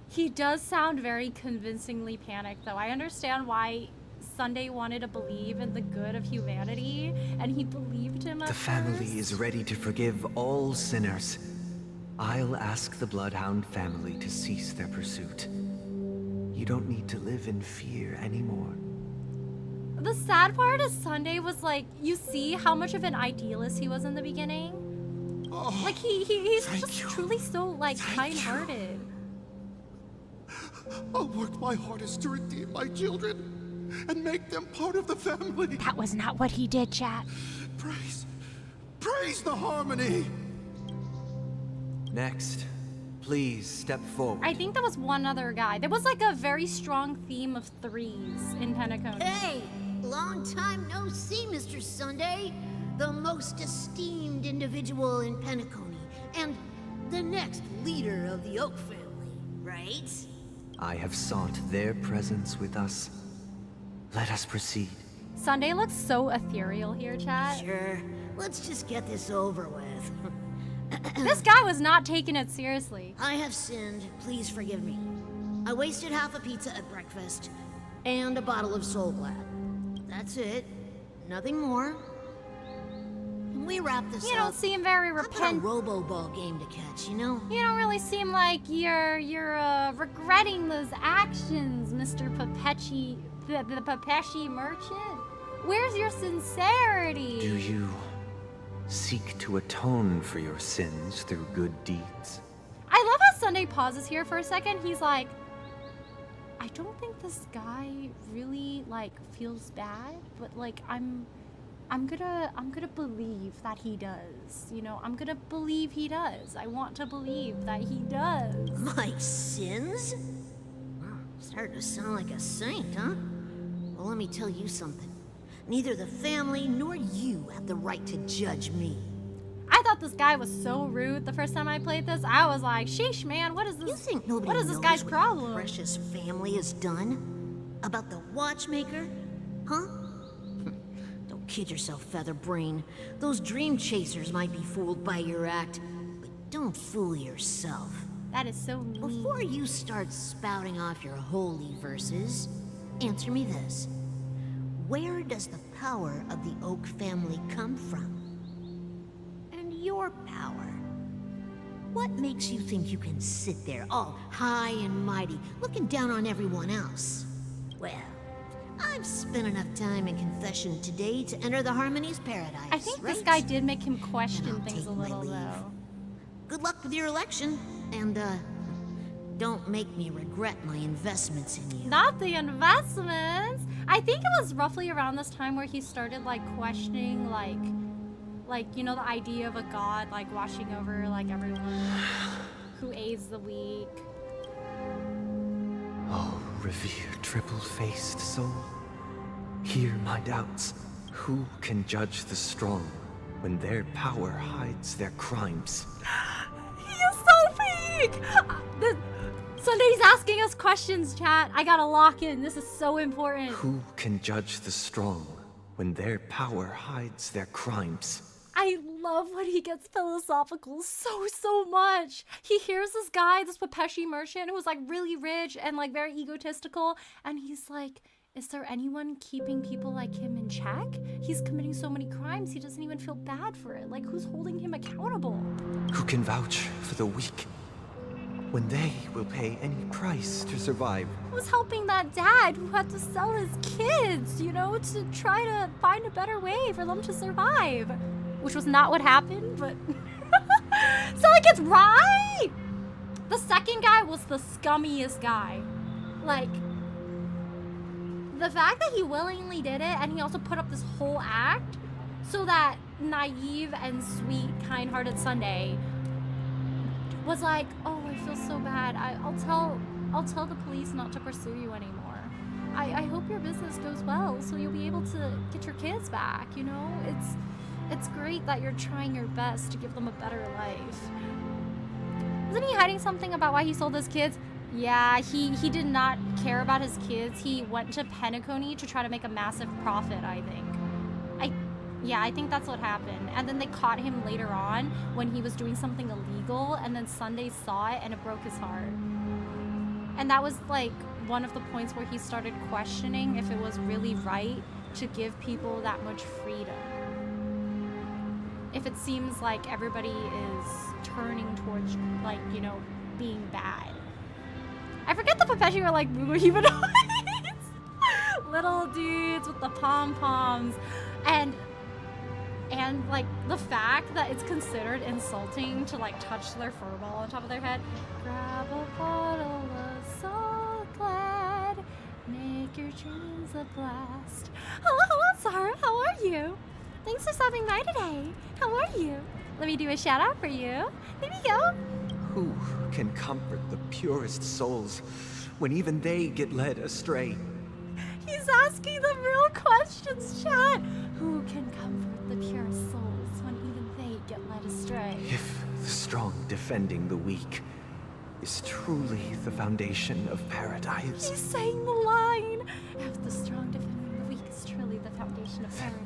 He does sound very convincingly panicked, though. I understand why Sunday wanted to believe in the good of humanity, and he believed him at The family first. is ready to forgive all sinners. I'll ask the Bloodhound family to cease their pursuit. You don't need to live in fear anymore. The sad part is Sunday was like, you see how much of an idealist he was in the beginning? Like he's just truly so like kind-hearted. I'll work my hardest to redeem my children and make them part of the family. That was not what he did, chat. Praise the harmony. Next, please step forward. I think there was one other guy. There was like a very strong theme of threes in Penacony. Hey, long time no see, Mr. Sunday. The most esteemed individual in Penacony, and the next leader of the Oak family, right? I have sought their presence with us. Let us proceed. Sunday looks so ethereal here, chat. Sure. Let's just get this over with. This guy was not taking it seriously. I have sinned. Please forgive me. I wasted half a pizza at breakfast and a bottle of Soul Glad. That's it. Nothing more. Can we wrap this up? You don't seem very I've got a repentant. robo-ball game to catch, you know? You don't really seem like you're regretting those actions, Mr. Papechi, the Papechi merchant. Where's your sincerity? Do you seek to atone for your sins through good deeds? I love how Sunday pauses here for a second. He's like, I don't think this guy really like feels bad, but like I'm gonna believe that he does. You know, I'm gonna believe he does. I want to believe that he does. My sins? Wow, starting to sound like a saint, huh? Well, let me tell you something. Neither the family nor you have the right to judge me. I thought this guy was so rude the first time I played this. I was like, sheesh, man, what is this? You think nobody what is this knows guy's what problem? your precious family has done? About the watchmaker? Huh? Don't kid yourself, Featherbrain. Those dream chasers might be fooled by your act, but don't fool yourself. That is so mean. Before you start spouting off your holy verses, answer me this. Where does the power of the Oak family come from? And your power? What makes you think you can sit there all high and mighty, looking down on everyone else? Well, I've spent enough time in confession today to enter the Harmony's paradise. I think this right? guy did make him question And I'll things take a my little, leave. though. Good luck with your election, and don't make me regret my investments in you. Not the investments. I think it was roughly around this time where he started like questioning like you know, the idea of a god like watching over like everyone who aids the weak. Oh, revered triple-faced soul, hear my doubts. Who can judge the strong when their power hides their crimes? He is so fake! Sunday's asking us questions, chat. I gotta lock in. This is so important. Who can judge the strong when their power hides their crimes? I love when he gets philosophical so much. He hears this guy, this Papechi merchant, who's like really rich and like very egotistical, and he's like, is there anyone keeping people like him in check? He's committing so many crimes, he doesn't even feel bad for it. Like, who's holding him accountable? Who can vouch for the weak when they will pay any price to survive? Who's helping that dad who had to sell his kids, you know, to try to find a better way for them to survive? Which was not what happened, but... So, like, it's right! The second guy was the scummiest guy. Like, the fact that he willingly did it, and he also put up this whole act so that naive and sweet, kind-hearted Sunday was like, oh, I feel so bad. I'll tell the police not to pursue you anymore. I hope your business goes well, so you'll be able to get your kids back, you know? It's great that you're trying your best to give them a better life. Wasn't he hiding something about why he sold his kids? Yeah, he did not care about his kids. He went to Penacony to try to make a massive profit, I think. I think that's what happened. And then they caught him later on when he was doing something illegal, and then Sunday saw it and it broke his heart. And that was like one of the points where he started questioning if it was really right to give people that much freedom. If it seems like everybody is turning towards, like, you know, being bad. I forget the Papeshi were like humanoids. Little dudes with the pom-poms. And like the fact that it's considered insulting to like touch their fur ball on top of their head. Grab a bottle of Soul Glad, make your dreams a blast. Hello, Sarah, how are you? Thanks for stopping by today. How are you? Let me do a shout out for you. Here we go. Who can comfort the purest souls when even they get led astray? He's asking the real questions, chat. Who can comfort the purest souls when even they get led astray? If the strong defending the weak is truly the foundation of paradise. He's saying the line. If the strong defending the weak is truly the foundation of paradise.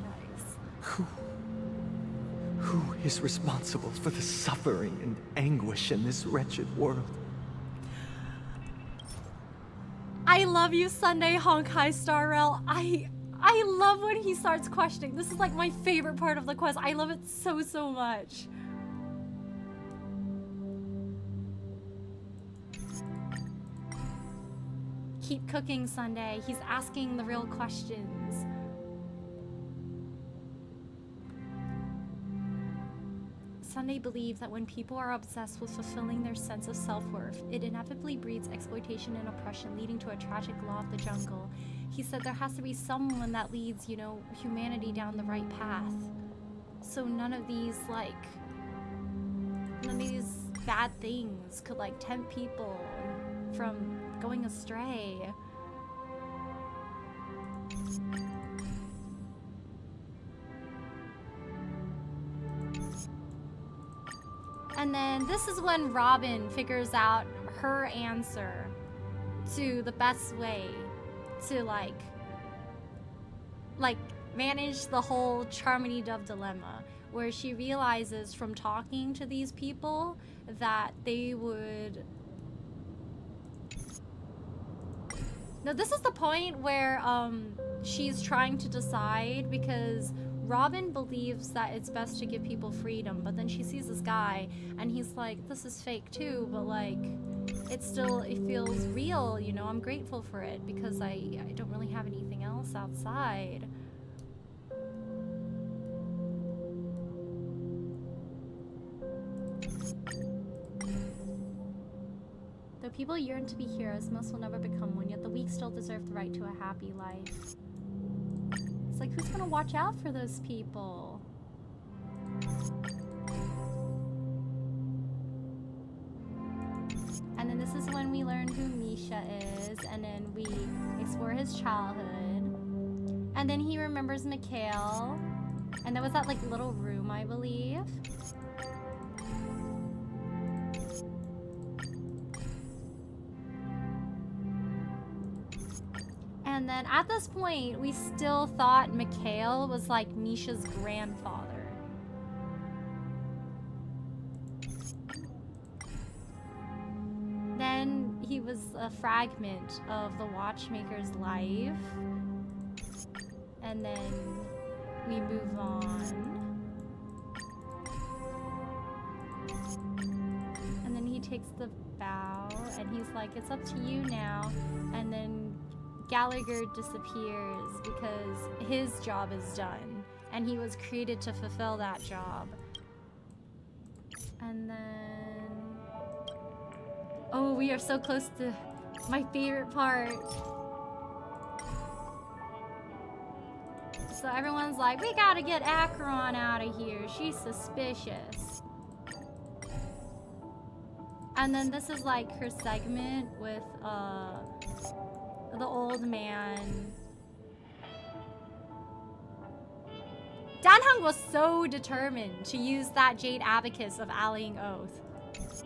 Who is responsible for the suffering and anguish in this wretched world? I love you, Sunday Honkai Star Rail. I love when he starts questioning. This is like my favorite part of the quest. I love it so, so much. Keep cooking, Sunday. He's asking the real questions. Sunday believes that when people are obsessed with fulfilling their sense of self-worth, it inevitably breeds exploitation and oppression, leading to a tragic law of the jungle. He said there has to be someone that leads, you know, humanity down the right path. So none of these bad things could like tempt people from going astray. And then this is when Robin figures out her answer to the best way to like manage the whole Charmony Dove dilemma, where she realizes from talking to these people that they would... No, this is the point where she's trying to decide, because Robin believes that it's best to give people freedom, but then she sees this guy and he's like, this is fake too, but like it feels real, you know. I'm grateful for it because I don't really have anything else outside. Though people yearn to be heroes, most will never become one, yet the weak still deserve the right to a happy life. It's like, who's gonna watch out for those people? And then this is when we learn who Misha is, and then we explore his childhood. And then he remembers Mikhail. And there was that like little room, I believe. And then at this point, we still thought Mikhail was like Misha's grandfather. Then he was a fragment of the Watchmaker's life. And then we move on. And then he takes the bow and he's like, it's up to you now. And then Gallagher disappears because his job is done and he was created to fulfill that job. And then... oh, we are so close to my favorite part. So everyone's like, we gotta get Acheron out of here. She's suspicious. And then this is like her segment with the old man. Danheng was so determined to use that Jade Abacus of Allying Oath.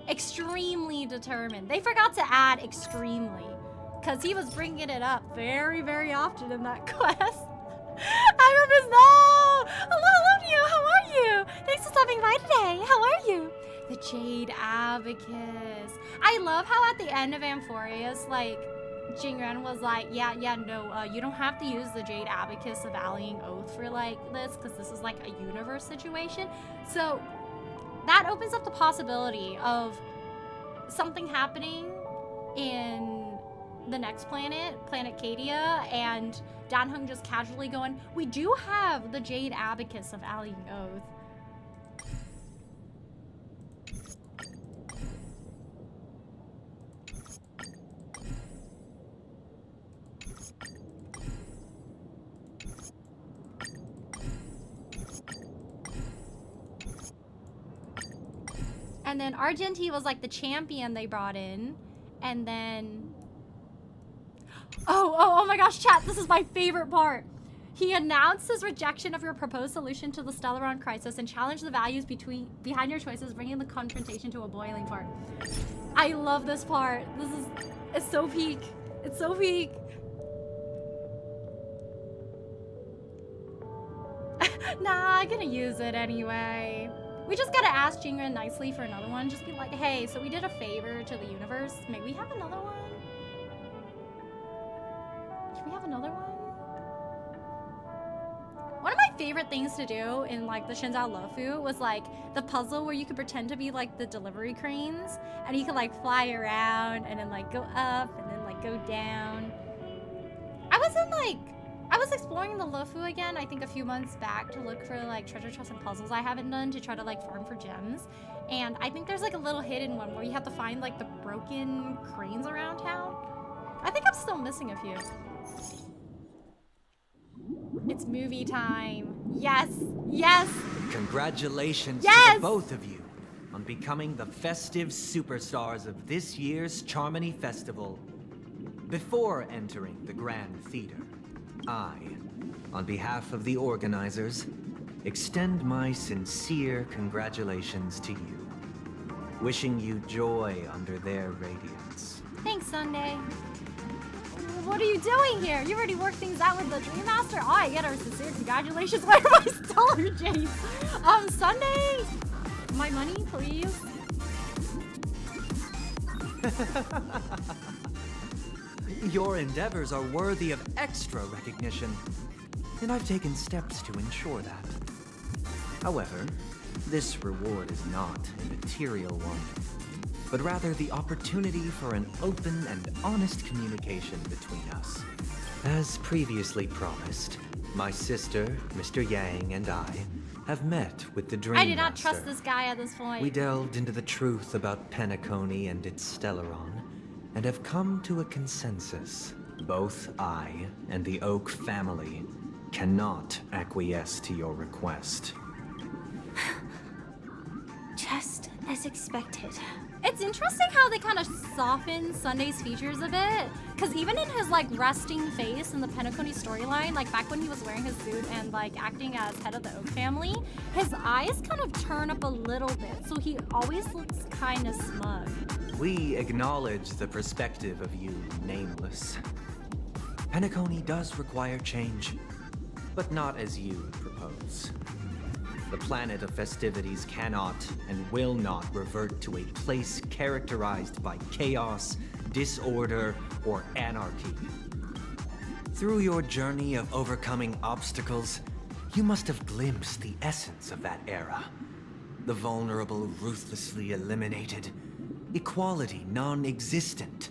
Extremely determined. They forgot to add extremely, because he was bringing it up very, very often in that quest. Agrippus, no! Hello, you. How are you? Thanks for stopping by today. How are you? The Jade Abacus. I love how at the end of Amphorius, like, Jingren was like, no, you don't have to use the Jade Abacus of Allying Oath for like this, because this is like a universe situation. So that opens up the possibility of something happening in the next planet, Planet Cadia, and Dan Heng just casually going, we do have the Jade Abacus of Allying Oath. And then Argenti was like the champion they brought in. And then... Oh my gosh, chat, this is my favorite part. He announced his rejection of your proposed solution to the Stellaron crisis and challenged the values behind your choices, bringing the confrontation to a boiling point. I love this part. It's so peak. It's so peak. Nah, I'm gonna use it anyway. We just gotta ask Jingren nicely for another one. Just be like, hey, so we did a favor to the universe. May we have another one? Can we have another one? One of my favorite things to do in like the Shinzao Lofu was like the puzzle where you could pretend to be like the delivery cranes and you could like fly around and then like go up and then like go down. I was exploring the Lofu again, I think a few months back, to look for like treasure chests and puzzles I haven't done to try to like farm for gems. And I think there's like a little hidden one where you have to find like the broken cranes around town. I think I'm still missing a few. It's movie time. Yes, yes. Congratulations yes! to the both of you on becoming the festive superstars of this year's Charmony Festival. Before entering the Grand Theater, I, on behalf of the organizers, extend my sincere congratulations to you, wishing you joy under their radiance. Thanks, Sunday. What are you doing here? You already worked things out with the Dream Master? Oh, I get our sincere congratulations. Where are my stellar Jade? Sunday, my money, please. Your endeavors are worthy of extra recognition, and I've taken steps to ensure that. However, this reward is not a material one, but rather the opportunity for an open and honest communication between us. As previously promised, my sister, Mr. Yang, and I have met with the Dream I do not Master. trust this guy at this point. We delved into the truth about Penacony and its Stellaron, and have come to a consensus. Both I and the Oak family cannot acquiesce to your request. Just as expected. It's interesting how they kind of soften Sunday's features a bit. Because even in his like resting face in the Penacony storyline, like back when he was wearing his suit and like acting as head of the Oak family, his eyes kind of turn up a little bit. So he always looks kind of smug. We acknowledge the perspective of you, Nameless. Penacony does require change, but not as you propose. The planet of festivities cannot and will not revert to a place characterized by chaos, disorder, or anarchy. Through your journey of overcoming obstacles, you must have glimpsed the essence of that era. The vulnerable ruthlessly eliminated, equality non-existent,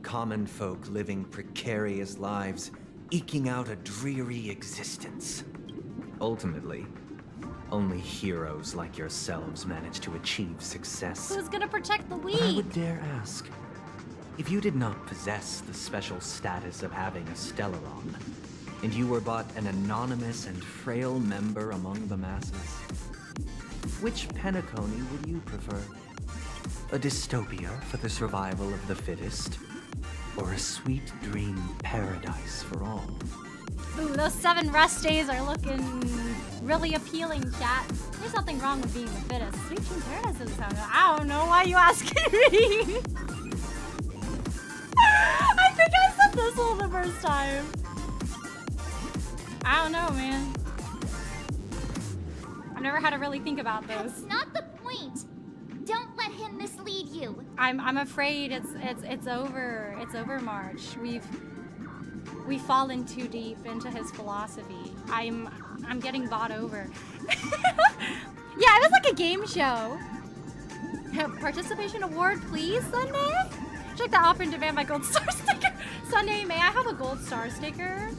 common folk living precarious lives, eking out a dreary existence. Ultimately, only heroes like yourselves manage to achieve success. Who's gonna protect the weak? But I would dare ask, if you did not possess the special status of having a Stellaron, and you were but an anonymous and frail member among the masses, which Penacony would you prefer? A dystopia for the survival of the fittest, or a sweet dream paradise for all? Ooh, those 7 rest days are looking really appealing, chat. There's nothing wrong with being the fittest. Sweet dream paradise doesn't sound good. I don't know why you asking me. I think I said this all the first time. I don't know, man. I've never had to really think about those. That's not the point. Don't let him them mislead you. I'm afraid it's over. It's over, March. We've fallen too deep into his philosophy. I'm getting bought over. Yeah, it was like a game show. Participation award, please, Sunday? Check the offer and demand my gold star sticker. Sunday, may I have a gold star sticker?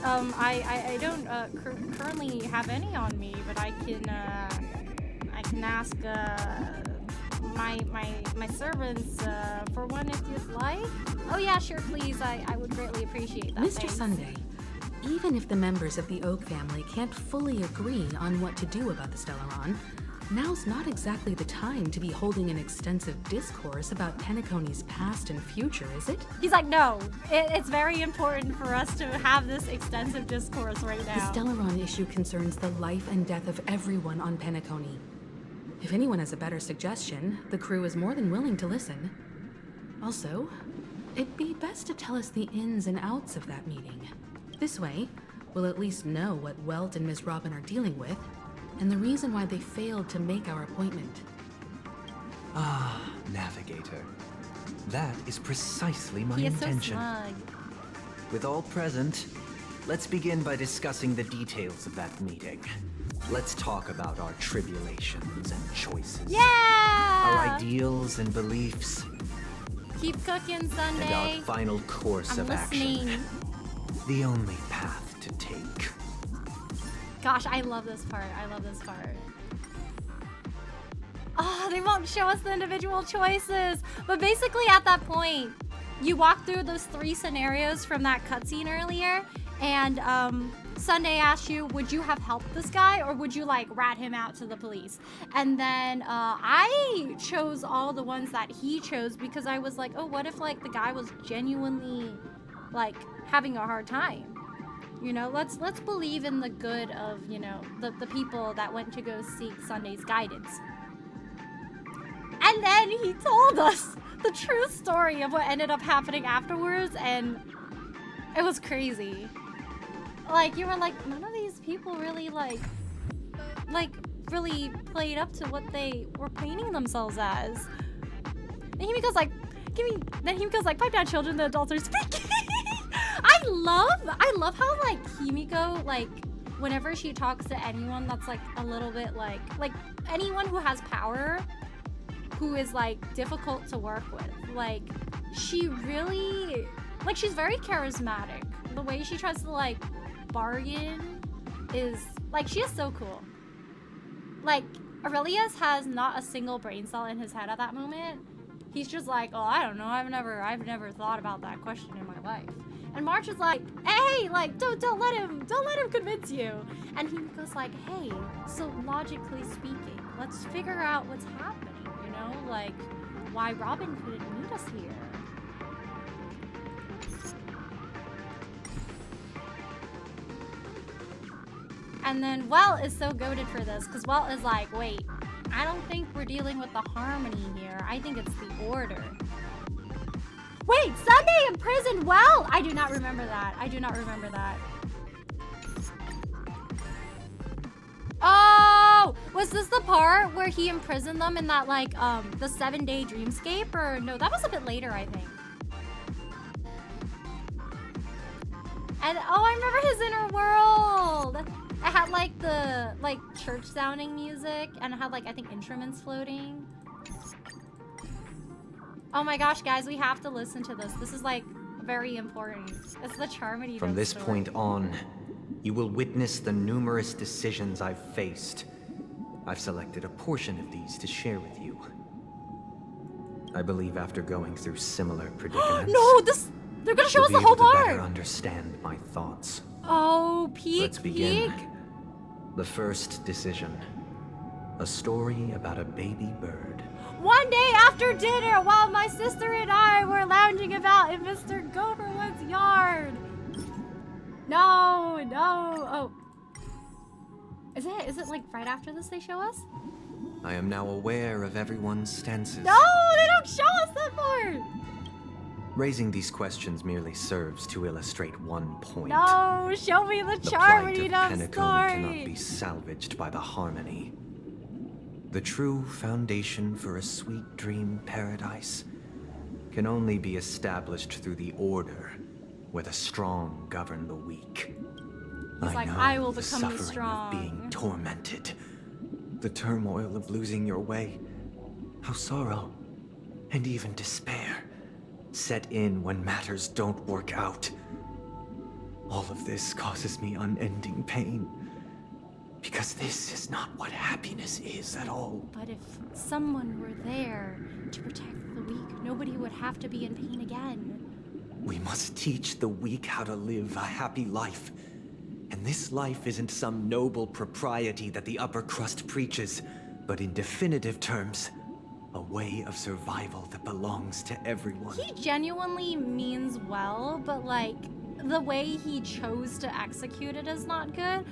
I don't currently have any on me, but I can ask my servants for one if you'd like. Oh yeah, sure, please. I would greatly appreciate that. Mr. Thanks. Sunday, even if the members of the Oak family can't fully agree on what to do about the Stellaron, now's not exactly the time to be holding an extensive discourse about Penacony's past and future, is it? He's like, no, it's very important for us to have this extensive discourse right now. The Stellaron issue concerns the life and death of everyone on Penacony. If anyone has a better suggestion, the crew is more than willing to listen. Also, it'd be best to tell us the ins and outs of that meeting. This way, we'll at least know what Welt and Miss Robin are dealing with, and the reason why they failed to make our appointment. Ah, Navigator. That is precisely my He is intention. so smug. With all present, let's begin by discussing the details of that meeting. Let's talk about our tribulations and choices. Yeah! Our ideals and beliefs. Keep cooking, Sunday. And our final course I'm of listening. action. The only path to take. Gosh, I love this part. I love this part. Oh, they won't show us the individual choices. But basically at that point, you walk through those 3 scenarios from that cutscene earlier, and Sunday asked you, would you have helped this guy or would you like rat him out to the police? And then I chose all the ones that he chose because I was like, oh, what if like the guy was genuinely like having a hard time? You know, let's believe in the good of, you know, the people that went to go seek Sunday's guidance. And then he told us the true story of what ended up happening afterwards, and it was crazy. Like, you were like, none of these people really like really played up to what they were painting themselves as. And Himiko's like, pipe down, children, the adults are speaking. I love how like Himiko, like whenever she talks to anyone that's like a little bit like anyone who has power, who is like difficult to work with, like she really, like she's very charismatic. The way she tries to like bargain is like, she is so cool. Like Aurelius has not a single brain cell in his head at that moment. He's just like, oh, I don't know, I've never thought about that question in my life. And March is like, hey, like, don't let him convince you. And he goes like, hey, so logically speaking, let's figure out what's happening, you know? Like, why Robin couldn't meet us here. And then Welt is so goated for this, because Welt is like, wait, I don't think we're dealing with the harmony here. I think it's the order. Wait, Sunday imprisoned Welt? I do not remember that. Oh, was this the part where he imprisoned them in that like the 7-day dreamscape? Or no, that was a bit later, I think. And oh, I remember his inner world. It had like the church sounding music, and it had like, I think, instruments floating. Oh my gosh, guys, we have to listen to this. This is like very important. It's the Charmony. From this point on, you will witness the numerous decisions I've faced. I've selected a portion of these to share with you. I believe after going through similar predicaments, no, they're gonna show us the whole you'll be able to better bar. understand my thoughts. Oh, peek, Let's begin. The first decision. A story about a baby bird. One day after dinner, while my sister and I were lounging about in Mr. Gopher Wood's yard. No. Oh. Is it like right after this they show us? I am now aware of everyone's stances. No, they don't show us that part. Raising these questions merely serves to illustrate one point. No, show me the The plight Charmony of Dove Penacony story. cannot be salvaged by the harmony. The true foundation for a sweet dream paradise can only be established through the order where the strong govern the weak. He's like, know I will the become the suffering strong. of being tormented, the turmoil of losing your way, how sorrow and even despair set in when matters don't work out. All of this causes me unending pain, because this is not what happiness is at all. But if someone were there to protect the weak, nobody would have to be in pain again. We must teach the weak how to live a happy life. And this life isn't some noble propriety that the upper crust preaches, but in definitive terms, a way of survival that belongs to everyone. He genuinely means well, but like, the way he chose to execute it is not good.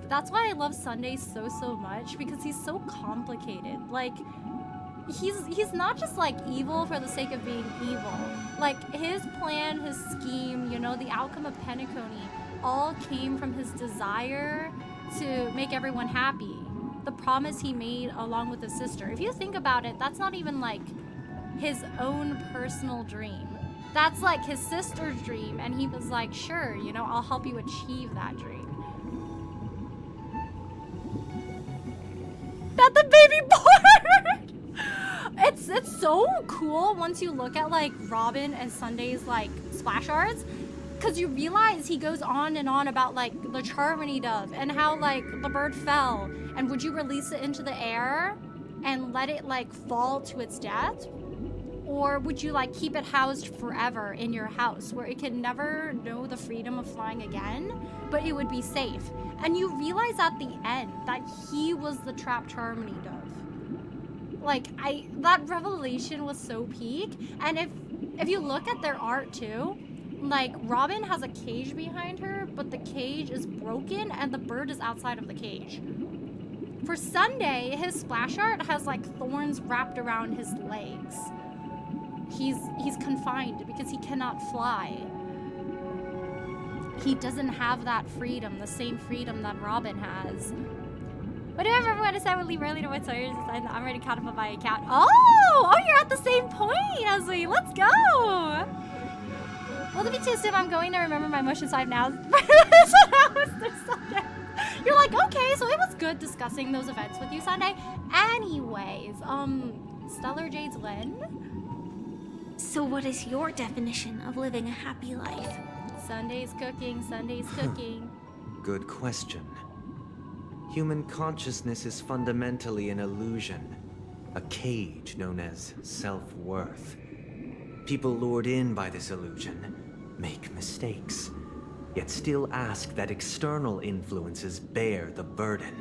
That's why I love Sunday so much, because he's so complicated. Like, he's not just like evil for the sake of being evil. Like, his plan, his scheme, you know, the outcome of Penacony all came from his desire to make everyone happy. The promise he made along with his sister. If you think about it, that's not even like his own personal dream. That's like his sister's dream, and he was like, sure, you know, I'll help you achieve that dream. That the baby born! It's so cool once you look at like Robin and Sunday's like splash arts, because you realize he goes on and on about like the Charmony dove and how like the bird fell, and would you release it into the air and let it like fall to its death? Or would you like keep it housed forever in your house where it can never know the freedom of flying again, but it would be safe? And you realize at the end that he was the trapped Charmony dove. Like, that revelation was so peak. And if you look at their art too, like Robin has a cage behind her, but the cage is broken and the bird is outside of the cage. For Sunday, his splash art has like thorns wrapped around his legs. He's confined because he cannot fly. He doesn't have that freedom, the same freedom that Robin has. Whatever everyone is, I will leave early to what's yours. I'm already caught up on my account. Oh, you're at the same point as me. Let's go. Will it be too soon? I'm going to remember my motion 5 now. You're like, okay, so it was good discussing those events with you, Sunday. Anyways, Stellar Jade's when? So what is your definition of living a happy life? Sunday's cooking, Sunday's cooking. Good question. Human consciousness is fundamentally an illusion, a cage known as self-worth. People lured in by this illusion make mistakes, yet still ask that external influences bear the burden.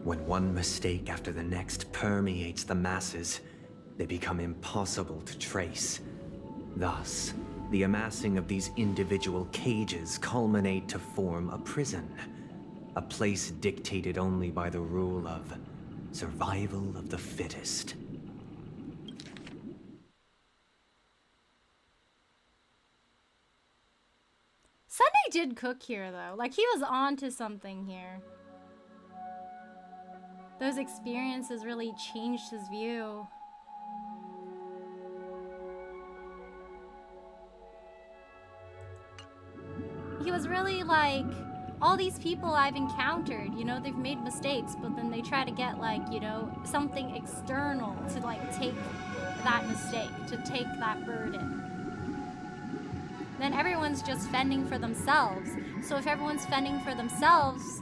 When one mistake after the next permeates the masses, they become impossible to trace. Thus, the amassing of these individual cages culminate to form a prison. A place dictated only by the rule of survival of the fittest. Sunday did cook here, though. Like, he was on to something here. Those experiences really changed his view. He was really like, all these people I've encountered, you know, they've made mistakes, but then they try to get like, you know, something external to like take that mistake, to take that burden. Then everyone's just fending for themselves. So if everyone's fending for themselves,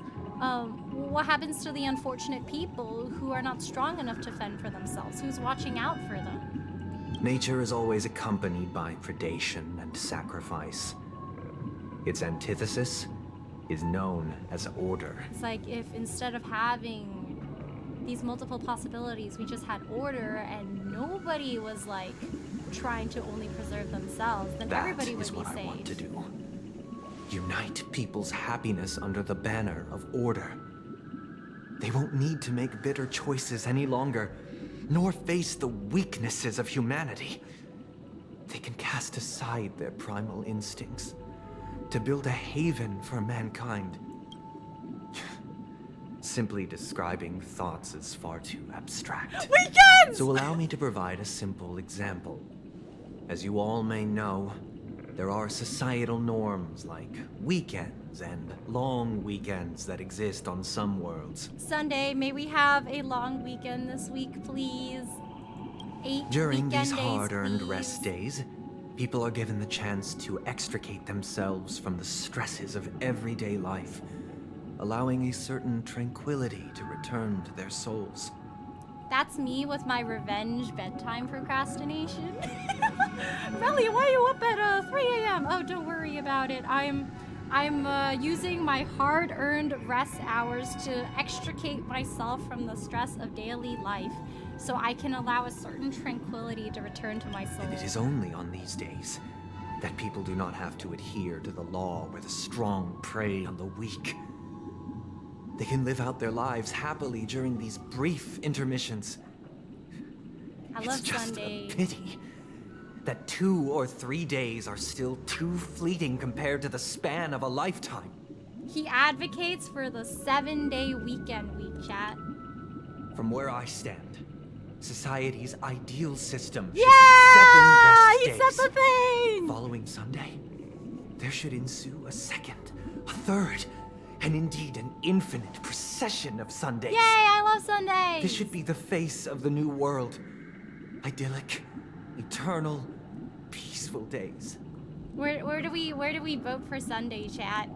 what happens to the unfortunate people who are not strong enough to fend for themselves? Who's watching out for them? Nature is always accompanied by predation and sacrifice. Its antithesis is known as order. It's like if instead of having these multiple possibilities, we just had order and nobody was like trying to only preserve themselves, then everybody would be safe. That is what I want to do. Unite people's happiness under the banner of order. They won't need to make bitter choices any longer, nor face the weaknesses of humanity. They can cast aside their primal instincts, to build a haven for mankind. Simply describing thoughts is far too abstract. Weekends! So allow me to provide a simple example. As you all may know, there are societal norms like weekends and long weekends that exist on some worlds. Sunday, may we have a long weekend this week, please? 8 During weekend these days, hard-earned please. rest days, people are given the chance to extricate themselves from the stresses of everyday life, allowing a certain tranquility to return to their souls. That's me with my revenge bedtime procrastination. Relly, why are you up at 3 a.m.? Oh, don't worry about it. I'm using my hard-earned rest hours to extricate myself from the stress of daily life, so I can allow a certain tranquility to return to my soul. And it is only on these days that people do not have to adhere to the law where the strong prey on the weak. They can live out their lives happily during these brief intermissions. I love It's just Sundays. a pity that 2 or 3 days are still too fleeting compared to the span of a lifetime. He advocates for the 7-day weekend week, chat. From where I stand, society's ideal system should Yeah! be 7 He rest said days. the thing! Following Sunday, there should ensue a second, a third, and indeed an infinite procession of Sundays. Yay, I love Sundays! This should be the face of the new world. Idyllic, eternal, peaceful days. Where do we vote for Sunday, chat?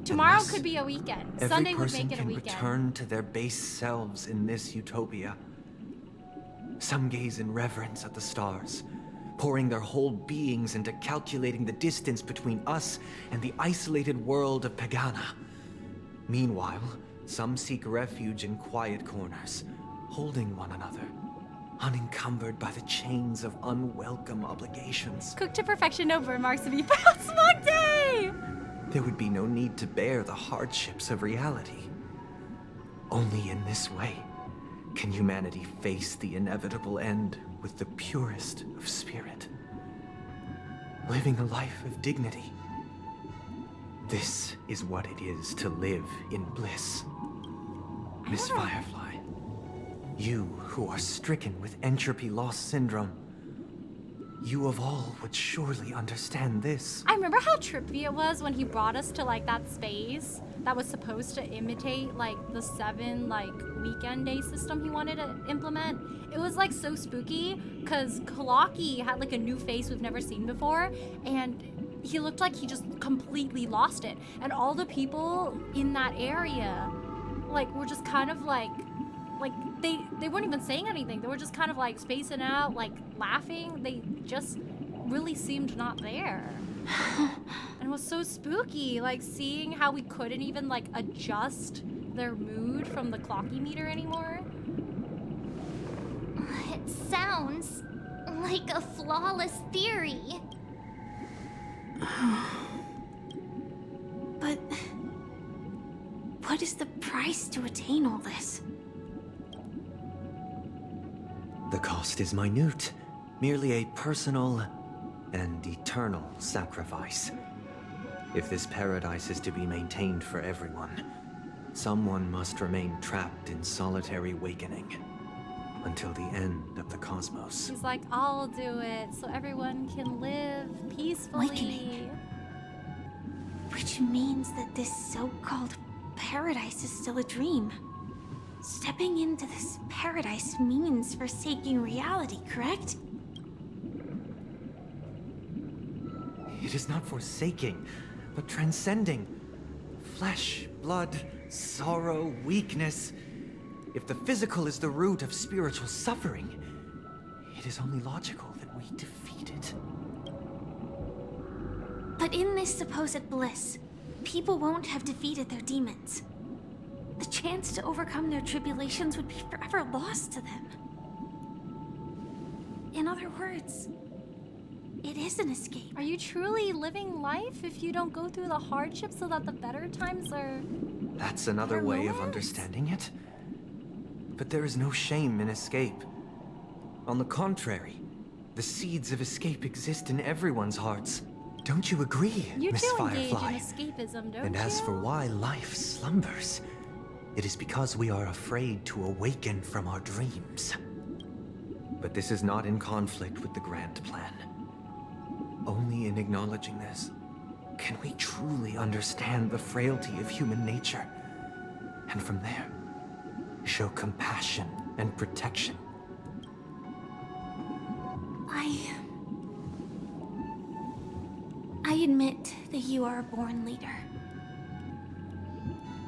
Tomorrow Unless could be a weekend. Every Sunday would person make it a can weekend. return to their base selves in this utopia. Some gaze in reverence at the stars, pouring their whole beings into calculating the distance between us and the isolated world of Pagana. Meanwhile, some seek refuge in quiet corners, holding one another, unencumbered by the chains of unwelcome obligations. Cook to perfection, no burn marks to be found. Smug day! There would be no need to bear the hardships of reality. Only in this way can humanity face the inevitable end with the purest of spirit, living a life of dignity. This is what it is to live in bliss. Miss Firefly, you who are stricken with entropy loss syndrome, you of all would surely understand this. I remember how trippy it was when he brought us to like that space that was supposed to imitate like the 7 like weekend day system he wanted to implement. It was like so spooky because Kalaki had like a new face we've never seen before, and he looked like he just completely lost it. And all the people in that area like were just kind of like they weren't even saying anything. They were just kind of like spacing out, like laughing. They just really seemed not there. And it was so spooky, like seeing how we couldn't even like adjust their mood from the clocky meter anymore. It sounds like a flawless theory. But what is the price to attain all this? The cost is minute, merely a personal and eternal sacrifice. If this paradise is to be maintained for everyone, someone must remain trapped in solitary awakening until the end of the cosmos. He's like, I'll do it so everyone can live peacefully. Awakening. Which means that this so-called paradise is still a dream. Stepping into this paradise means forsaking reality, correct? It is not forsaking, but transcending. Flesh, blood, sorrow, weakness. If the physical is the root of spiritual suffering, it is only logical that we defeat it. But in this supposed bliss, people won't have defeated their demons. The chance to overcome their tribulations would be forever lost to them. In other words, it is an escape. Are you truly living life if you don't go through the hardships so that the better times are... That's another way of understanding it. But there is no shame in escape. On the contrary, the seeds of escape exist in everyone's hearts. Don't you agree, You Miss too engage in Firefly? escapism, don't And you? as for why life slumbers, it is because we are afraid to awaken from our dreams. But this is not in conflict with the grand plan. Only in acknowledging this can we truly understand the frailty of human nature. And from there, show compassion and protection. I admit that you are a born leader.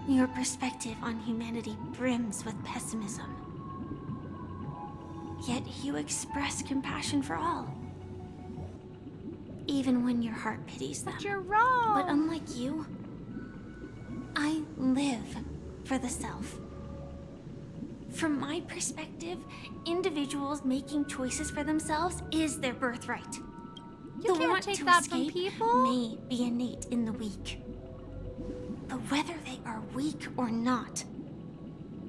Your perspective on humanity brims with pessimism. Yet you express compassion for all. Even when your heart pities them. But you're wrong. But unlike you, I live for the self. From my perspective, individuals making choices for themselves is their birthright. You The can't want take to that from escape people. may be innate in the weak. But whether they are weak or not,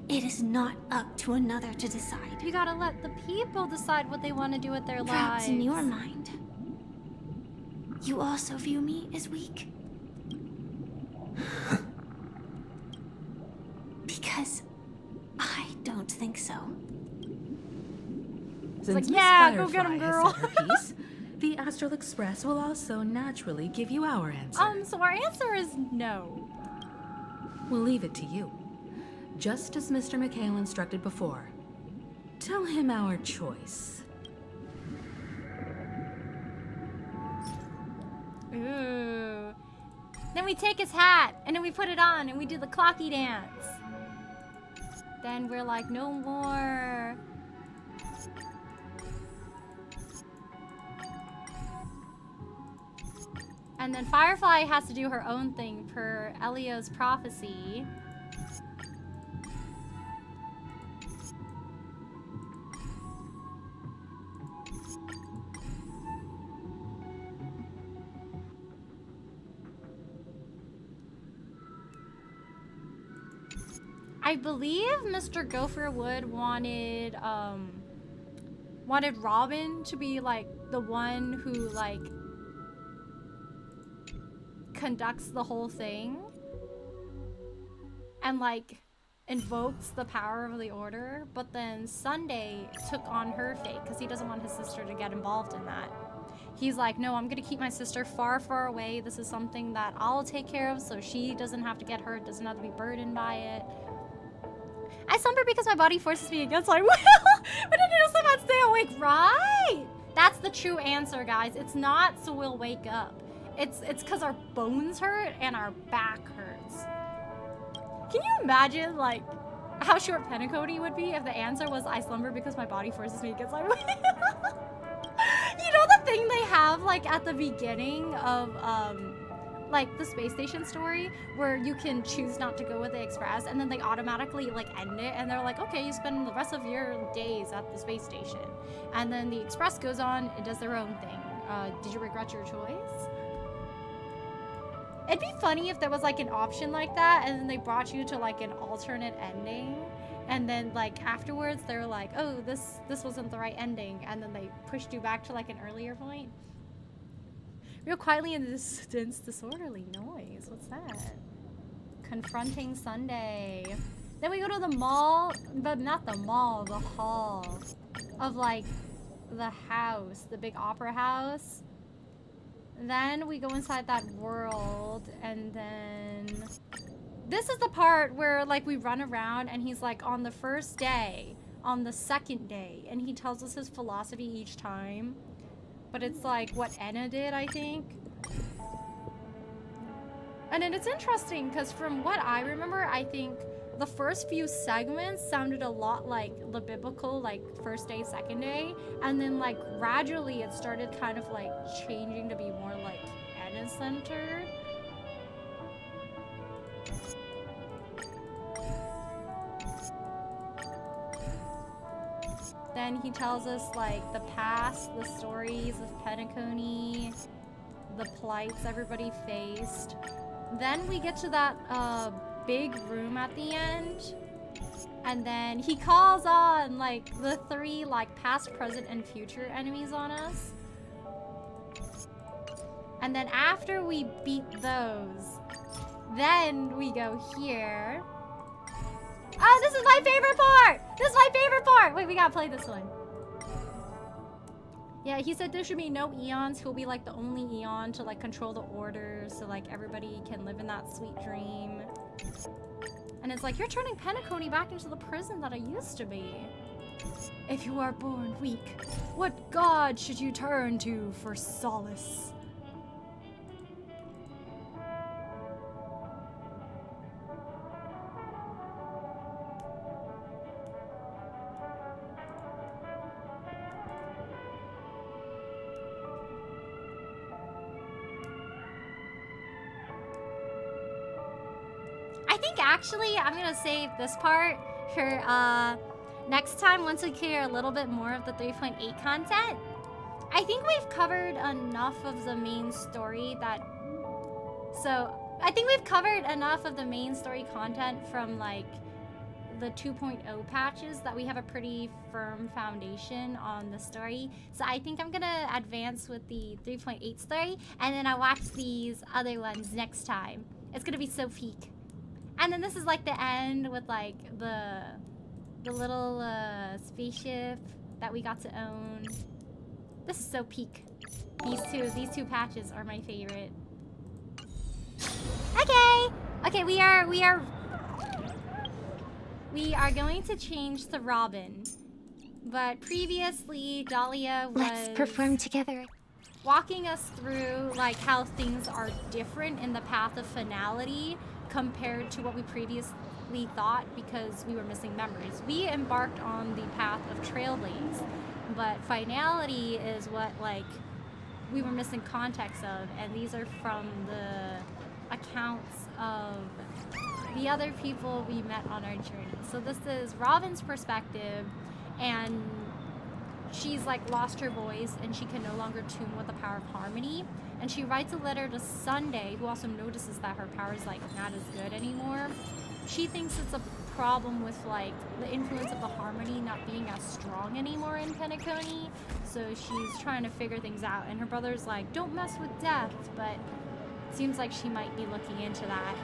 it is not up to another to decide. You gotta let the people decide what they want to do with their Perhaps lives. in your mind, you also view me as weak. Because I don't think so. Since like, Miss yeah, go get Firefly 'em, has girl. said her piece, the Astral Express will also naturally give you our answer. So our answer is no. We'll leave it to you. Just as Mr. McHale instructed before. Tell him our choice. Ooh. Then we take his hat, and then we put it on, and we do the clocky dance. Then we're like, no more. And then Firefly has to do her own thing per Elio's prophecy. I believe Mr. Gopher Wood wanted Robin to be like the one who like conducts the whole thing and like invokes the power of the order, but then Sunday took on her fate because he doesn't want his sister to get involved in that. He's like, no, I'm gonna keep my sister far, far away. This is something that I'll take care of so she doesn't have to get hurt, doesn't have to be burdened by it. I slumber because my body forces me against my will. But I do sometimes stay awake, right? That's the true answer, guys. It's not so we'll wake up. It's because our bones hurt and our back hurts. Can you imagine, like, how short Penacony would be if the answer was I slumber because my body forces me against my will? You know the thing they have, like, at the beginning of, like, the space station story, where you can choose not to go with the Express, and then they automatically, like, end it, and they're like, okay, you spend the rest of your days at the space station. And then the Express goes on and does their own thing. Did you regret your choice? It'd be funny if there was, like, an option like that, and then they brought you to, like, an alternate ending, and then, like, afterwards, they're like, oh, this wasn't the right ending, and then they pushed you back to, like, an earlier point. Real quietly in the distance, disorderly noise. What's that? Confronting Sunday. Then we go to the mall, but not the mall, the hall of like the house, the big opera house. Then we go inside that world, and then this is the part where like we run around and he's like on the first day, on the second day, and he tells us his philosophy each time. But it's like what Enna did, I think. And then it's interesting because from what I remember, I think the first few segments sounded a lot like the biblical, like first day, second day. And then like gradually it started kind of like changing to be more like Enna centered. Then he tells us like the past, the stories of Penacony, the plights everybody faced. Then we get to that big room at the end, and then he calls on like the three like past, present, and future enemies on us. And then after we beat those, then we go here. Oh, this is my favorite part! This is my favorite part! Wait, we gotta play this one. Yeah, he said there should be no Eons. He'll be like the only Eon to like control the order, so like everybody can live in that sweet dream. And it's like, you're turning Penacony back into the prison that I used to be. If you are born weak, what god should you turn to for solace? I think actually I'm gonna save this part for next time once we clear a little bit more of the 3.8 content. I think we've covered enough of the main story that... So, I think we've covered enough of the main story content from like the 2.0 patches that we have a pretty firm foundation on the story. So I think I'm gonna advance with the 3.8 story and then I'll watch these other ones next time. It's gonna be so peak. And then this is like the end with like the little spaceship that we got to own. This is so peak. These two patches are my favorite. Okay, we are going to change to Robin. But previously Dahlia was Let's perform together. Walking us through like how things are different in the path of finality compared to what we previously thought because we were missing memories. We embarked on the path of Trailblaze, but finality is what like we were missing context of, and these are from the accounts of the other people we met on our journey. So this is Robin's perspective, and she's like lost her voice and she can no longer tune with the power of harmony. And she writes a letter to Sunday, who also notices that her power is like not as good anymore. She thinks it's a problem with like the influence of the harmony not being as strong anymore in Penacony. So she's trying to figure things out. And her brother's like, don't mess with death, but it seems like she might be looking into that.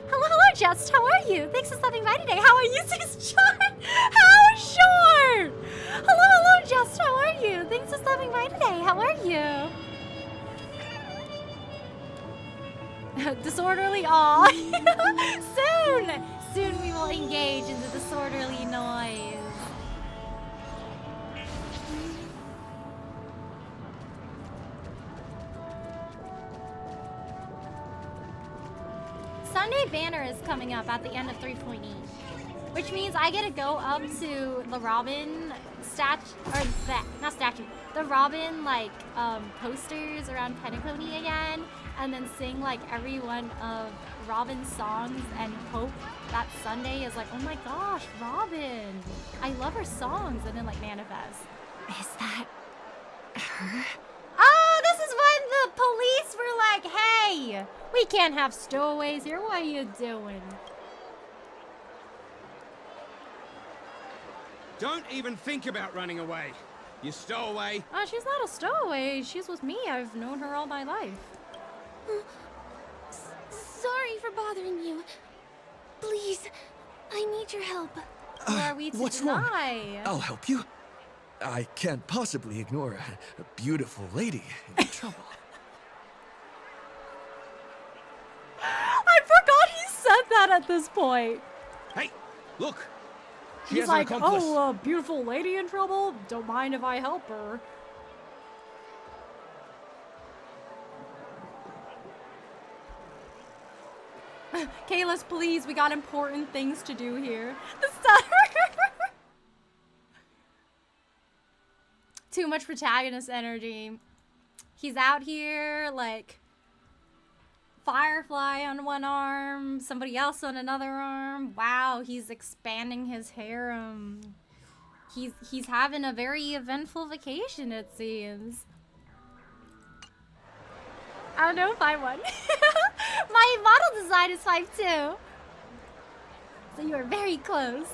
Hello, Just. How are you? Thanks for stopping by today. How are you, Sis Short? How short? Hello, Just. How are you? Thanks for stopping by today. How are you? Disorderly awe. Soon we will engage in the disorderly noise. Sunday banner is coming up at the end of 3.8, which means I get to go up to the Robin the Robin like posters around Penacony again, and then sing like every one of Robin's songs and hope that Sunday is like, oh my gosh, Robin, I love her songs, and then like manifest. Is that her? Oh, this is when the police were like, hey, we can't have stowaways here. What are you doing? Don't even think about running away. You stowaway. She's not a stowaway. She's with me. I've known her all my life. Sorry for bothering you. Please, I need your help. Who are we to what's deny? wrong? I'll help you. I can't possibly ignore a beautiful lady in trouble. I forgot he said that at this point. Hey, look. She He's has like, an accomplice. oh, a beautiful lady in trouble? Don't mind if I help her. Kalis, please, we got important things to do here. The stutter. Too much protagonist energy. He's out here, like, Firefly on one arm, somebody else on another arm. Wow, he's expanding his harem. He's having a very eventful vacation, it seems. I don't know if I won. My model design is 5'2". So you are very close.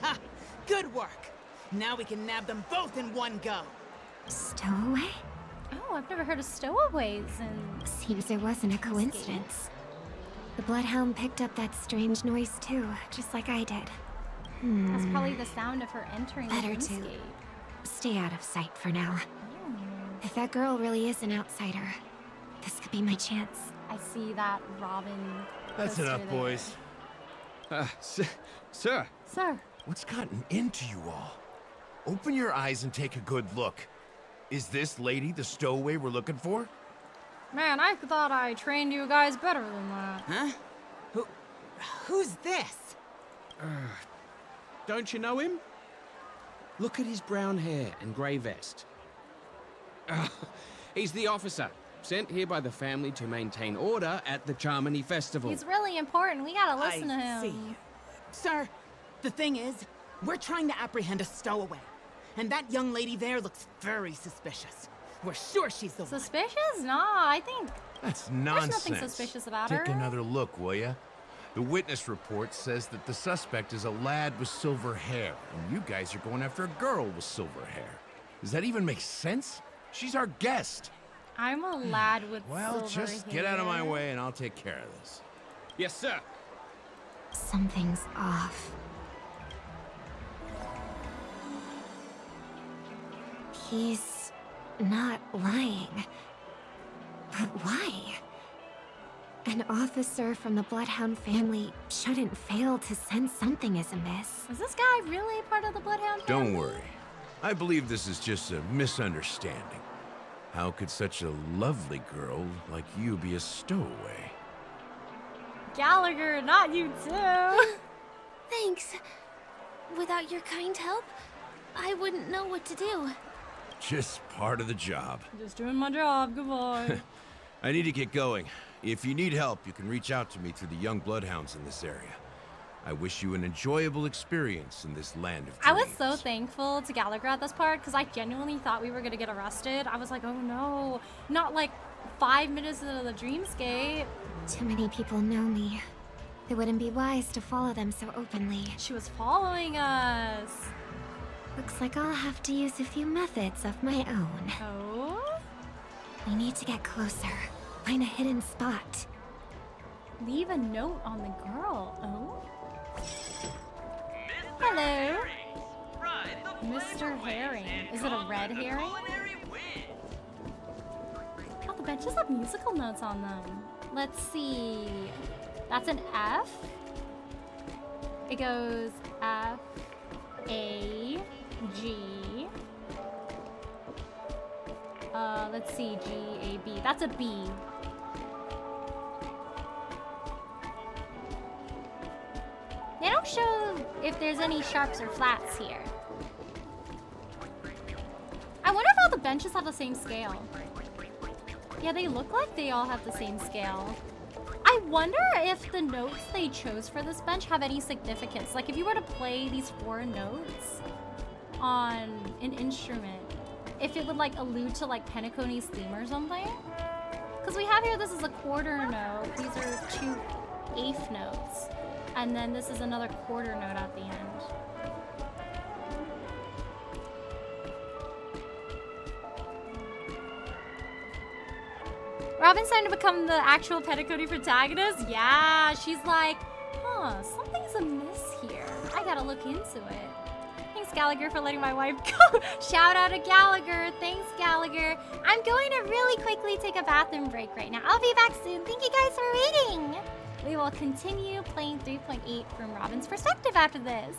Ha! Good work. Now we can nab them both in one go. Stowaway? Oh, I've never heard of stowaways and... Seems it wasn't a coincidence. The Bloodhound picked up that strange noise too, just like I did. That's probably the sound of her entering the Better to landscape. stay out of sight for now. If that girl really is an outsider, this could be my chance. I see that Robin. That's poster enough, there. boys. Sir. Sir. What's gotten into you all? Open your eyes and take a good look. Is this lady the stowaway we're looking for? Man, I thought I trained you guys better than that. Huh? Who's this? Don't you know him? Look at his brown hair and grey vest. He's the officer, sent here by the family to maintain order at the Charmony Festival. He's really important. We gotta listen to him. See. Sir, the thing is, we're trying to apprehend a stowaway. And that young lady there looks very suspicious. We're sure she's the one. Suspicious? No, I think That's nonsense. there's nothing suspicious about Take her. another look, will ya? The witness report says that the suspect is a lad with silver hair, and you guys are going after a girl with silver hair. Does that even make sense? She's our guest. I'm a lad with Well, silver just hair. get out of my way and I'll take care of this. Yes, sir. Something's off. He's not lying. But why? An officer from the Bloodhound family shouldn't fail to sense something is amiss. Is this guy really part of the Bloodhound family? Don't worry. I believe this is just a misunderstanding. How could such a lovely girl like you be a stowaway? Gallagher, not you too. Thanks. Without your kind help, I wouldn't know what to do. Just part of the job. Just doing my job. Goodbye. I need to get going. If you need help, you can reach out to me through the young bloodhounds in this area. I wish you an enjoyable experience in this land of I dreams. was so thankful to Gallagher at this part because I genuinely thought we were gonna get arrested. I was like, oh no, not like 5 minutes into the dreamscape. Too many people know me. It wouldn't be wise to follow them so openly. She was following us. Looks like I'll have to use a few methods of my own. Oh? We need to get closer. Find a hidden spot. Leave a note on the girl. Oh? Hello. Mr. Herring. Is it a red herring? Oh, the benches have musical notes on them. Let's see. That's an F. It goes F, A, G. Let's see, G, A, B. That's a B. They don't show if there's any sharps or flats here. I wonder if all the benches have the same scale. Yeah, they look like they all have the same scale. I wonder if the notes they chose for this bench have any significance. Like if you were to play these 4 notes on an instrument, if it would like allude to like Penacony's theme or something. Because we have here, this is a quarter note. These are 2 eighth notes. And then this is another quarter note at the end. Robin's starting to become the actual Petticody protagonist? Yeah, she's like, huh, something's amiss here. I gotta look into it. Thanks, Gallagher, for letting my wife go. Shout out to Gallagher. Thanks, Gallagher. I'm going to really quickly take a bathroom break right now. I'll be back soon. Thank you guys for waiting. We will continue playing 3.8 from Robin's perspective after this.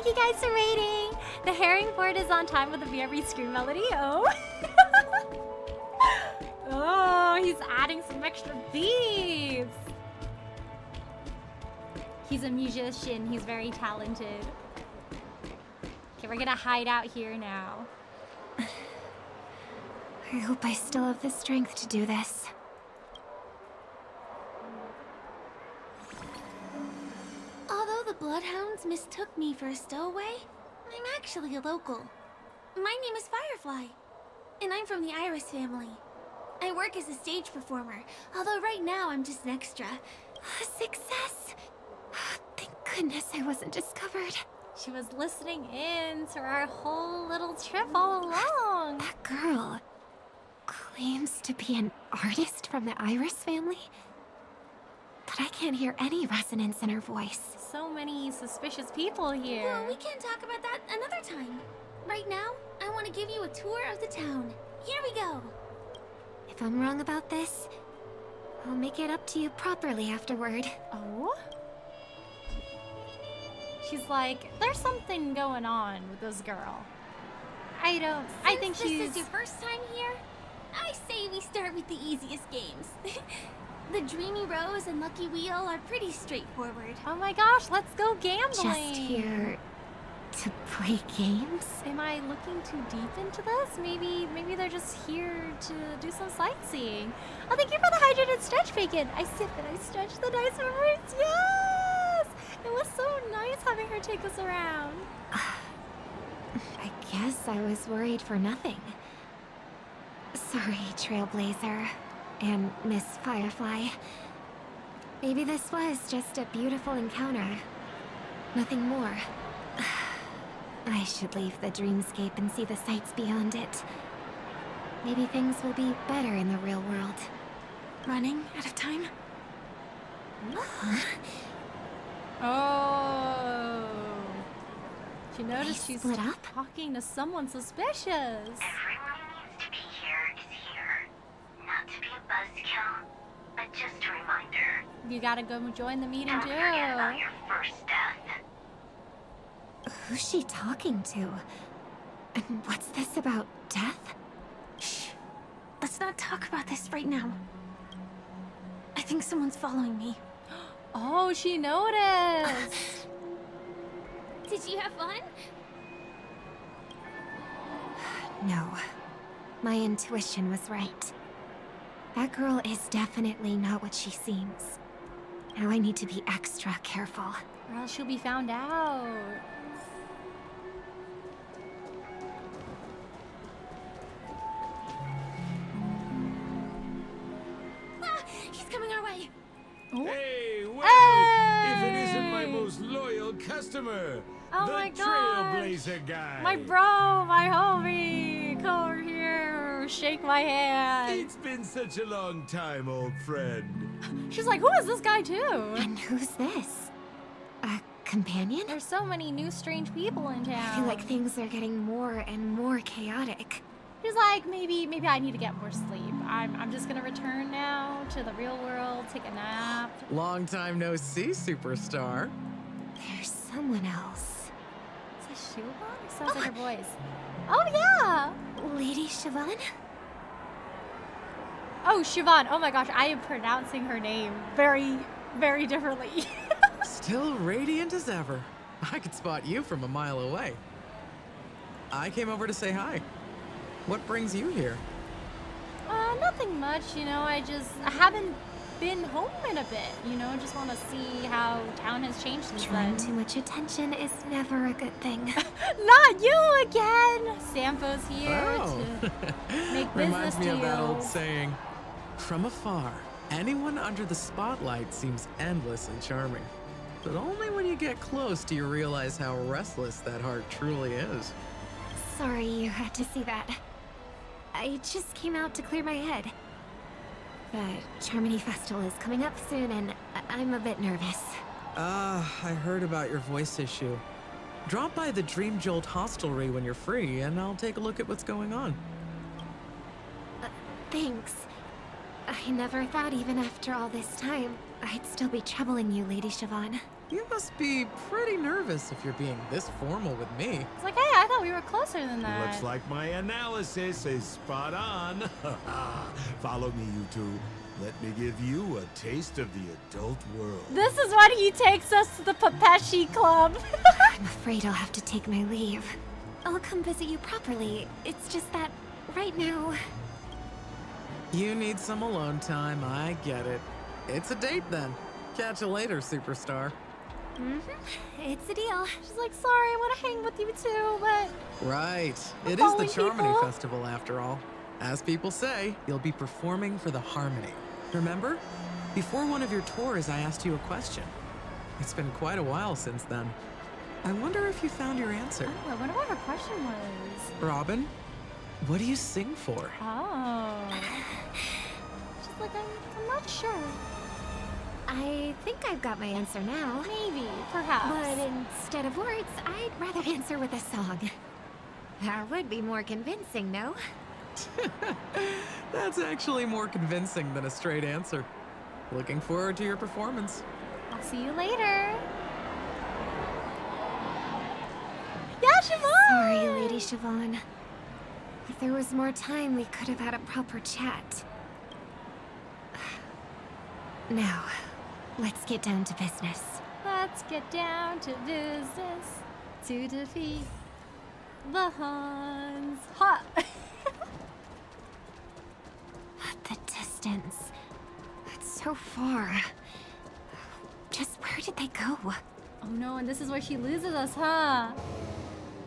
Thank you guys for rating. The herringboard is on time with the BRB scream melody. Oh. Oh, he's adding some extra beats. He's a musician. He's very talented. Okay, we're gonna hide out here now. I hope I still have the strength to do this. Although the Bloodhounds mistook me for a stowaway, I'm actually a local. My name is Firefly, and I'm from the Iris family. I work as a stage performer, although right now I'm just an extra. Success! Thank goodness I wasn't discovered. She was listening in to our whole little trip all along. That girl claims to be an artist from the Iris family, but I can't hear any resonance in her voice. So many suspicious people here. Well, we can talk about that another time. Right now, I want to give you a tour of the town. Here we go. If I'm wrong about this, I'll make it up to you properly afterward. Oh? She's like, there's something going on with this girl. I think she's... This is your first time here? I say we start with the easiest games. The Dreamy Rose and Lucky Wheel are pretty straightforward. Oh my gosh, let's go gambling. Just here to play games? Am I looking too deep into this? Maybe they're just here to do some sightseeing. Oh, thank you for the hydrated stretch bacon. I sip and I stretch the nice memories. Yes! It was so nice having her take us around. I guess I was worried for nothing. Sorry, Trailblazer and Miss Firefly. Maybe this was just a beautiful encounter. Nothing more. I should leave the dreamscape and see the sights beyond it. Maybe things will be better in the real world. Running out of time? Oh. She noticed she's split up? talking to someone suspicious. Everyone needs to be here is here. Not to be a buzzkill, but just a reminder. You gotta go join the meeting Don't too. forget about your first death. Who's she talking to? And what's this about death? Shh. Let's not talk about this right now. I think someone's following me. Oh, she noticed. Did you have fun? No. My intuition was right. That girl is definitely not what she seems. Now I need to be extra careful. Or else she'll be found out. Ah, he's coming our way. Hey, wait! Hey! If it isn't my most loyal customer, Oh the my gosh. Trailblazer guy. My bro, my homie, come over here, shake my hand. It's been such a long time, old friend. She's like, who is this guy too? And who's this? A companion? There's so many new strange people in town. I feel like things are getting more and more chaotic. She's like, maybe I need to get more sleep. I'm just gonna return now to the real world, take a nap. Long time no see, superstar. There's someone else. Is that Siobhan? It sounds like her voice. Oh yeah! Lady Siobhan? Oh, Siobhan. Oh my gosh, I am pronouncing her name very, very differently. Still radiant as ever. I could spot you from a mile away. I came over to say hi. What brings you here? Nothing much, you know. I haven't been home in a bit, you know. Just want to see how town has changed since Drawing then. too much attention is never a good thing. Not you again! Sampo's here Oh. to make business Reminds me of that old deals. saying. From afar, anyone under the spotlight seems endlessly charming. But only when you get close do you realize how restless that heart truly is. Sorry you had to see that. I just came out to clear my head. The Charmony Festival is coming up soon and I'm a bit nervous. I heard about your voice issue. Drop by the Dream Jolt hostelry when you're free and I'll take a look at what's going on. Thanks. I never thought even after all this time, I'd still be troubling you, Lady Siobhan. You must be pretty nervous if you're being this formal with me. It's like, hey, I thought we were closer than that. Looks like my analysis is spot on. Follow me, you two. Let me give you a taste of the adult world. This is when he takes us to the Papeshi Club. I'm afraid I'll have to take my leave. I'll come visit you properly. It's just that right now... You need some alone time, I get it. It's a date then. Catch you later, superstar. It's a deal. She's like, sorry, I want to hang with you too, but... Right. It is the following Charmony people. Festival after all. As people say, you'll be performing for the Harmony. Remember? Before one of your tours, I asked you a question. It's been quite a while since then. I wonder if you found your answer. Oh, I wonder what her question was. Robin, what do you sing for? Oh. She's like, I'm not sure. I think I've got my answer now. Maybe, perhaps. But instead of words, I'd rather answer with a song. That would be more convincing, no? That's actually more convincing than a straight answer. Looking forward to your performance. I'll see you later. Yeah, Siobhan! Sorry, Lady Siobhan. If there was more time, we could have had a proper chat. Now, let's get down to business. Let's get down to business to defeat the Huns. Ha! The distance. It's so far. Just where did they go? Oh no, and this is where she loses us, huh?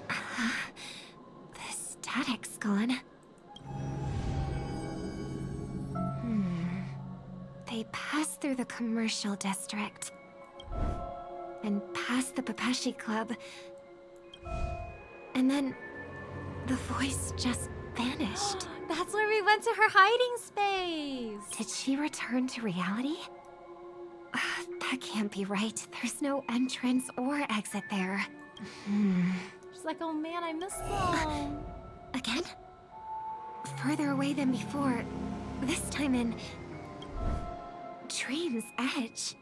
The static's gone. They passed through the commercial district. And past the Papeshi Club. And then the voice just vanished. That's where we went to her hiding space. Did she return to reality? That can't be right. There's no entrance or exit there. She's like, oh man, I missed them. Again? Further away than before. This time in... Dream's Edge.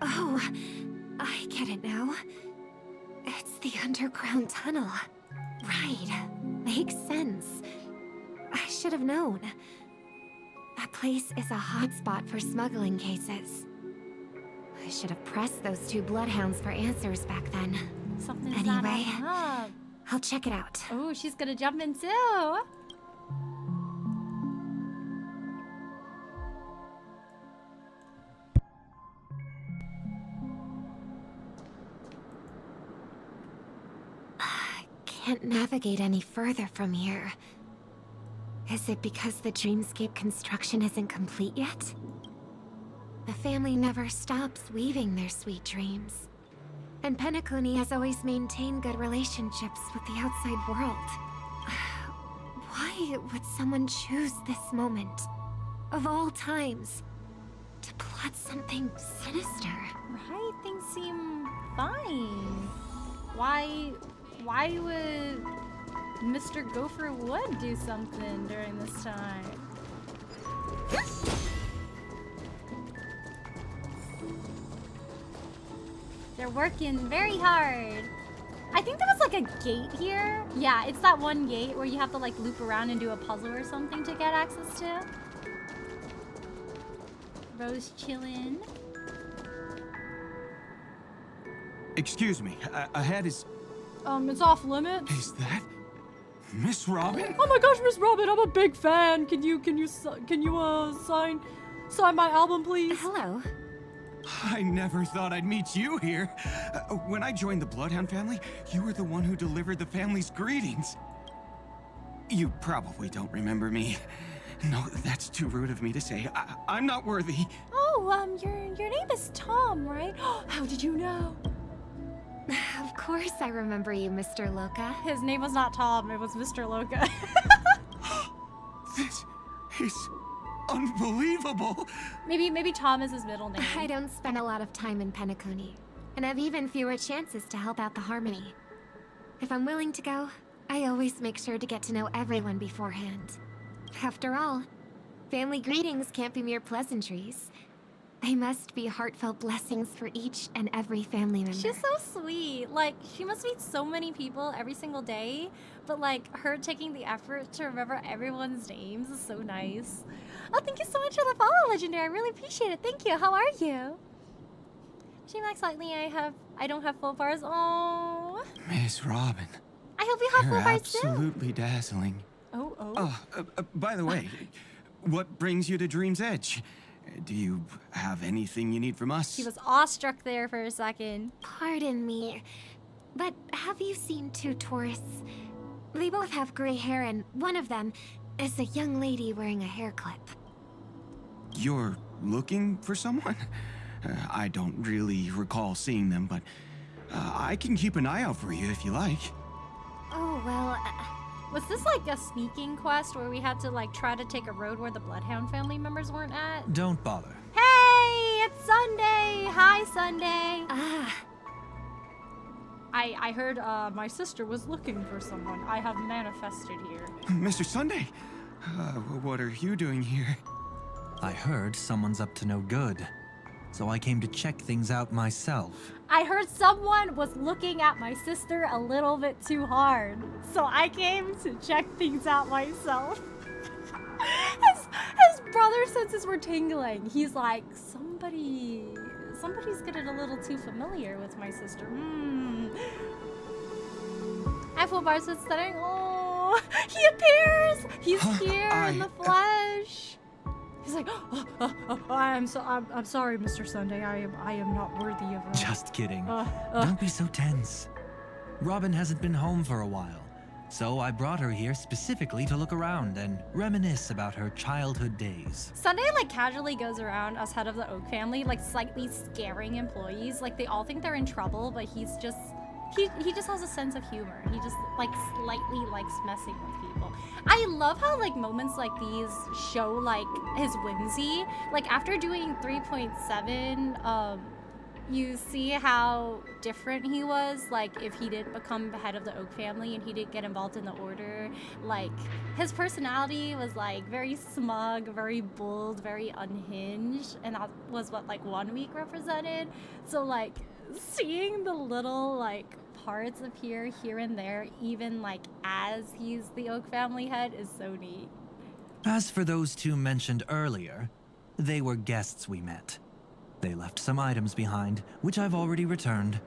Oh, I get it now. It's the underground tunnel. Right. Makes sense. I should have known. That place is a hotspot for smuggling cases. I should have pressed those two bloodhounds for answers back then. Something's not Anyway, adding up. I'll check it out. Oh, she's gonna jump in too. Can't navigate any further from here. Is it because the dreamscape construction isn't complete yet? The family never stops weaving their sweet dreams. And Penacony has always maintained good relationships with the outside world. Why would someone choose this moment, of all times, to plot something sinister? Right? Things seem fine. Why would Mr. Gopher Wood do something during this time? They're working very hard. I think there was like a gate here. Yeah, it's that one gate where you have to like loop around and do a puzzle or something to get access to. Rose chillin'. Excuse me, ahead is... It's off limits. Is that Miss Robin? Oh my gosh, Miss Robin, I'm a big fan. Can you sign my album, please? Hello. I never thought I'd meet you here. When I joined the Bloodhound family, you were the one who delivered the family's greetings. You probably don't remember me. No, that's too rude of me to say. I'm not worthy. Oh, your name is Tom, right? How did you know? Of course I remember you, Mr. Loca. His name was not Tom, it was Mr. Loca. This is unbelievable. Maybe Tom is his middle name. I don't spend a lot of time in Penacony, and have even fewer chances to help out the Harmony. If I'm willing to go, I always make sure to get to know everyone beforehand. After all, family greetings can't be mere pleasantries. They must be heartfelt blessings for each and every family member. She's so sweet. Like, she must meet so many people every single day, but like, her taking the effort to remember everyone's names is so nice. Oh, thank you so much for the follow, Legendary. I really appreciate it. Thank you. How are you? She acts like me. I don't have full bars. Oh. Miss Robin. I hope you have You're full bars too. absolutely dazzling. Oh. By the way, what brings you to Dream's Edge? Do you have anything you need from us? He was awestruck there for a second. Pardon me, but have you seen two tourists? They both have gray hair, and one of them is a young lady wearing a hair clip. You're looking for someone? I don't really recall seeing them, but I can keep an eye out for you if you like. Oh, well... Was this like a sneaking quest where we had to like try to take a road where the Bloodhound family members weren't at? Don't bother. Hey, it's Sunday! Hi, Sunday! I heard my sister was looking for someone. I have manifested here. Mr. Sunday, what are you doing here? I heard someone's up to no good, so I came to check things out myself. I heard someone was looking at my sister a little bit too hard, so I came to check things out myself. His brother senses were tingling. He's like, somebody's getting a little too familiar with my sister. I feel bars with stuttering. Oh, he appears. He's here in the flesh. He's like, I'm sorry, Mr. Sunday. I am not worthy of. Just kidding. Don't be so tense. Robin hasn't been home for a while, so I brought her here specifically to look around and reminisce about her childhood days. Sunday like casually goes around as head of the Oak family, like slightly scaring employees. Like they all think they're in trouble, but he just has a sense of humor. He just like slightly likes messing with people. I love how like moments like these show like his whimsy. Like after doing 3.7, you see how different he was. Like if he didn't become the head of the Oak family and he didn't get involved in the order, like his personality was like very smug, very bold, very unhinged, and that was what like 1 week represented. So like seeing the little like parts appear here and there, even like as he's the Oak family head, is so neat. As for those two mentioned earlier, they were guests we met. They left some items behind, which I've already returned.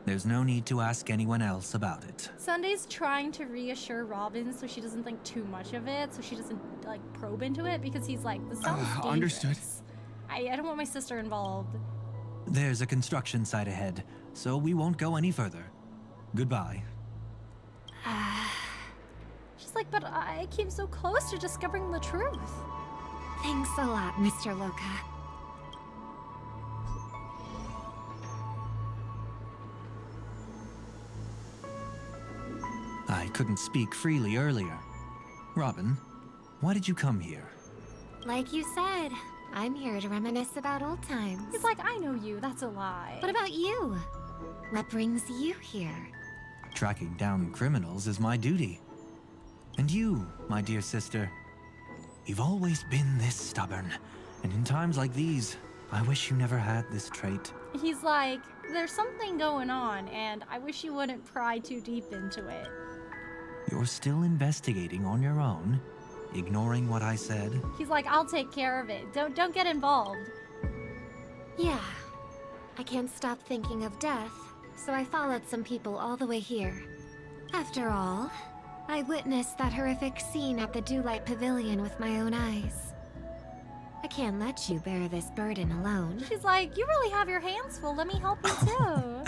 There's no need to ask anyone else about it. Sunday's trying to reassure Robin so she doesn't think too much of it, so she doesn't like probe into it, because he's like, this sounds dangerous. Understood. I don't want my sister involved. There's a construction site ahead, so we won't go any further. Goodbye. She's like, but I came so close to discovering the truth. Thanks a lot, Mr. Loka. I couldn't speak freely earlier. Robin, why did you come here? Like you said, I'm here to reminisce about old times. He's like, I know you, that's a lie. What about you? What brings you here? Tracking down criminals is my duty. And you, my dear sister, you've always been this stubborn. And in times like these, I wish you never had this trait. He's like, there's something going on, and I wish you wouldn't pry too deep into it. You're still investigating on your own, ignoring what I said? He's like, I'll take care of it. Don't get involved. Yeah. I can't stop thinking of death, so I followed some people all the way here. After all, I witnessed that horrific scene at the Dewlight Pavilion with my own eyes. I can't let you bear this burden alone. She's like, you really have your hands full. Let me help you too.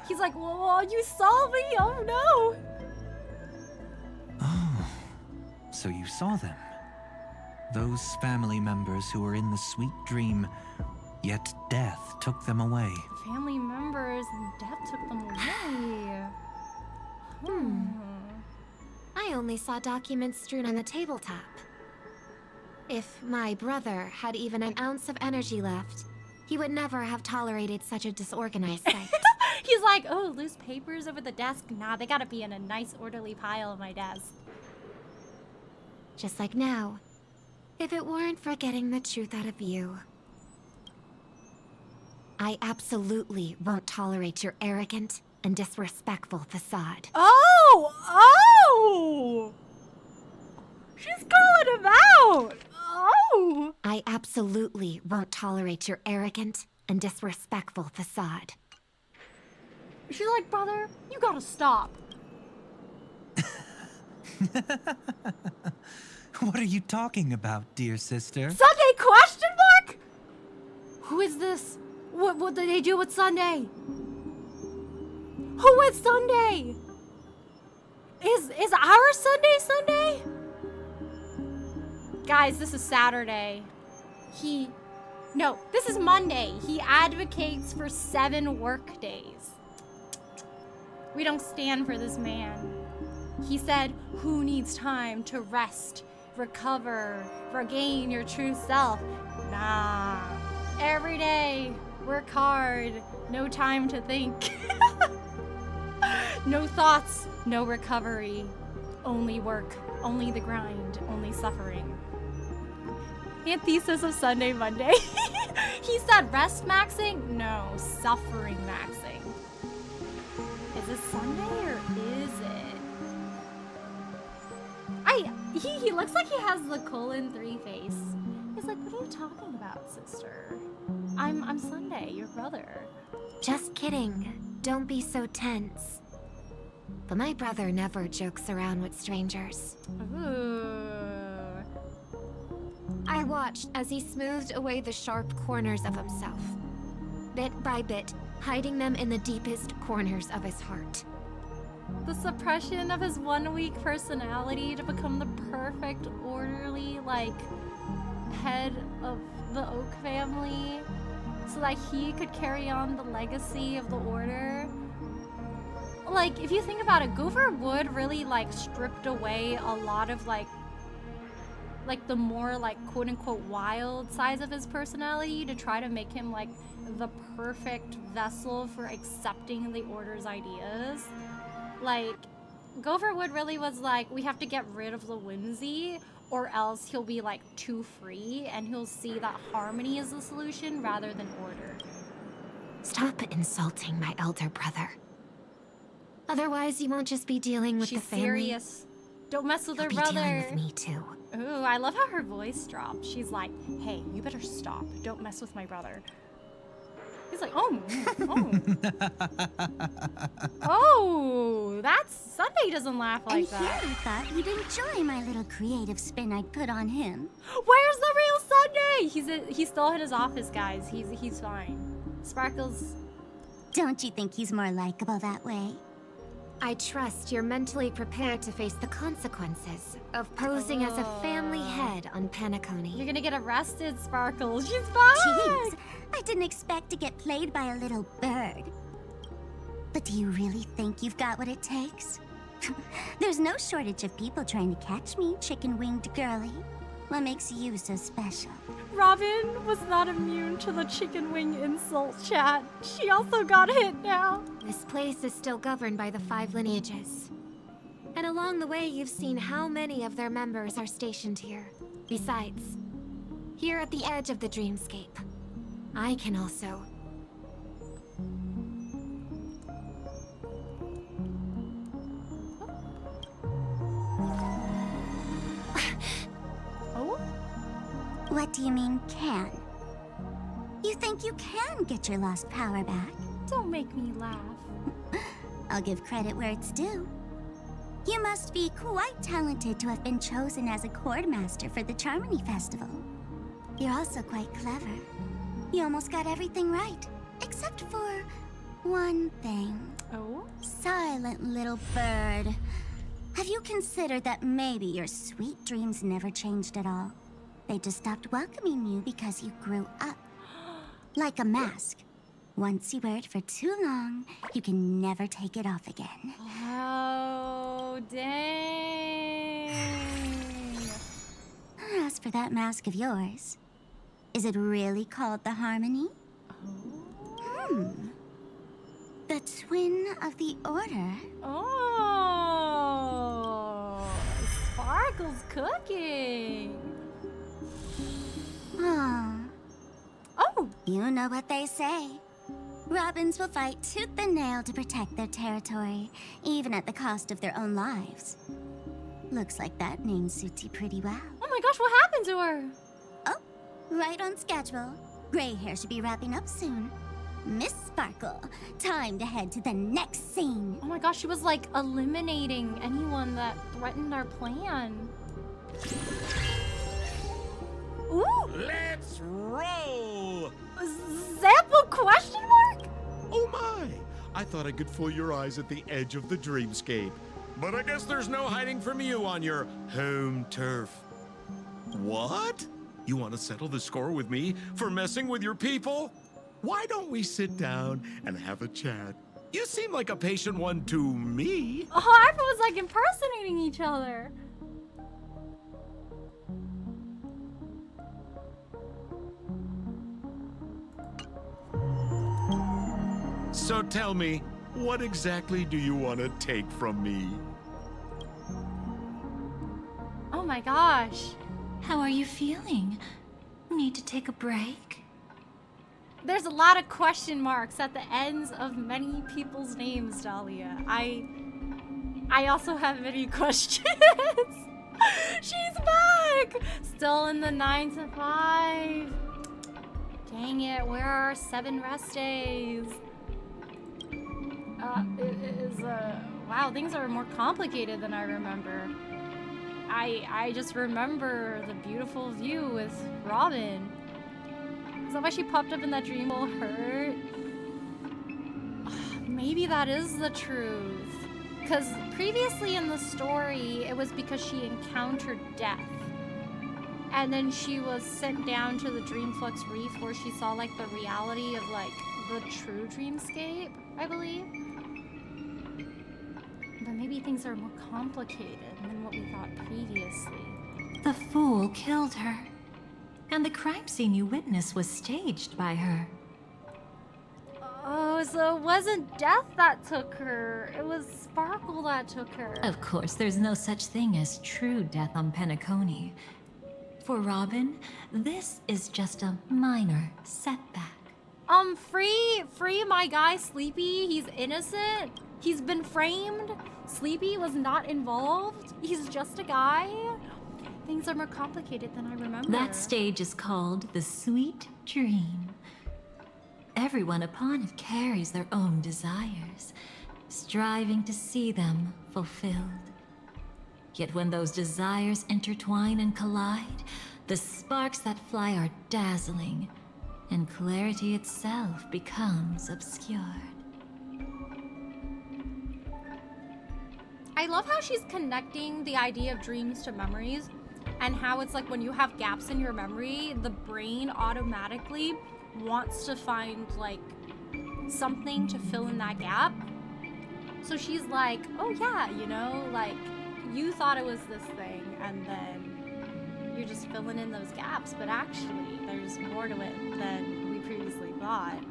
He's like, whoa, you saw me? Oh no. Oh, so you saw them. Those family members who were in the sweet dream, yet death took them away. Family members and death took them away. I only saw documents strewn on the tabletop. If my brother had even an ounce of energy left, he would never have tolerated such a disorganized sight. He's like, oh, loose papers over the desk? Nah, they gotta be in a nice orderly pile on my desk. Just like now, if it weren't for getting the truth out of you. I absolutely won't tolerate your arrogant and disrespectful facade. Oh! Oh! She's calling him out! Oh! I absolutely won't tolerate your arrogant and disrespectful facade. She's like, brother, you gotta stop. What are you talking about, dear sister? Sunday question mark? Who is this? What did they do with Sunday? Who is Sunday? Is our Sunday? Guys, this is Saturday. No, this is Monday. He advocates for 7 work days. We don't stand for this man. He said, who needs time to rest, recover, regain your true self? Nah. Every day, work hard, no time to think. No thoughts, no recovery. Only work, only the grind, only suffering. Antithesis of Sunday, Monday. He said rest maxing? No, suffering maxing. Is it Sunday or is it? He looks like he has the :3 face. He's like, what are you talking about, sister? I'm Sunday, your brother. Just kidding. Don't be so tense. But my brother never jokes around with strangers. Ooh. I watched as he smoothed away the sharp corners of himself, bit by bit, hiding them in the deepest corners of his heart. The suppression of his 1-week personality to become the perfect, orderly, head of the Oak family, so that he could carry on the legacy of the Order. If you think about it, Gopher Wood really, stripped away a lot of, the more, quote-unquote wild sides of his personality to try to make him, the perfect vessel for accepting the Order's ideas. Gopher Wood really was we have to get rid of the whimsy, or else he'll be, too free, and he'll see that harmony is the solution rather than order. Stop insulting my elder brother. Otherwise, you won't just be dealing with She's the family. serious. Don't mess with her You'll be brother. dealing with me too. Ooh, I love how her voice dropped. She's like, hey, you better stop. Don't mess with my brother. He's like, oh. Oh, that's... Sunday doesn't laugh like that. And he thought you'd enjoy my little creative spin I'd put on him. Where's the real Sunday? He's still in his office, guys. He's fine. Sparkles... Don't you think he's more likable that way? I trust you're mentally prepared to face the consequences of posing as a family head on Penacony. You're gonna get arrested, Sparkles. She's fine! Jeez, I didn't expect to get played by a little bird. But do you really think you've got what it takes? There's no shortage of people trying to catch me, chicken-winged girlie. What makes you so special? Robin was not immune to the chicken wing insult chat. She also got hit now. This place is still governed by the 5 lineages. And along the way, you've seen how many of their members are stationed here. Besides, here at the edge of the dreamscape, I can also... What do you mean, can? You think you can get your lost power back? Don't make me laugh. I'll give credit where it's due. You must be quite talented to have been chosen as a Chordmaster for the Charmony Festival. You're also quite clever. You almost got everything right, except for one thing. Oh? Silent little bird. Have you considered that maybe your sweet dreams never changed at all? They just stopped welcoming you because you grew up. Like a mask. Once you wear it for too long, you can never take it off again. Oh, dang. As for that mask of yours, is it really called the Harmony? The twin of the Order. Oh, Sparkle's cooking. Oh. Oh. You know what they say. Robins will fight tooth and nail to protect their territory, even at the cost of their own lives. Looks like that name suits you pretty well. Oh my gosh, what happened to her? Oh, right on schedule. Gray hair should be wrapping up soon. Miss Sparkle, time to head to the next scene. Oh my gosh, she was like eliminating anyone that threatened our plan. Ooh! Let's roll! Sample question mark? Oh my! I thought I could fool your eyes at the edge of the dreamscape. But I guess there's no hiding from you on your home turf. What? You want to settle the score with me for messing with your people? Why don't we sit down and have a chat? You seem like a patient one to me. Oh, everyone was like impersonating each other. So tell me, what exactly do you want to take from me? Oh my gosh. How are you feeling? Need to take a break? There's a lot of question marks at the ends of many people's names, Dahlia. I also have many questions. She's back! Still in the 9 to 5. Dang it, where are our 7 rest days? Wow, things are more complicated than I remember. I just remember the beautiful view with Robin. Is that why she popped up in that dream will hurt? Maybe that is the truth. Because previously in the story, it was because she encountered death. And then she was sent down to the Dreamflux Reef where she saw like the reality of like the true dreamscape, I believe. But maybe things are more complicated than what we thought previously. The fool killed her. And the crime scene you witnessed was staged by her. Oh, so it wasn't death that took her. It was Sparkle that took her. Of course, there's no such thing as true death on Penacony. For Robin, this is just a minor setback. Free my guy Sleepy. He's innocent. He's been framed. Sleepy was not involved. He's just a guy. Things are more complicated than I remember. That stage is called the Sweet Dream. Everyone upon it carries their own desires, striving to see them fulfilled. Yet when those desires intertwine and collide, the sparks that fly are dazzling, and clarity itself becomes obscured. I love how she's connecting the idea of dreams to memories, and how it's like when you have gaps in your memory, the brain automatically wants to find like something to fill in that gap. So she's like, oh yeah, you know, like you thought it was this thing, and then you're just filling in those gaps, but actually there's more to it than we previously thought.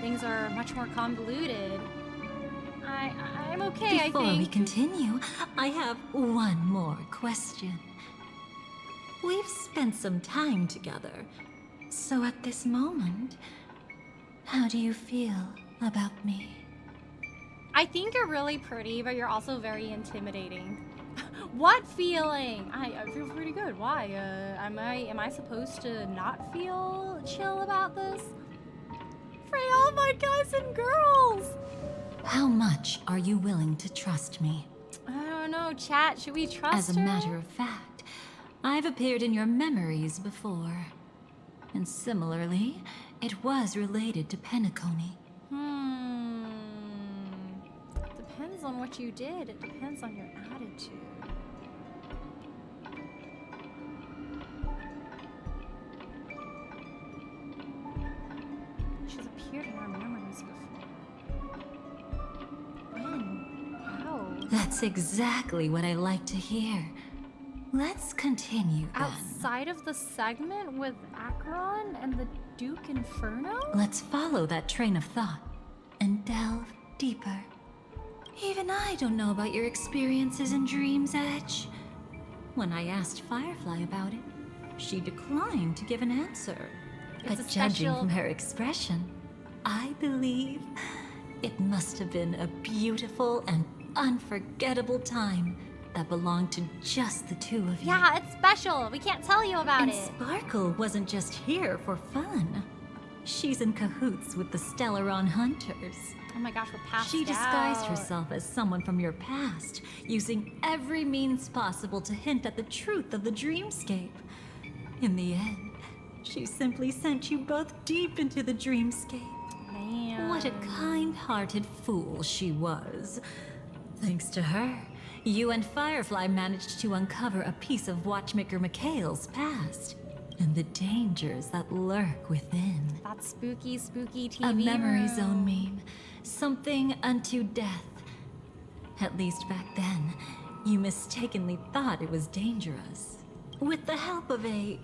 Things are much more convoluted. I'm okay, I think. Before we continue, I have one more question. We've spent some time together, so at this moment, how do you feel about me? I think you're really pretty, but you're also very intimidating. What feeling? I feel pretty good. Why? Am I supposed to not feel chill about this? For all my guys and girls! How much are you willing to trust me? I don't know, chat. Should we trust As a matter of fact, I've appeared in your memories before. And similarly, it was related to Penacony. Depends on what you did. It depends on your attitude. She's appeared in our memories before. When? How? That's exactly what I like to hear. Let's continue then. Outside of the segment with Acheron and the Duke Inferno? Let's follow that train of thought and delve deeper. Even I don't know about your experiences in Dream's Edge. When I asked Firefly about it, she declined to give an answer. It's But a judging special- from her expression, I believe it must have been a beautiful and unforgettable time that belonged to just the two of you. Yeah, it's special. We can't tell you about And it. Sparkle wasn't just here for fun. She's in cahoots with the Stellaron Hunters. Oh my gosh, we're passed She disguised out. herself as someone from your past, using every means possible to hint at the truth of the dreamscape. In the end, she simply sent you both deep into the dreamscape. Man. What a kind-hearted fool she was. Thanks to her, you and Firefly managed to uncover a piece of Watchmaker Mikhail's past and the dangers that lurk within. That spooky, spooky TV A memory room. zone meme. Something unto death. At least back then, you mistakenly thought it was dangerous. With the help of a...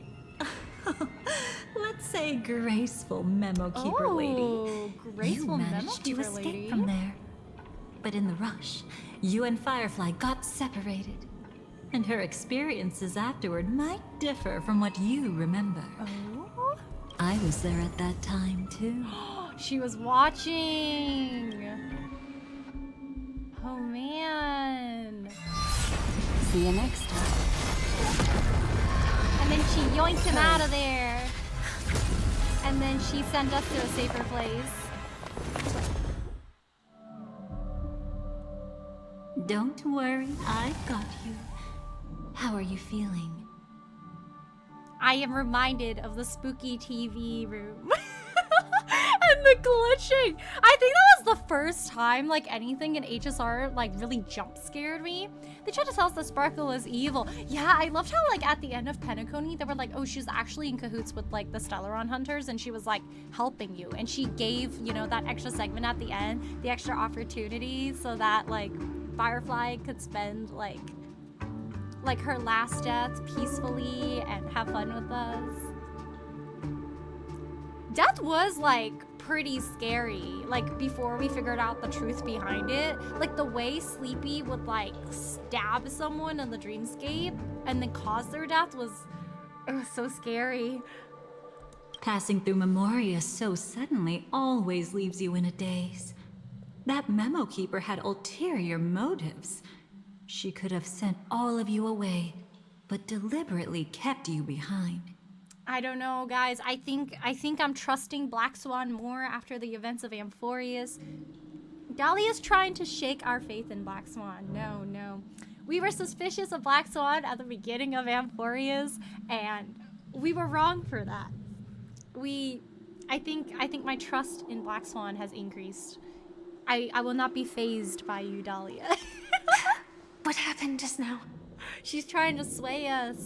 let's say graceful memo keeper lady. Graceful you memo managed keeper to escape lady. from there. But in the rush, you and Firefly got separated. And her experiences afterward might differ from what you remember. Oh? I was there at that time, too. She was watching. Oh man. See you next time. And then she yoinked him out of there. And then she sent us to a safer place. Don't worry, I've got you. How are you feeling? I am reminded of the spooky TV room. And the glitching. I think that was the first time like anything in HSR like really jump scared me. They tried to tell us that Sparkle was evil. Yeah, I loved how like at the end of Penacony they were like, oh, she's actually in cahoots with like the Stellaron Hunters and she was like helping you. And she gave, you know, that extra segment at the end, the extra opportunity so that like Firefly could spend like her last death peacefully and have fun with us. Death was like pretty scary, like before we figured out the truth behind it. Like the way Sleepy would like stab someone in the dreamscape and then cause their death was so scary. Passing through Memoria so suddenly always leaves you in a daze. That memo keeper had ulterior motives. She could have sent all of you away, but deliberately kept you behind. I don't know, guys. I think I'm trusting Black Swan more after the events of Amphorius. Dahlia's trying to shake our faith in Black Swan. No. We were suspicious of Black Swan at the beginning of Amphorius, and we were wrong for that. I think my trust in Black Swan has increased. I will not be fazed by you, Dahlia. What happened just now? She's trying to sway us.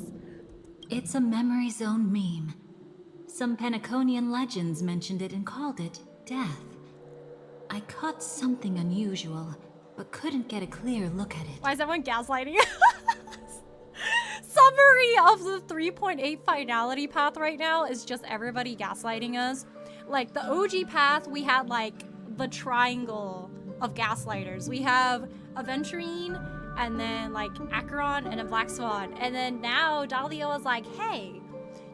It's a memory zone meme. Some Penaconian legends mentioned it and called it death. I caught something unusual, but couldn't get a clear look at it. Why is everyone gaslighting us? Summary of the 3.8 finality path right now is just everybody gaslighting us. Like the OG path, we had like the triangle of gaslighters. We have Aventurine, and then like Acheron, and then Black Swan. And then now Dahlia was like, hey,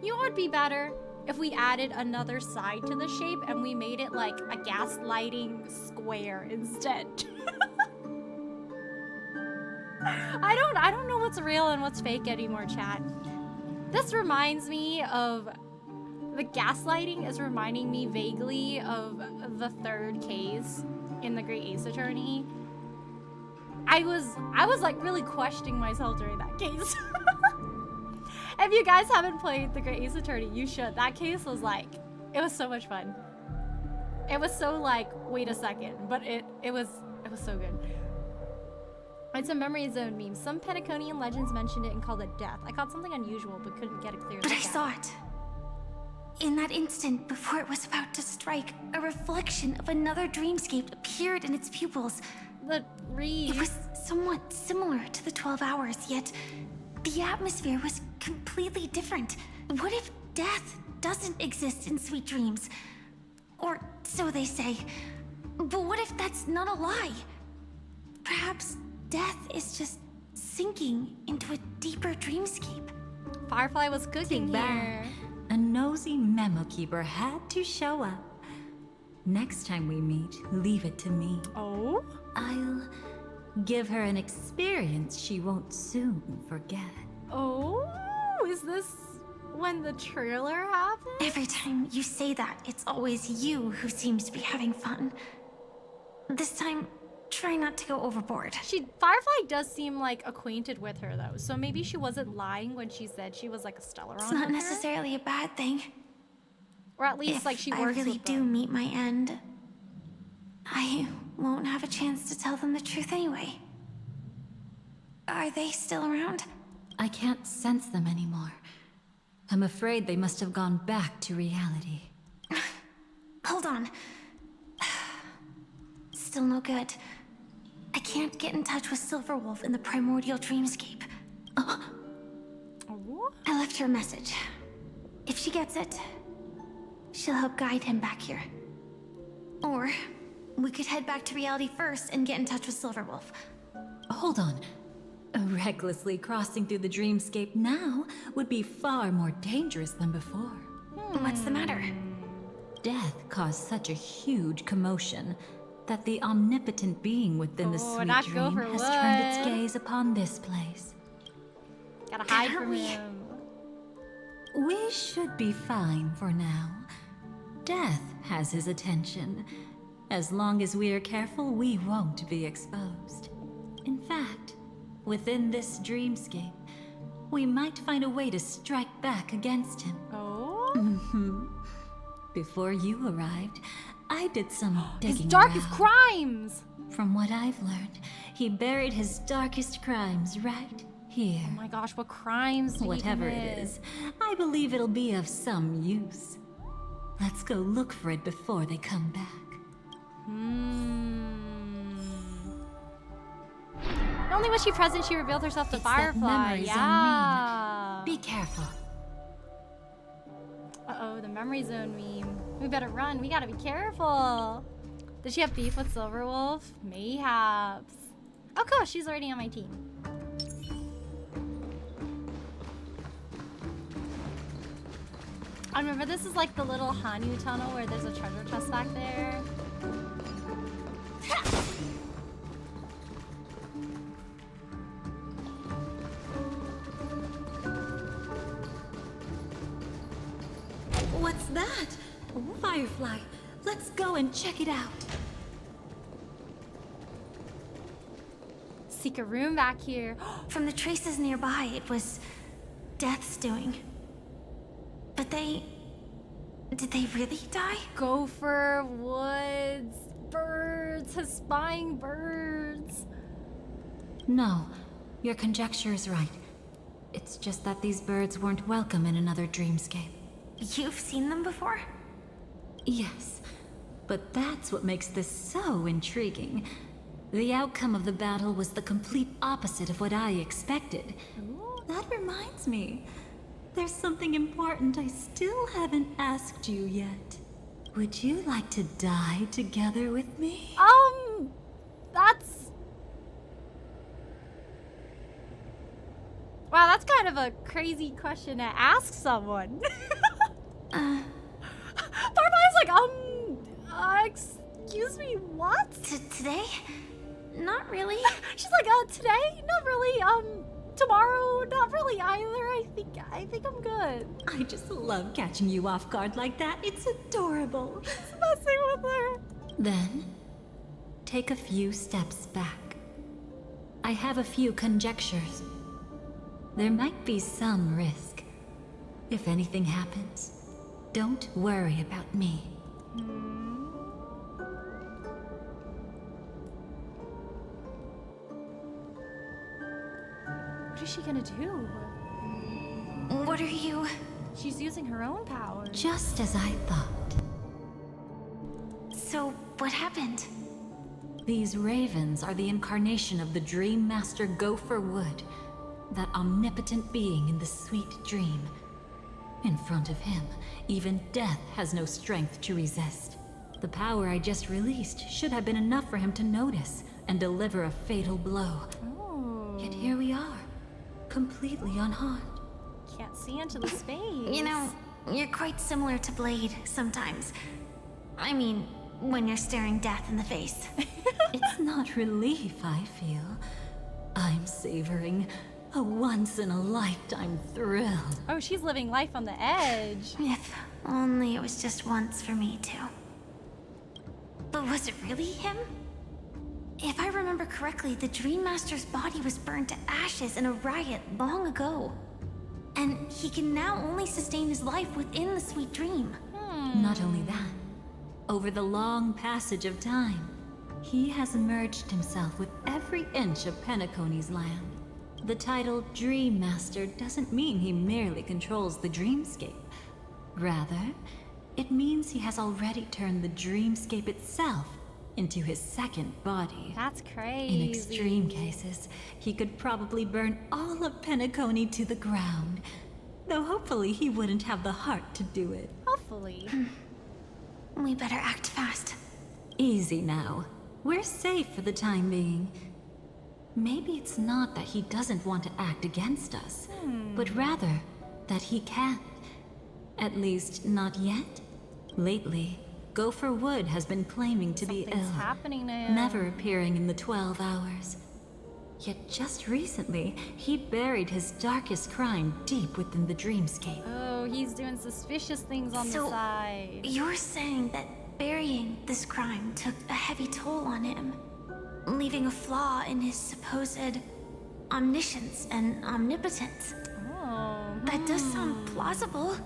you know what would be better if we added another side to the shape and we made it like a gaslighting square instead. I don't know what's real and what's fake anymore, chat. This reminds me of the gaslighting is reminding me vaguely of the third case in the Great Ace Attorney. I was like really questioning myself during that case. If you guys haven't played the Great Ace Attorney, you should. That case was like, it was so much fun. It was so like, wait a second, but it was so good. It's a memory zone meme. Some Penaconian legends mentioned it and called it death. I caught something unusual, but couldn't get a clear But look I at saw it. In that instant, before it was about to strike, a reflection of another dreamscape appeared in its pupils. The reed. It was somewhat similar to the 12 hours, yet the atmosphere was completely different. What if death doesn't exist in sweet dreams? Or so they say. But what if that's not a lie? Perhaps death is just sinking into a deeper dreamscape. Firefly was cooking Too here. bad. A nosy memo keeper had to show up. Next time we meet, leave it to me. Oh? I'll give her an experience she won't soon forget. Oh? Is this when the trailer happened? Every time you say that, it's always you who seems to be having fun. This time, try not to go overboard. Firefly does seem like acquainted with her though, so maybe she wasn't lying when she said she was like a Stellaron. It's not necessarily a bad thing. Or at least If like she I works really with do them. meet my end, I won't have a chance to tell them the truth anyway. Are they still around? I can't sense them anymore. I'm afraid they must have gone back to reality. Hold on. Still no good. I can't get in touch with Silverwolf in the primordial dreamscape. I left her a message. If she gets it, she'll help guide him back here. Or we could head back to reality first and get in touch with Silverwolf. Hold on. Recklessly crossing through the dreamscape now would be far more dangerous than before. What's the matter? Death caused such a huge commotion that the omnipotent being within the sweet dream Gopher has turned its Wood. gaze upon this place. Gotta hide from him. We should be fine for now. Death has his attention. As long as we are careful, we won't be exposed. In fact, within this dreamscape, we might find a way to strike back against him. Oh? Before you arrived, I did some digging His darkest around. crimes! From what I've learned, he buried his darkest crimes right here. Oh my gosh, what crimes did Whatever he it commit? is, I believe it'll be of some use. Let's go look for it before they come back. Only when she present, she revealed herself to It's that Firefly. memory zone Yeah. Be careful. Uh-oh, the memory zone meme. We better run. We gotta be careful. Does she have beef with Silverwolf? Mayhaps. Oh, cool. She's already on my team. I remember this is like the little Hanyu tunnel where there's a treasure chest back there. What's that? Firefly. Let's go and check it out. Secret room back here. From the traces nearby, it was Death's doing. But did they really die? Gopher Woods. Birds. His spying birds. No, your conjecture is right. It's just that these birds weren't welcome in another dreamscape. You've seen them before? Yes, but that's what makes this so intriguing. The outcome of the battle was the complete opposite of what I expected. That reminds me. There's something important I still haven't asked you yet. Would you like to die together with me? That's... Wow, that's kind of a crazy question to ask someone. Firefly's like, excuse me, what? Today? Not really. She's like, today? Not really, tomorrow? Not really either. I think I'm good. I just love catching you off guard like that. It's adorable. Just messing with her. Then, take a few steps back. I have a few conjectures. There might be some risk. If anything happens, don't worry about me. What is she gonna do? What are you... She's using her own power. Just as I thought. So, what happened? These ravens are the incarnation of the Dream Master Gopher Wood, that omnipotent being in the sweet dream. In front of him, even death has no strength to resist. The power I just released should have been enough for him to notice and deliver a fatal blow. Yet here we are, completely unharmed. Can't see into the space. You know, you're quite similar to Blade sometimes. I mean, when you're staring death in the face. It's not relief, I feel. I'm savoring a once-in-a-lifetime thrill. Oh, she's living life on the edge. If only it was just once for me, too. But was it really him? If I remember correctly, the Dream Master's body was burned to ashes in a riot long ago. And he can now only sustain his life within the sweet dream. Not only that, over the long passage of time, he has merged himself with every inch of Penacony's land. The title Dream Master doesn't mean he merely controls the dreamscape. Rather, it means he has already turned the dreamscape itself into his second body. That's crazy. In extreme cases, he could probably burn all of Penacony to the ground. Though hopefully he wouldn't have the heart to do it. Hopefully. We better act fast. Easy now. We're safe for the time being. Maybe it's not that he doesn't want to act against us, but rather that he can't. At least, not yet. Lately, Gopher Wood has been claiming to be ill, happening to him. never appearing in the 12 hours. Yet just recently, he buried his darkest crime deep within the dreamscape. Oh, he's doing suspicious things on the So, side. you're saying that burying this crime took a heavy toll on him, leaving a flaw in his supposed omniscience and omnipotence. Oh. That does sound plausible.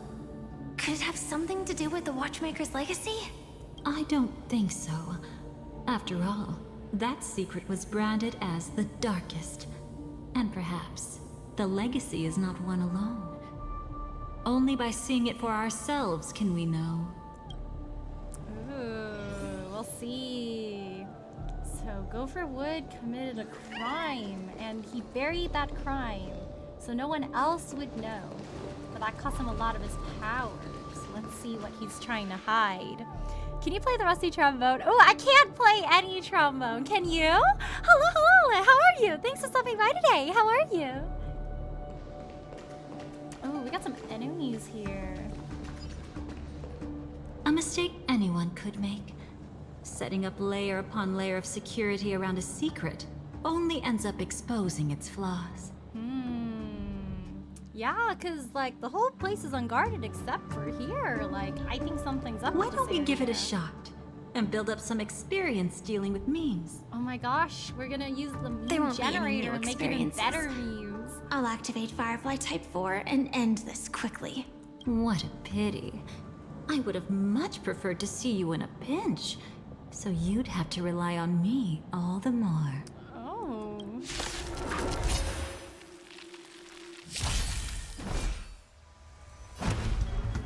Could it have something to do with the Watchmaker's legacy? I don't think so. After all, that secret was branded as the darkest. And perhaps the legacy is not one alone. Only by seeing it for ourselves can we know. Ooh, we'll see. So Gopher Wood committed a crime, and he buried that crime, so no one else would know. But that cost him a lot of his power. So let's see what he's trying to hide. Can you play the rusty trombone? Oh, I can't play any trombone. Can you? Hello, hello. How are you? Thanks for stopping by today. How are you? Oh, we got some enemies here. A mistake anyone could make. Setting up layer upon layer of security around a secret only ends up exposing its flaws. Yeah, because, like, the whole place is unguarded except for here. Like, I think something's up Why with don't this we give it a area. shot and build up some experience dealing with memes? Oh my gosh, we're gonna use the There meme won't be any generator new and make even experiences. better memes. I'll activate Firefly Type 4 and end this quickly. What a pity. I would have much preferred to see you in a pinch, so you'd have to rely on me all the more. Oh.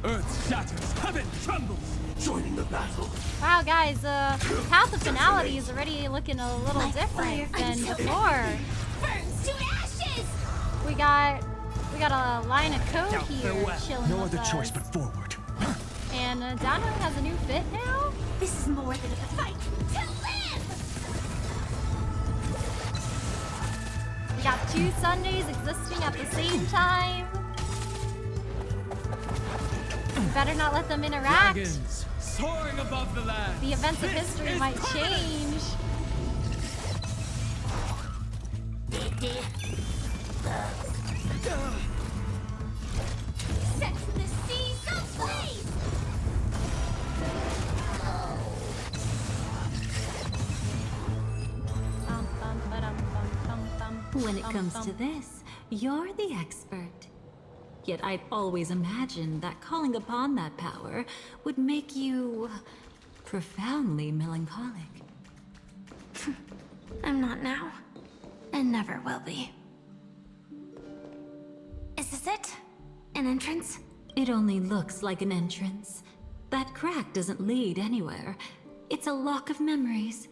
Earth shatters, heaven trembles. Joining the battle. Wow, guys, Path of Finality is already looking a little different than before. Burns to ashes! We got a line of code here chilling No with other us. choice but forward. And Dano has a new fit now. This is more than a fight to live! We got 2 Sundays existing at the same time. We better not let them interact. Dragons soaring above the land. The events of This history is might permanent. change. Set the seas ablaze! When it comes to this, you're the expert. Yet I've always imagined that calling upon that power would make you profoundly melancholic. I'm not now, and never will be. Is this it? An entrance? It only looks like an entrance. That crack doesn't lead anywhere. It's a lock of memories.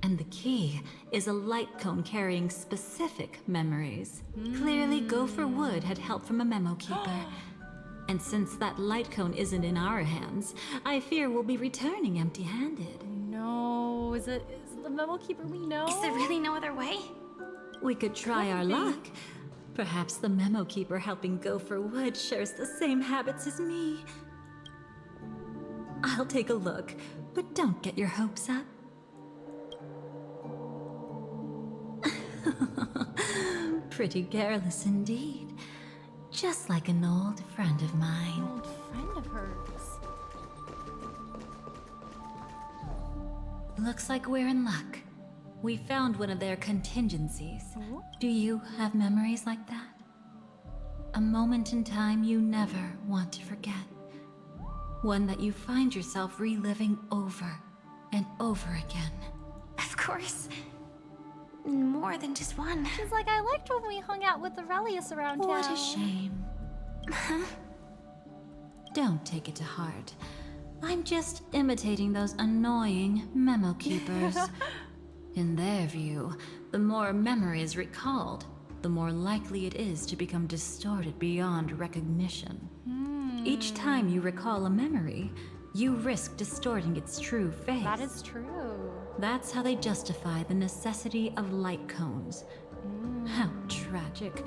And the key is a light cone carrying specific memories. Clearly, Gopher Wood had help from a memo keeper. And since that light cone isn't in our hands, I fear we'll be returning empty-handed. No, is it the memo keeper we know? Is there really no other way? We could try our luck, Perhaps the memo keeper helping Gopher Wood shares the same habits as me. I'll take a look, but don't get your hopes up. Pretty careless indeed. Just like an old friend of mine. Old friend of hers. Looks like we're in luck. We found one of their contingencies. Do you have memories like that? A moment in time you never want to forget. One that you find yourself reliving over and over again. Of course. More than just one. She's like, I liked when we hung out with Aurelius around town. What a shame. Don't take it to heart. I'm just imitating those annoying memo keepers. In their view, the more memory is recalled, the more likely it is to become distorted beyond recognition. Each time you recall a memory, you risk distorting its true face. That is true. That's how they justify the necessity of light cones. How tragic.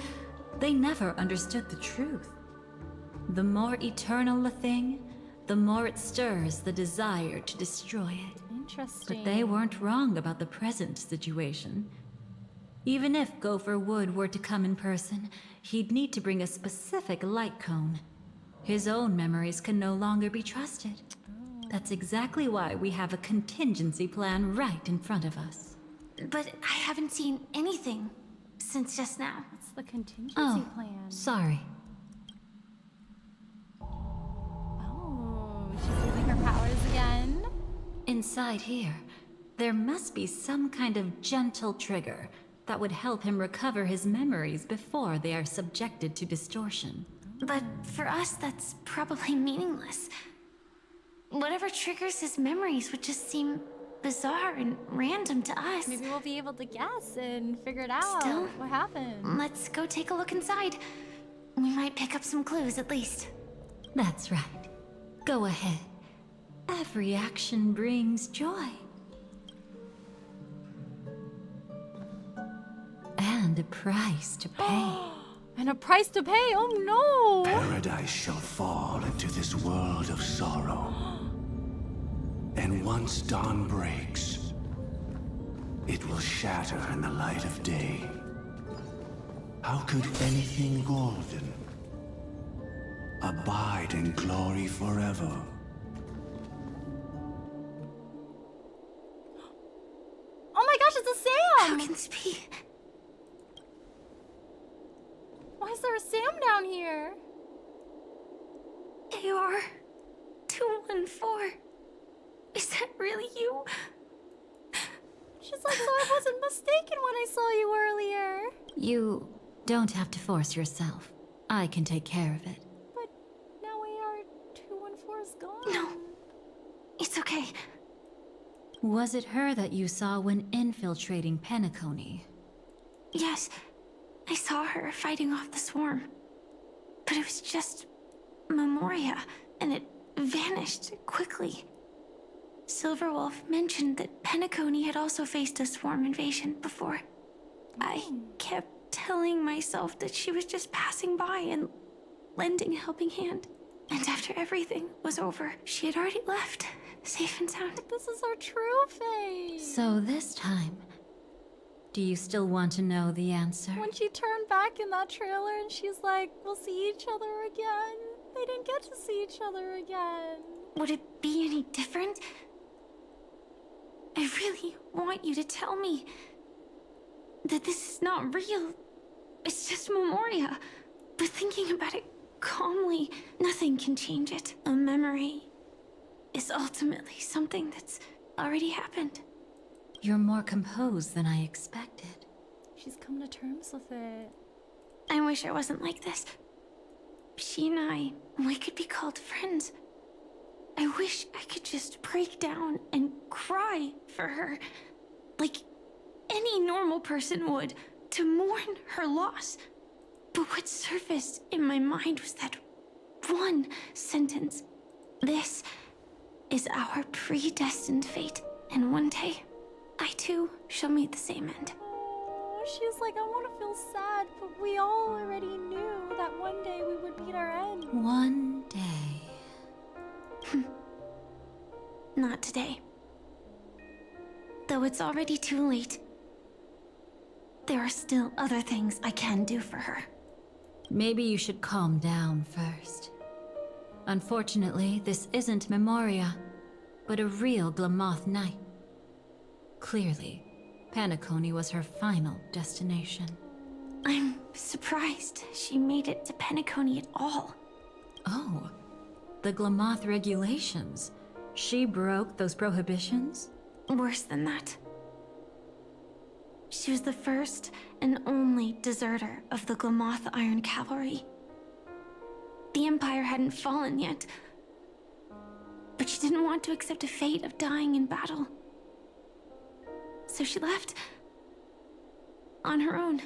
They never understood the truth. The more eternal a thing, the more it stirs the desire to destroy it. Interesting. But they weren't wrong about the present situation. Even if Gopher Wood were to come in person, he'd need to bring a specific light cone. His own memories can no longer be trusted. That's exactly why we have a contingency plan right in front of us. But I haven't seen anything since just now. What's the contingency plan? Sorry. Oh, she's using her powers again. Inside here, there must be some kind of gentle trigger that would help him recover his memories before they are subjected to distortion. But for us, that's probably meaningless. Whatever triggers his memories would just seem bizarre and random to us. Maybe we'll be able to guess and figure it out. Still, what happened? Let's go take a look inside. We might pick up some clues at least. That's right. Go ahead. Every action brings joy. And a price to pay. And a price to pay? Oh no! Paradise shall fall into this world of sorrow. And once dawn breaks, it will shatter in the light of day. How could anything golden abide in glory forever? Oh my gosh, it's a Sam! How can this be? Why is there a Sam down here? AR 214. Is that really you? She's like, so I wasn't mistaken when I saw you earlier. You don't have to force yourself. I can take care of it. But now AR 214 is gone. No. It's okay. Was it her that you saw when infiltrating Penacony? Yes. I saw her fighting off the swarm. But it was just Memoria, and it vanished quickly. Silverwolf mentioned that Penacony had also faced a swarm invasion before. I kept telling myself that she was just passing by and lending a helping hand. And after everything was over, she had already left, safe and sound. This is our true face. So this time, do you still want to know the answer? When she turned back in that trailer and she's like, we'll see each other again. They didn't get to see each other again. Would it be any different? I really want you to tell me that this is not real. It's just Memoria. But thinking about it calmly, nothing can change it. A memory is ultimately something that's already happened. You're more composed than I expected. She's come to terms with it. I wish I wasn't like this. She and I, we could be called friends. I wish I could just break down and cry for her, like any normal person would, to mourn her loss. But what surfaced in my mind was that one sentence. This is our predestined fate, and one day, I too shall meet the same end. Oh, she's like, I want to feel sad, but we all already knew that one day we would meet our end. One day. Not today. Though it's already too late. There are still other things I can do for her. Maybe you should calm down first. Unfortunately, this isn't Memoria, but a real Glamoth Knight. Clearly, Penacony was her final destination. I'm surprised she made it to Penacony at all. Oh, the Glamoth regulations. She broke those prohibitions? Worse than that. She was the first and only deserter of the Glamoth Iron Cavalry. The Empire hadn't fallen yet, but she didn't want to accept a fate of dying in battle. So she left on her own.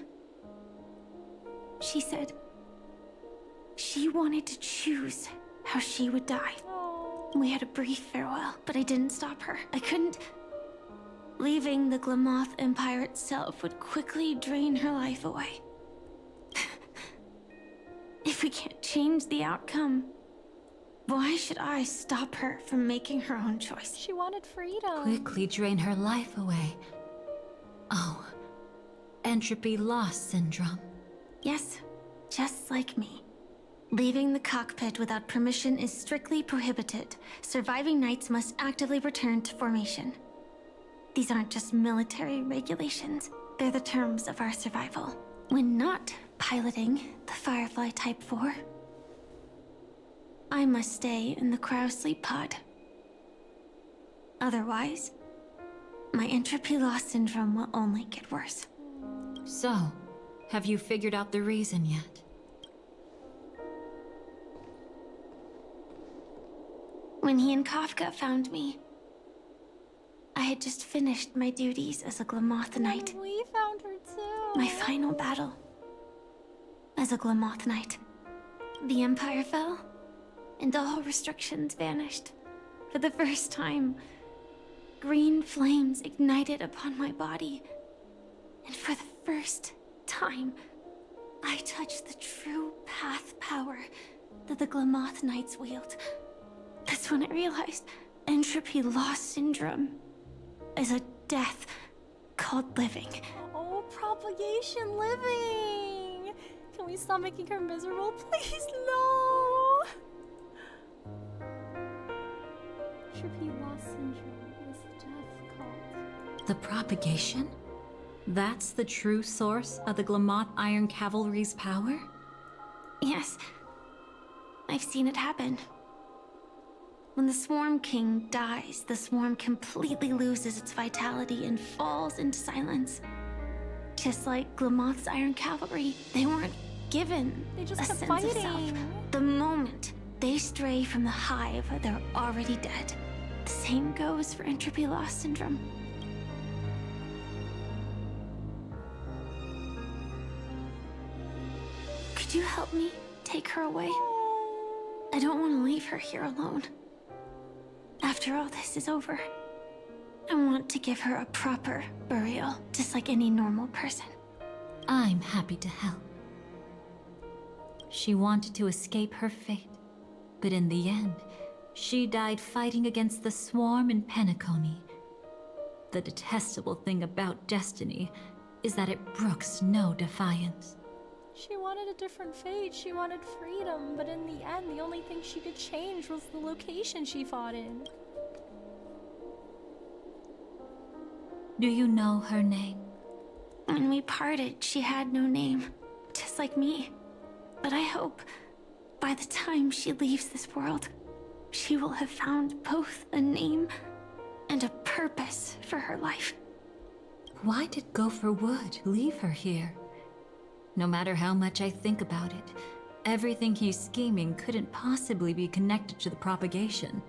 She said she wanted to choose how she would die. We had a brief farewell, but I didn't stop her. I couldn't. Leaving the Glamoth Empire itself would quickly drain her life away. If we can't change the outcome, why should I stop her from making her own choice? She wanted freedom. Quickly drain her life away. Oh, entropy loss syndrome. Yes, just like me. Leaving the cockpit without permission is strictly prohibited. Surviving knights must actively return to formation. These aren't just military regulations, they're the terms of our survival. When not piloting the Firefly Type 4, I must stay in the cryo sleep pod. Otherwise, my entropy loss syndrome will only get worse. So, have you figured out the reason yet? When he and Kafka found me, I had just finished my duties as a Glamoth Knight. We found her too. My final battle as a Glamoth Knight. The Empire fell, and all restrictions vanished. For the first time, green flames ignited upon my body. And for the first time, I touched the true path power that the Glamoth Knights wield. That's when I realized entropy loss syndrome is a death called living. Oh, propagation living! Can we stop making her miserable? Please, no! Entropy loss syndrome is a death called. The propagation? That's the true source of the Glamoth Iron Cavalry's power? Yes. I've seen it happen. When the Swarm King dies, the Swarm completely loses its vitality and falls into silence. Just like Glamoth's Iron Cavalry, they weren't given They just a kept sense of self. fighting. The moment they stray from the hive, they're already dead. The same goes for entropy loss syndrome. Could you help me take her away? I don't want to leave her here alone. After all this is over, I want to give her a proper burial, just like any normal person. I'm happy to help. She wanted to escape her fate, but in the end, she died fighting against the Swarm in Penacony. The detestable thing about destiny is that it brooks no defiance. She wanted a different fate. She wanted freedom, but in the end, the only thing she could change was the location she fought in. Do you know her name? When we parted, she had no name, just like me. But I hope, by the time she leaves this world, she will have found both a name and a purpose for her life. Why did Gopher Wood leave her here? No matter how much I think about it, everything he's scheming couldn't possibly be connected to the propagation.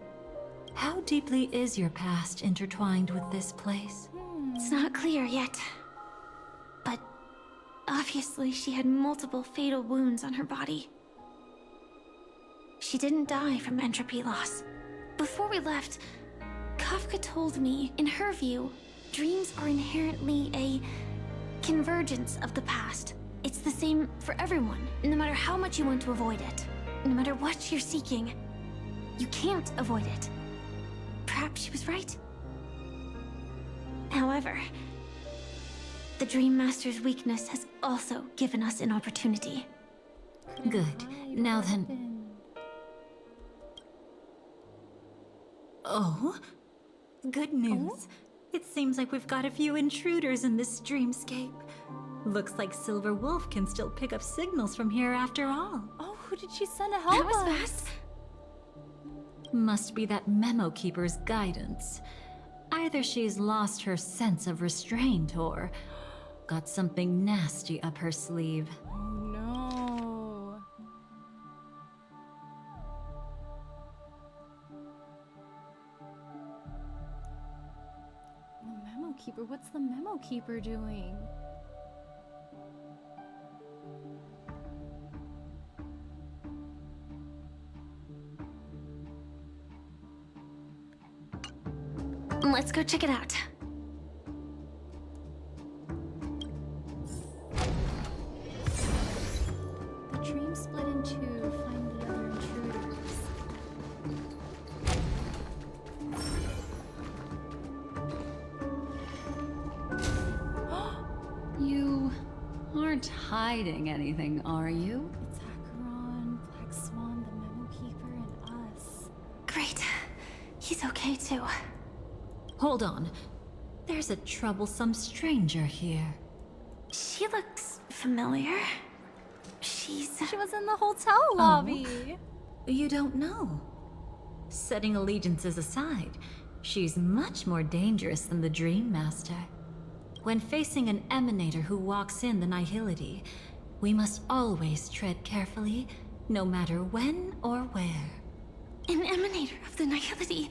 How deeply is your past intertwined with this place? It's not clear yet. But obviously she had multiple fatal wounds on her body. She didn't die from entropy loss. Before we left, Kafka told me, in her view, dreams are inherently a convergence of the past. It's the same for everyone, no matter how much you want to avoid it. No matter what you're seeking, you can't avoid it. Perhaps she was right. However, the Dream Master's weakness has also given us an opportunity. Good. Now then... Oh? Good news. It seems like we've got a few intruders in this dreamscape. Looks like Silver Wolf can still pick up signals from here after all. Oh, who did she send to help That was us? fast. Must be that Memo Keeper's guidance. Either she's lost her sense of restraint or got something nasty up her sleeve. Oh no. The Memo Keeper? What's the Memo Keeper doing? Let's go check it out. The dream split in two. Find the other intruders. You aren't hiding anything, are you? It's Acheron, Black Swan, the Memo Keeper, and us. Great. He's okay too. Hold on. There's a troublesome stranger here. She looks familiar. She was in the hotel lobby. You don't know. Setting allegiances aside, she's much more dangerous than the Dream Master. When facing an emanator who walks in the nihility, we must always tread carefully, no matter when or where. An emanator of the nihility.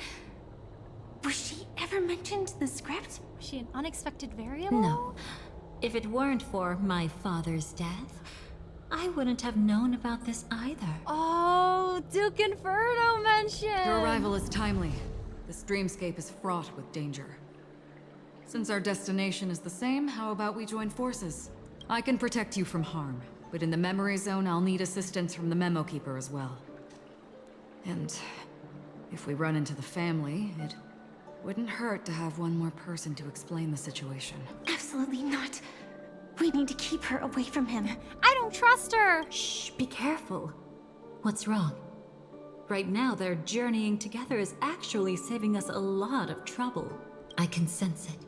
Was she ever mentioned in the script? Was she an unexpected variable? No. If it weren't for my father's death, I wouldn't have known about this either. Oh, Duke Inferno mentioned! Your arrival is timely. This dreamscape is fraught with danger. Since our destination is the same, how about we join forces? I can protect you from harm, but in the memory zone, I'll need assistance from the Memo Keeper as well. And if we run into the family, it wouldn't hurt to have one more person to explain the situation. Absolutely not. We need to keep her away from him. I don't trust her! Shh, be careful. What's wrong? Right now, their journeying together is actually saving us a lot of trouble. I can sense it.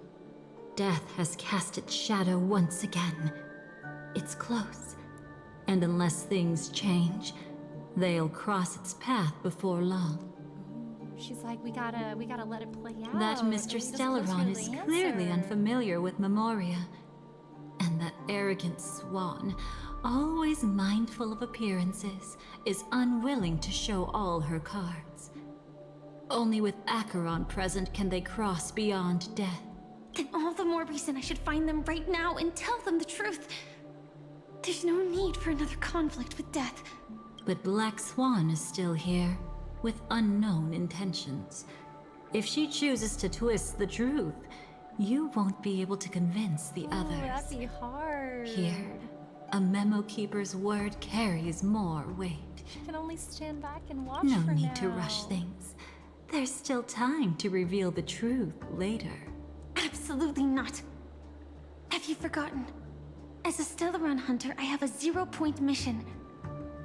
Death has cast its shadow once again. It's close. And unless things change, they'll cross its path before long. She's like, we gotta let it play out. That Mr. Stellaron is clearly unfamiliar with Memoria. And that arrogant swan, always mindful of appearances, is unwilling to show all her cards. Only with Acheron present can they cross beyond death. Then all the more reason I should find them right now and tell them the truth. There's no need for another conflict with death. But Black Swan is still here, with unknown intentions. If she chooses to twist the truth, you won't be able to convince the others. That'd be hard. Here, a Memo Keeper's word carries more weight. She can only stand back and watch No for need now. to rush things. There's still time to reveal the truth later. Absolutely not. Have you forgotten? As a Stellaron hunter, I have a 0-point mission.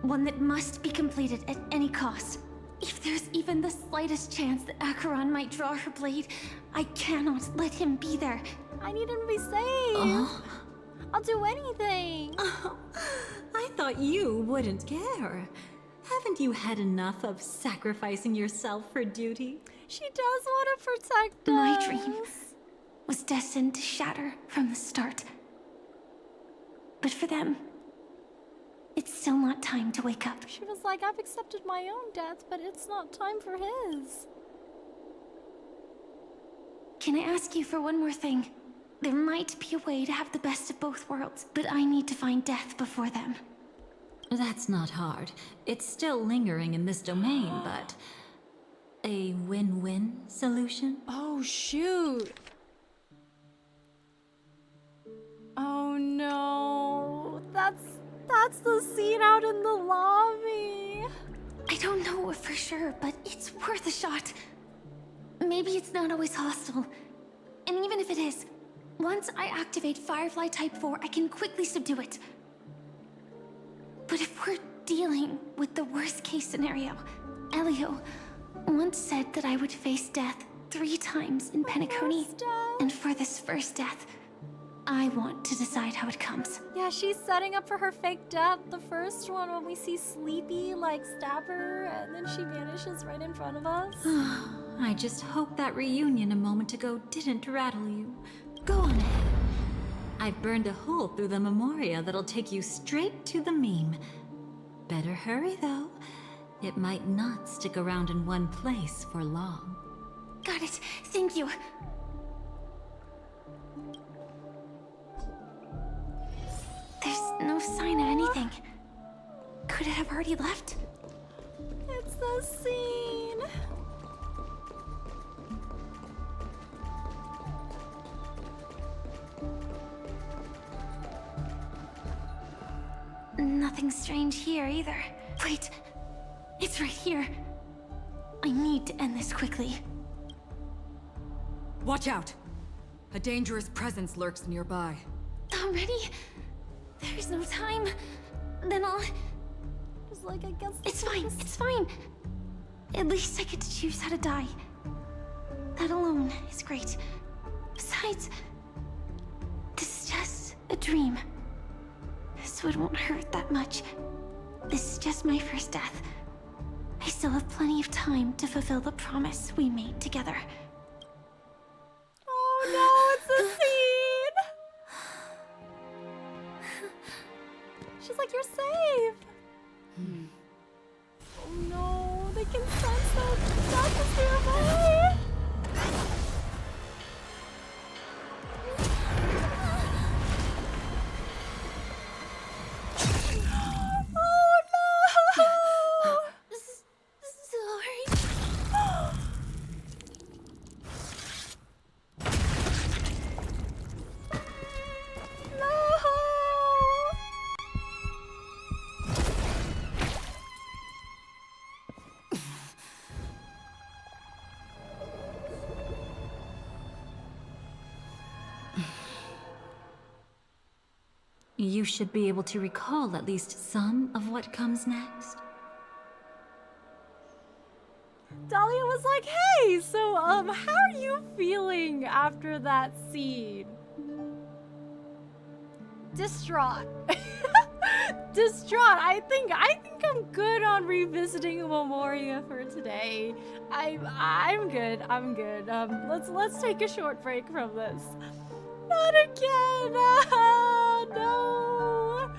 One that must be completed at any cost. If there's even the slightest chance that Acheron might draw her blade, I cannot let him be there. I need him to be safe. I'll do anything. I thought you wouldn't care. Haven't you had enough of sacrificing yourself for duty? She does want to protect us. My dream was destined to shatter from the start. But for them, it's still not time to wake up. She was like, I've accepted my own death, but it's not time for his. Can I ask you for one more thing? There might be a way to have the best of both worlds, but I need to find death before them. That's not hard. It's still lingering in this domain, but... a win-win solution? Oh, shoot. Oh no. That's the scene out in the lobby. I don't know for sure, but it's worth a shot. Maybe it's not always hostile. And even if it is, once I activate Firefly Type 4, I can quickly subdue it. But if we're dealing with the worst case scenario, Elio once said that I would face death 3 times in Penacony. And for this first death, I want to decide how it comes. Yeah, she's setting up for her fake death. The first one when we see Sleepy like stab her and then she vanishes right in front of us. I just hope that reunion a moment ago didn't rattle you. Go on ahead. I've burned a hole through the Memoria that'll take you straight to the meme. Better hurry though. It might not stick around in one place for long. Got it. Thank you. There's no sign of anything. Could it have already left? It's the scene. Nothing strange here either. Wait, it's right here. I need to end this quickly. Watch out! A dangerous presence lurks nearby. Already? There's no time. Then I'll... Just like I guess it's fine, it's fine. At least I get to choose how to die. That alone is great. Besides, this is just a dream. So it won't hurt that much. This is just my first death. I still have plenty of time to fulfill the promise we made together. Oh no, it's the scene! She's like, you're safe! Oh no, they can sense that death is nearby! You should be able to recall at least some of what comes next. Dahlia was like, hey, so, how are you feeling after that scene? Distraught. Distraught. I think I'm good on revisiting Memoria for today. I'm good. I'm good. Let's take a short break from this. Not again. No.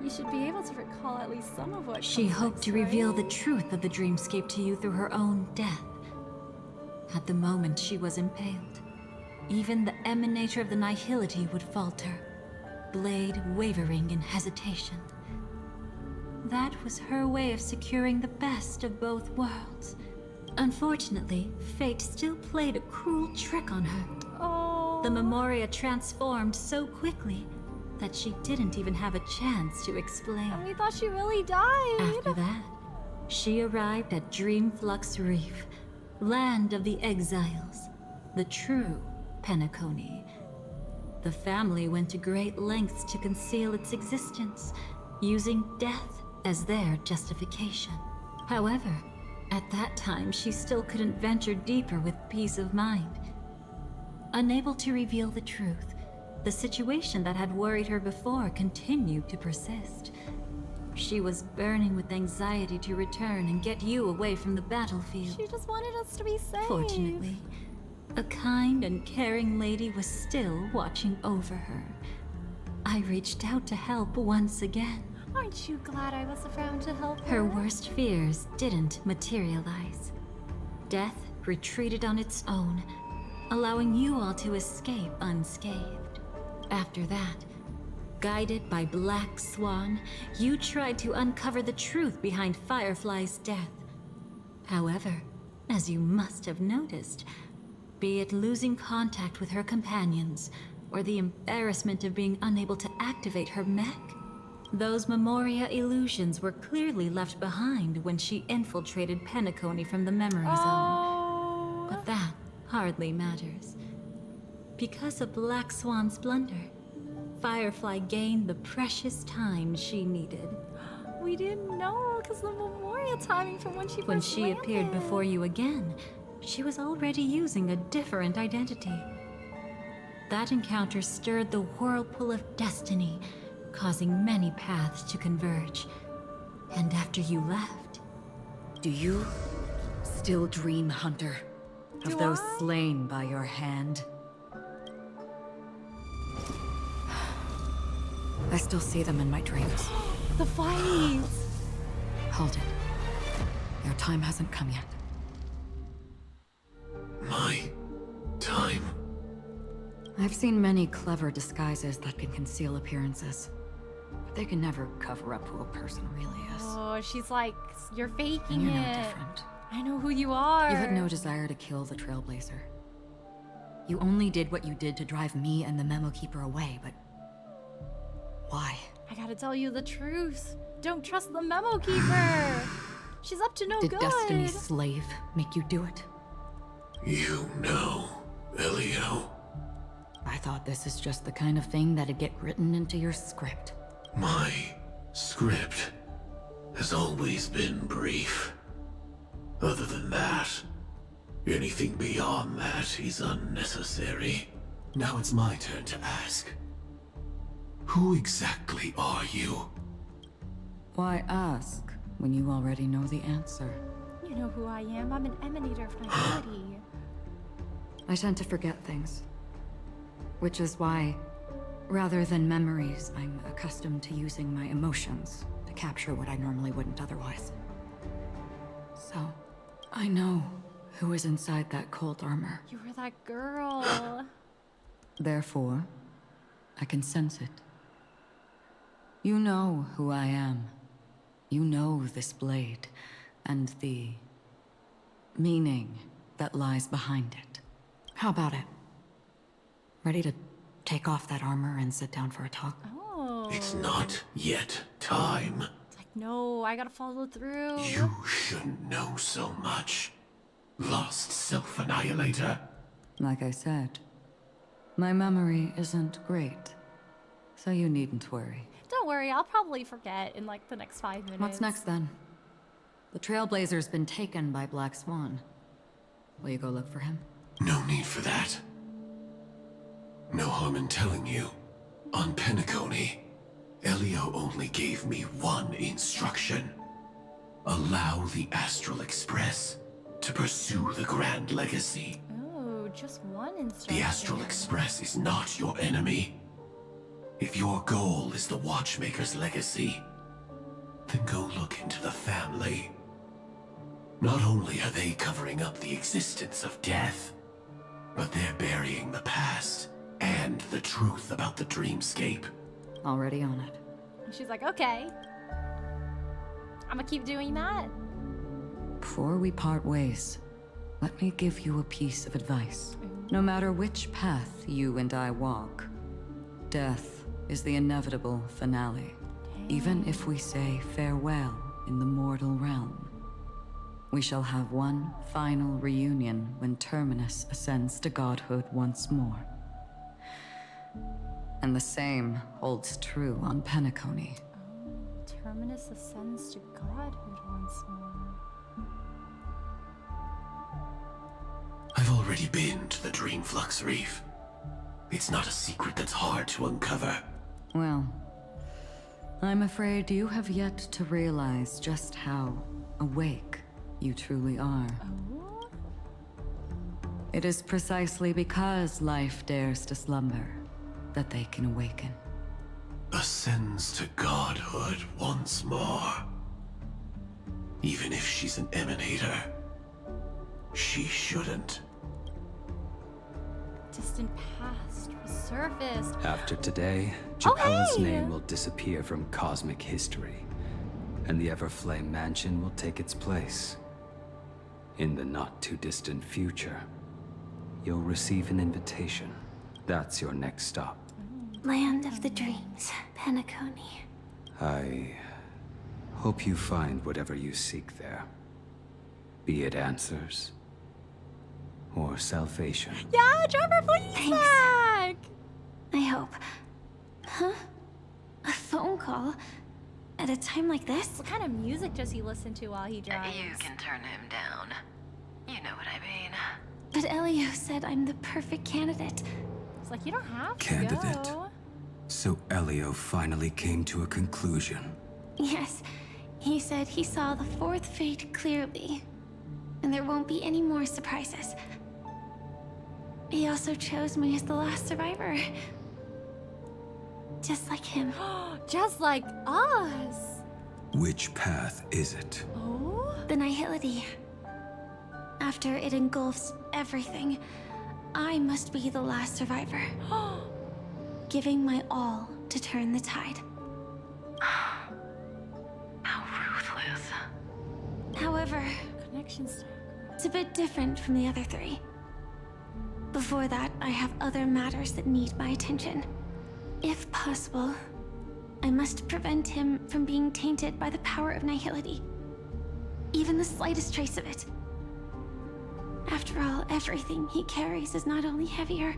You should be able to recall at least some of what She comes hoped next, to right? reveal the truth of the dreamscape to you through her own death. At the moment she was impaled, even the emanator of the nihility would falter, blade wavering in hesitation. That was her way of securing the best of both worlds. Unfortunately, fate still played a cruel trick on her. Oh. The Memoria transformed so quickly that she didn't even have a chance to explain. And we thought she really died. After that, she arrived at Dreamflux Reef, land of the exiles, the true Penacony. The family went to great lengths to conceal its existence, using death as their justification. However, at that time, she still couldn't venture deeper with peace of mind. Unable to reveal the truth, the situation that had worried her before continued to persist. She was burning with anxiety to return and get you away from the battlefield. She just wanted us to be safe. Fortunately, a kind and caring lady was still watching over her. I reached out to help once again. Aren't you glad I was around to help her? Her worst fears didn't materialize. Death retreated on its own, allowing you all to escape unscathed. After that, guided by Black Swan, you tried to uncover the truth behind Firefly's death. However, as you must have noticed, be it losing contact with her companions, or the embarrassment of being unable to activate her mech. Those Memoria illusions were clearly left behind when she infiltrated Penacony from the memory zone. But that hardly matters. Because of Black Swan's blunder, Firefly gained the precious time she needed. We didn't know because the Memoria timing from when she When she appeared before you again, she was already using a different identity. That encounter stirred the whirlpool of destiny, causing many paths to converge. And after you left... Do you still dream, Hunter, of Do those I? slain by your hand? I still see them in my dreams. The fights! Hold it. Your time hasn't come yet. My time? I've seen many clever disguises that can conceal appearances, but they can never cover up who a person really is. Oh, she's like, you're faking And you're it. no different. I know who you are. You had no desire to kill the Trailblazer. You only did what you did to drive me and the Memo Keeper away, but why? I gotta tell you the truth. Don't trust the Memo Keeper. She's up to no Did good. Destiny's slave make you do it? You know, Elio. I thought this is just the kind of thing that'd get written into your script. My script has always been brief. Other than that, anything beyond that is unnecessary. Now it's my turn to ask. Who exactly are you? Why ask when you already know the answer? You know who I am. I'm an emanator of finality. I tend to forget things. Which is why, rather than memories, I'm accustomed to using my emotions to capture what I normally wouldn't otherwise. So, I know who is inside that cold armor. You were that girl. Therefore, I can sense it. You know who I am. You know this blade, and the meaning that lies behind it. How about it? Ready to take off that armor and sit down for a talk? Oh. It's not yet time. It's like, no, I gotta follow through. You shouldn't know so much. Lost self-annihilator. Like I said, my memory isn't great, so you needn't worry. Don't worry, I'll probably forget in like the next 5 minutes. What's next then? The Trailblazer's been taken by Black Swan. Will you go look for him? No need for that. No harm in telling you. On Penacony, Elio only gave me one instruction. Allow the Astral Express to pursue the Grand Legacy. Oh, just one instruction. The Astral Express is not your enemy. If your goal is the Watchmaker's legacy, then go look into the family. Not only are they covering up the existence of death, but they're burying the past and the truth about the dreamscape. Already on it. And she's like, okay. I'm gonna keep doing that. Before we part ways, let me give you a piece of advice. No matter which path you and I walk, death is the inevitable finale. Even if we say farewell in the mortal realm, we shall have one final reunion when Terminus ascends to godhood once more. And the same holds true on Penacony. Terminus ascends to godhood once more. I've already been to the Dreamflux Reef. It's not a secret that's hard to uncover. Well, I'm afraid you have yet to realize just how awake you truly are. Oh? It is precisely because life dares to slumber that they can awaken. Ascends to godhood once more. Even if she's an emanator, she shouldn't. Distant past resurfaced. After today, Oh, Chapella's hey! name will disappear from cosmic history, and the Everflame Mansion will take its place. In the not-too-distant future, you'll receive an invitation That's your next stop. Land of the Dreams, Penacony. I hope you find whatever you seek there. Be it answers or salvation. Yeah, Trevor, please back! I hope. Huh? A phone call? At a time like this? What kind of music does he listen to while he drives? You can turn him down. You know what I mean. But Elio said I'm the perfect candidate. It's like, you don't have to Candidate. go. So Elio finally came to a conclusion. Yes, he said he saw the fourth fate clearly. And there won't be any more surprises. He also chose me as the last survivor. Just like him. Just like us. Which path is it? Oh? The Nihility. After it engulfs everything, I must be the last survivor. Giving my all to turn the tide. How ruthless. However, Connections. it's a bit different from the other three. Before that, I have other matters that need my attention. If possible, I must prevent him from being tainted by the power of Nihility. Even the slightest trace of it. After all, everything he carries is not only heavier,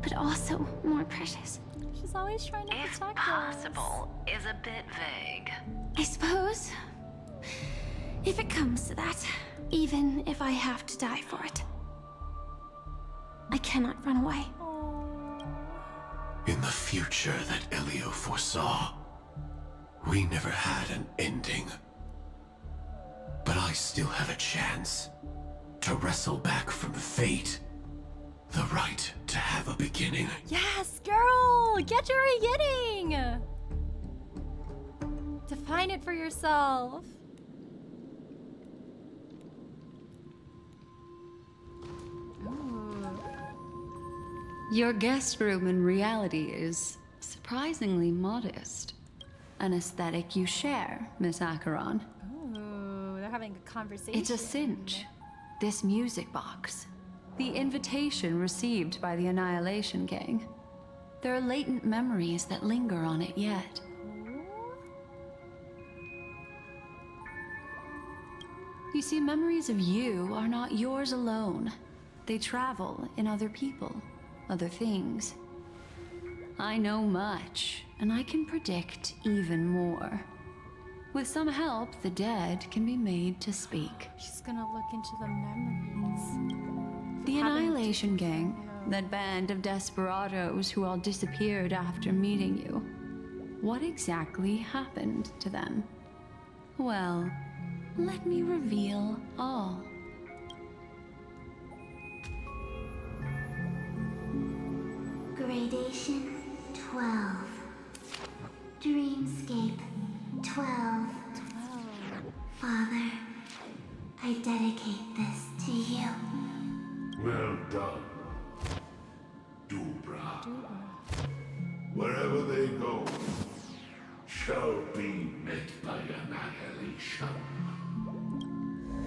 but also more precious. She's always trying to protect us. Possible is a bit vague. I suppose, if it comes to that, even if I have to die for it, I cannot run away. In the future that Elio foresaw, we never had an ending. But I still have a chance to wrestle back from fate the right to have a beginning. Yes, girl! Get your beginning! Define it for yourself. Your guest room in reality is surprisingly modest. An aesthetic you share, Miss Acheron. Ooh, they're having a conversation. It's a cinch. This music box. The invitation received by the Annihilation Gang. There are latent memories that linger on it yet. You see, memories of you are not yours alone. They travel in other people, other things. I know much, and I can predict even more. With some help, the dead can be made to speak. She's gonna look into the memories. The Annihilation Gang, that band of desperados who all disappeared after meeting you. What exactly happened to them? Well, let me reveal all. Gradation 12. Dreamscape 12. Father, I dedicate this to you. Well done, Dubra. Wherever they go, shall be met by annihilation.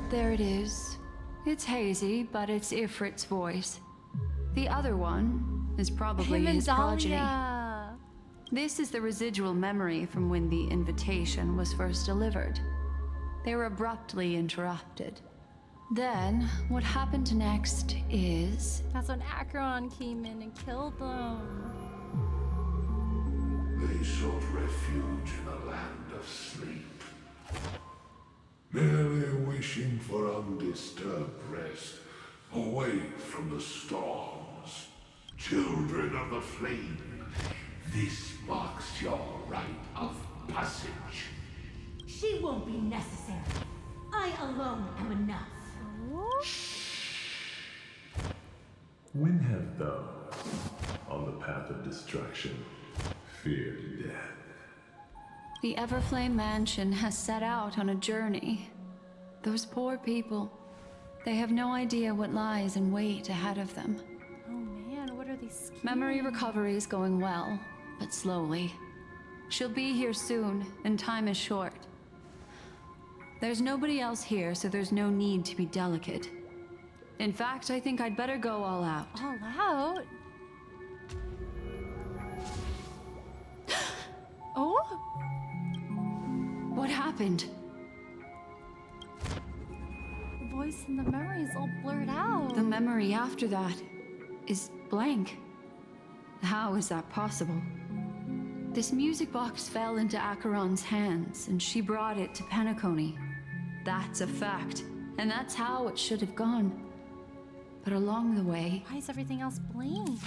There it is. It's hazy, but it's Ifrit's voice. The other one is probably Him and his progeny. Dahlia. This is the residual memory from when the invitation was first delivered. They were abruptly interrupted. Then, what happened next is... That's when Acheron came in and killed them. They sought refuge in a land of sleep, merely wishing for undisturbed rest, away from the storms. Children of the flame, this marks your rite of passage. She won't be necessary. I alone am enough. When have those on the path of destruction feared death? The Everflame Mansion has set out on a journey. Those poor people, they have no idea what lies in wait ahead of them. Oh man, what are these schemes? Memory recovery is going well, but slowly. She'll be here soon, and time is short. There's nobody else here, so there's no need to be delicate. In fact, I think I'd better go all out. All out? Oh? What happened? The voice in the memory is all blurred out. The memory after that is blank. How is that possible? This music box fell into Acheron's hands, and she brought it to Penacony. That's a fact, and that's how it should have gone. But along the way... Why is everything else blank?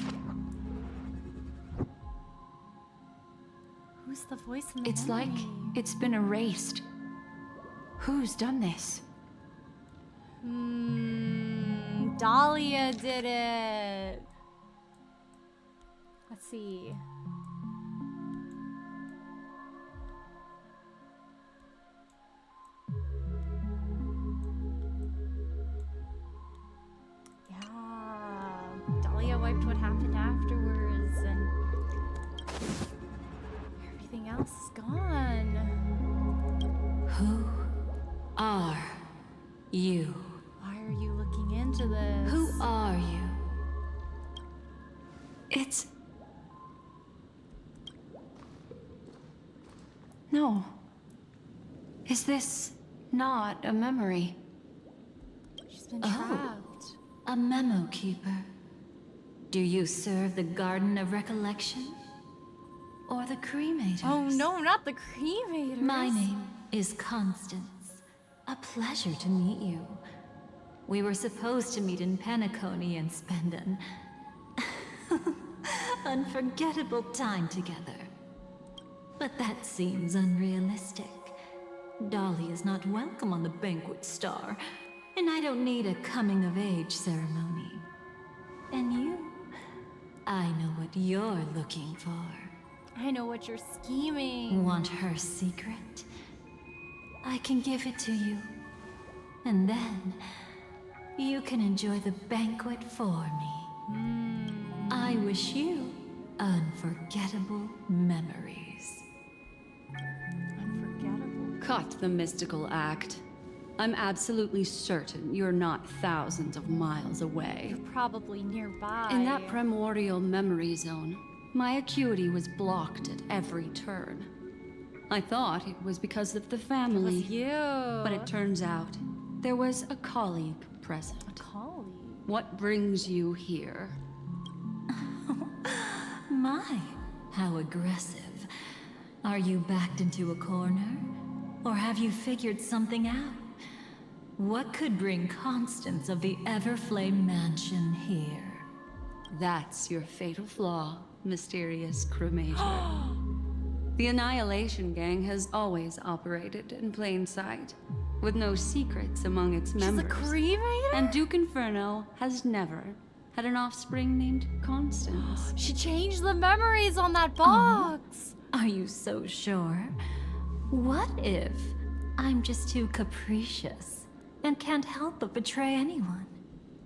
Who's the voice in the It's memory? like it's been erased. Who's done this? Dahlia did it. Let's see. Dahlia wiped what happened afterwards, and everything else is gone. Who are you? Why are you looking into this? Who are you? It's... No. Is this not a memory? She's been trapped. A memo keeper. Do you serve the Garden of Recollection? Or the Cremators? Oh no, not the Cremators. My name is Constance. A pleasure to meet you. We were supposed to meet in Penacony and spend an unforgettable time together. But that seems unrealistic. Dolly is not welcome on the Banquet Star, and I don't need a coming-of-age ceremony. And you? I know what you're looking for. I know what you're scheming. Want her secret? I can give it to you. And then, you can enjoy the banquet for me. I wish you unforgettable memories. Unforgettable? Cut the mystical act. I'm absolutely certain you're not thousands of miles away. You're probably nearby. In that primordial memory zone, my acuity was blocked at every turn. I thought it was because of the family. It was you. But it turns out there was a colleague present. A colleague? What brings you here? My, how aggressive. Are you backed into a corner? Or have you figured something out? What could bring Constance of the Everflame Mansion here? That's your fatal flaw, mysterious cremator. The Annihilation Gang has always operated in plain sight, with no secrets among its members. She's a cremator? And Duke Inferno has never had an offspring named Constance. She changed the memories on that box. Are you so sure? What if I'm just too capricious and can't help but betray anyone?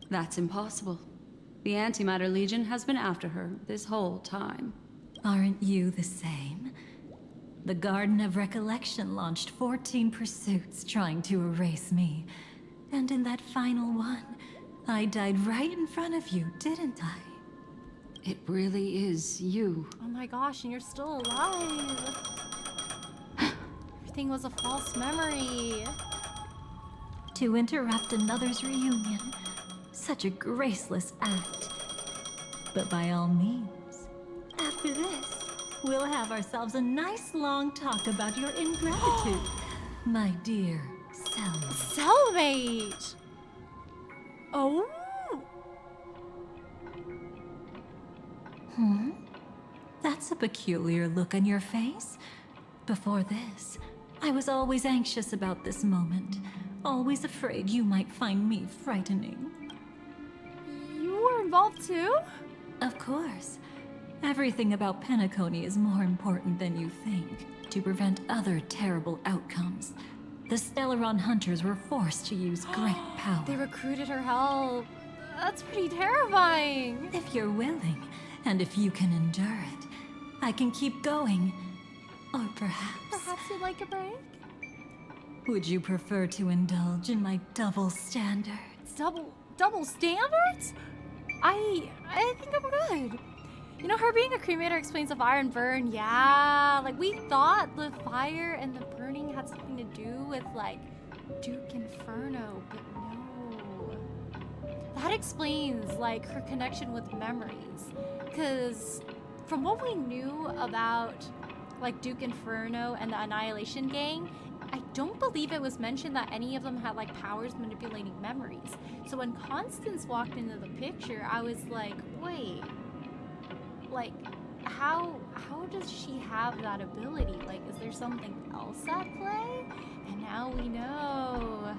That's impossible. The Antimatter Legion has been after her this whole time. Aren't you the same? The Garden of Recollection launched 14 pursuits trying to erase me. And in that final one, I died right in front of you, didn't I? It really is you. Oh my gosh, and you're still alive. Everything was a false memory. To interrupt another's reunion. Such a graceless act. But by all means, after this, we'll have ourselves a nice long talk about your ingratitude, my dear cellmate. Cellmate! Oh? That's a peculiar look on your face. Before this, I was always anxious about this moment. Always afraid you might find me frightening. You were involved too? Of course. Everything about Penacony is more important than you think, to prevent other terrible outcomes. The Stellaron hunters were forced to use great power. They recruited her help. That's pretty terrifying. If you're willing, and if you can endure it, I can keep going. Or perhaps... Perhaps you'd like a break? Would you prefer to indulge in my double standards? Double... double standards? I think I'm good. You know, her being a cremator explains the fire and burn. Yeah, like we thought the fire and the burning had something to do with like Duke Inferno, but no. That explains like her connection with memories. Because from what we knew about like Duke Inferno and the Annihilation Gang, I don't believe it was mentioned that any of them had like powers manipulating memories. So when Constance walked into the picture, I was like, wait, like how does she have that ability? Like, is there something else at play? And now we know.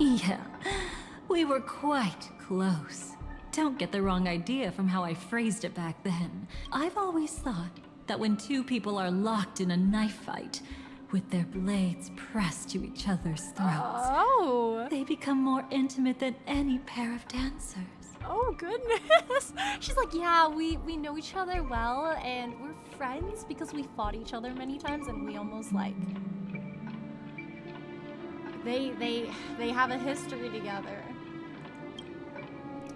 Yeah, we were quite close. Don't get the wrong idea from how I phrased it back then. I've always thought that when two people are locked in a knife fight, with their blades pressed to each other's throats, they become more intimate than any pair of dancers. Oh goodness. She's like, yeah, we know each other well and we're friends because we fought each other many times and we almost like they have a history together.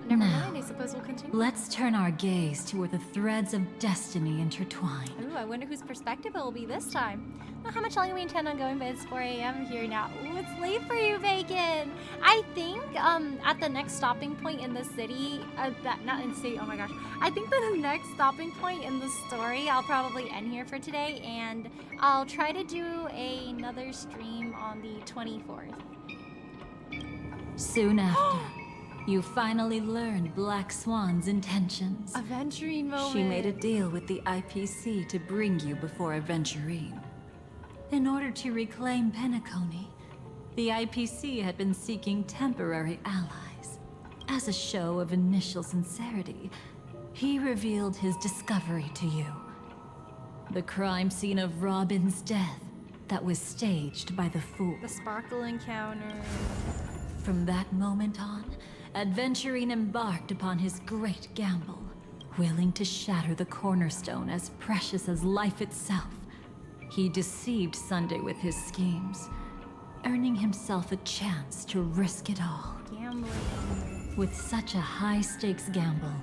Never mind, I suppose we'll continue. Let's turn our gaze to where the threads of destiny intertwine. Ooh, I wonder whose perspective it will be this time. Not how much longer we intend on going, but it's 4 a.m. here now. Ooh, it's late for you, Bacon. I think at the next stopping point in the city, not in the city, oh my gosh. I think the next stopping point in the story, I'll probably end here for today, and I'll try to do another stream on the 24th. Soon after, you finally learned Black Swan's intentions. Aventurine moment. She made a deal with the IPC to bring you before Aventurine. In order to reclaim Penacony, the IPC had been seeking temporary allies. As a show of initial sincerity, he revealed his discovery to you. The crime scene of Robin's death that was staged by the Fool. The Sparkle encounter. From that moment on, Aventurine embarked upon his great gamble, willing to shatter the cornerstone as precious as life itself. He deceived Sunday with his schemes, earning himself a chance to risk it all. Gambling. With such a high-stakes gamble,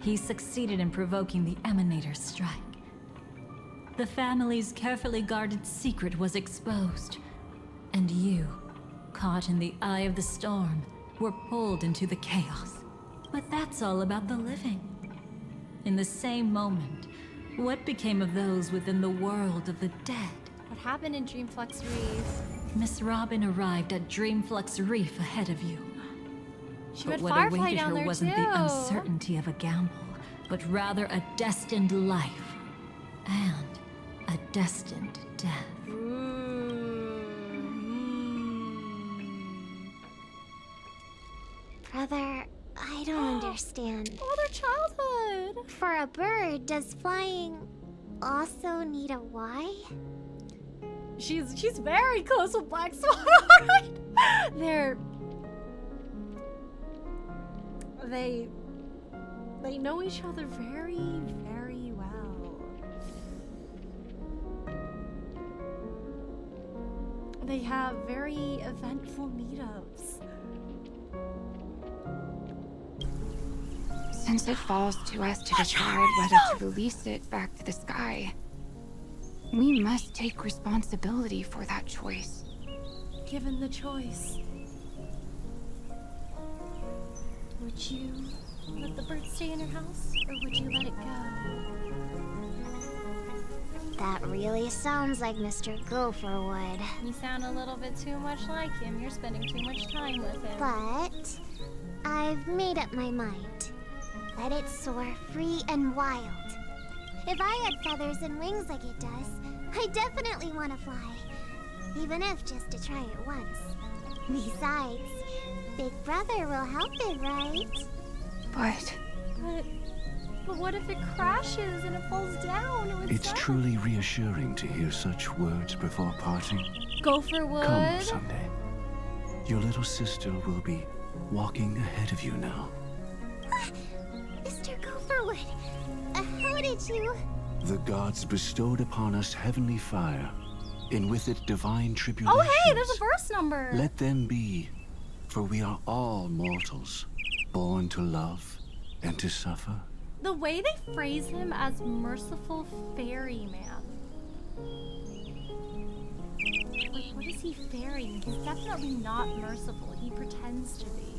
he succeeded in provoking the Emanator's strike. The family's carefully guarded secret was exposed, and you, caught in the eye of the storm, were pulled into the chaos. But that's all about the living. In the same moment, what became of those within the world of the dead? What happened in Dreamflux Reef? Miss Robin arrived at Dreamflux Reef ahead of you. But what Firefly awaited down her there wasn't too. the uncertainty of a gamble, but rather a destined life and a destined death. Brother, I don't understand. Oh, their childhood! For a bird, does flying also need a Y? She's very close with Black Swan, right? They know each other very, very well. They have very eventful meetups. Since it falls to us to decide whether to release it back to the sky, we must take responsibility for that choice. Given the choice, would you let the bird stay in your house, or would you let it go? That really sounds like Mr. Gopher Wood. You sound a little bit too much like him. You're spending too much time with him. But I've made up my mind. Let it soar free and wild. If I had feathers and wings like it does, I definitely want to fly. Even if just to try it once. Besides, Big Brother will help it, right? But what if it crashes and it falls down? It's truly reassuring to hear such words before parting. Gopher Wood. Come, Sunday. Your little sister will be walking ahead of you now. Mr. Gopher Wood, how did you... The gods bestowed upon us heavenly fire, and with it divine tribulations. Oh hey, there's a verse number. Let them be For we are all mortals, born to love and to suffer. The way they phrase him as merciful ferryman. Like, what is he ferrying? He's definitely not merciful. He pretends to be.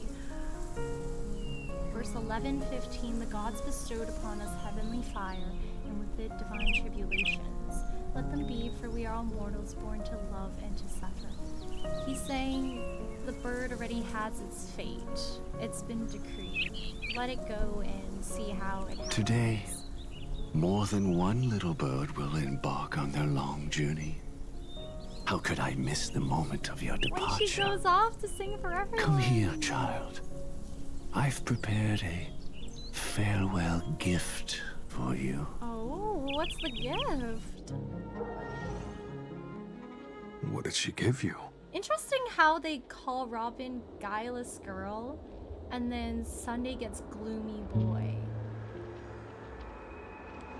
Verse 11:15, the gods bestowed upon us heavenly fire, and with it divine tribulations. Let them be, for we are all mortals, born to love and to suffer. He's saying the bird already has its fate. It's been decreed. Let it go and see how it happens. Today, more than one little bird will embark on their long journey. How could I miss the moment of your When departure? she goes off to sing for everyone. Come here, child. I've prepared a farewell gift for you. Oh, what's the gift? What did she give you? Interesting how they call Robin guileless girl, and then Sunday gets gloomy boy.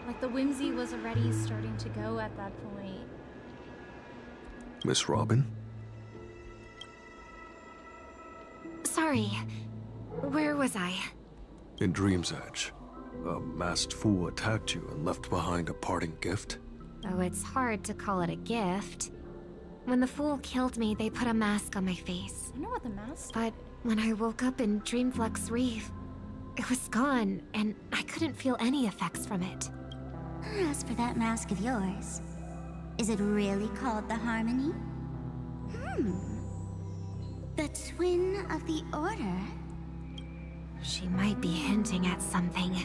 Like the whimsy was already starting to go at that point. Miss Robin? Sorry. Where was I? In Dream's Edge, a masked fool attacked you and left behind a parting gift. Oh, it's hard to call it a gift. When the fool killed me, they put a mask on my face. I know what the mask. But when I woke up in Dreamflux Reef, it was gone, and I couldn't feel any effects from it. As for that mask of yours, is it really called the Harmony? The twin of the Order? She might be hinting at something,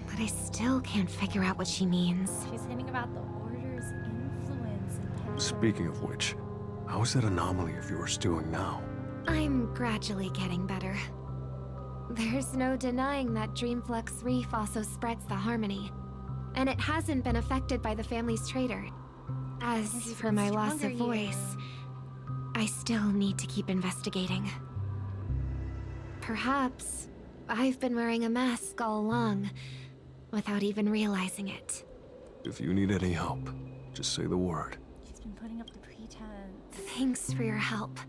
but I still can't figure out what she means. She's hinting about the Order's influence and Speaking of which, how is that anomaly of yours doing now? I'm gradually getting better. There's no denying that Dreamflux Reef also spreads the Harmony, and it hasn't been affected by the family's traitor. As for my loss of voice, I still need to keep investigating. Perhaps I've been wearing a mask all along, without even realizing it. If you need any help, just say the word. She's been putting up the pretense. Thanks for your help.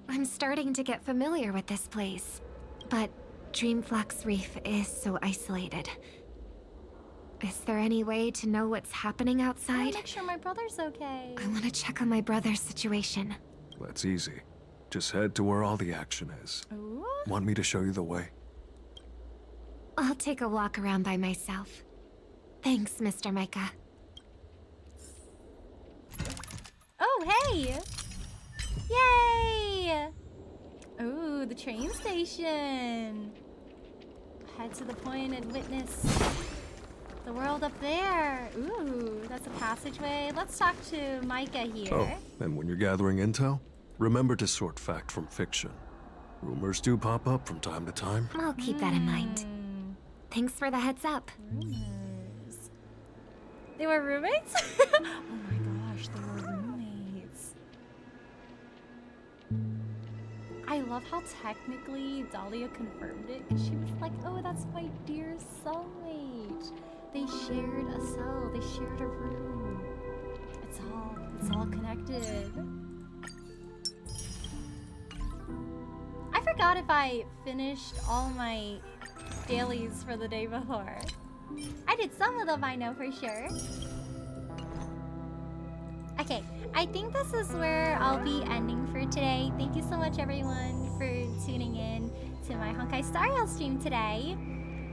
I'm starting to get familiar with this place, but Dreamflux Reef is so isolated. Is there any way to know what's happening I outside? wanna make sure my brother's okay. I want to check on my brother's situation. That's easy. Just head to where all the action is. Ooh. Want me to show you the way? I'll take a walk around by myself. Thanks, Mr. Micah. Oh, hey! Yay! Ooh, the train station. Head to the point and witness the world up there. Ooh, that's a passageway. Let's talk to Micah here. Oh, and when you're gathering intel, remember to sort fact from fiction. Rumors do pop up from time to time. I'll keep that in mind. Thanks for the heads up. Rumors. They were roommates? Oh my gosh, they were roommates. I love how technically Dahlia confirmed it, because she was like, oh, that's my dear soulmate. They shared a cell, they shared a room. It's all connected. I forgot if I finished all my dailies for the day before. I did some of them, I know for sure. Okay, I think this is where I'll be ending for today. Thank you so much everyone for tuning in to my Honkai Star Rail stream today.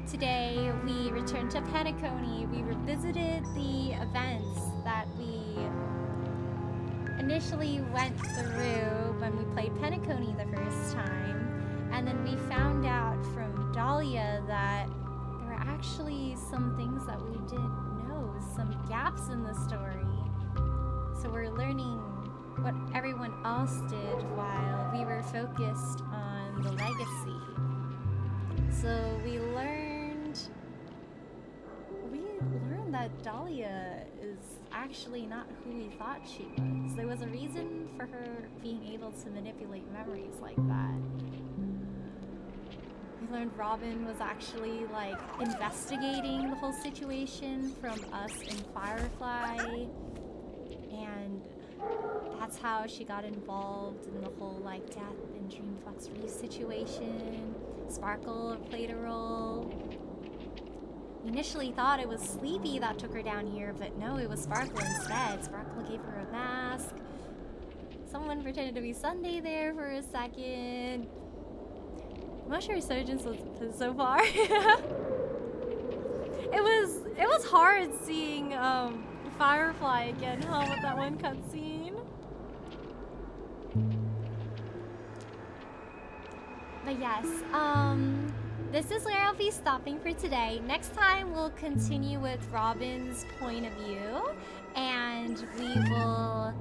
Today we returned to Penacony. We revisited the events that we initially went through when we played Penacony the first time. And then we found out from Dahlia that there were actually some things that we didn't know, some gaps in the story. So we're learning what everyone else did while we were focused on the legacy. So we learned that Dahlia is actually not who we thought she was. There was a reason for her being able to manipulate memories like that. We learned Robin was actually like investigating the whole situation from us in Firefly. And that's that's how she got involved in the whole like death in Dreamflux Reef situation. Sparkle played a role. We initially thought it was Sleepy that took her down here, but no, it was Sparkle instead. Sparkle gave her a mask. Someone pretended to be Sunday there for a second. I'm not sure Resurgence was so far. It was hard seeing Firefly again, huh, with that one cutscene. But yes, this is where I'll be stopping for today. Next time we'll continue with Robin's point of view, and we will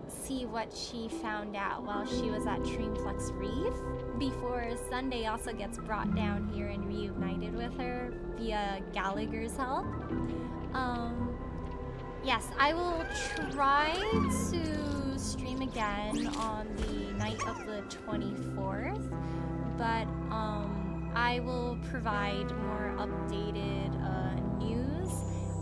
see what she found out while she was at Dreamflux Reef before Sunday also gets brought down here and reunited with her via Gallagher's help. Yes, I will try to stream again on the night of the 24th, but I will provide more updated news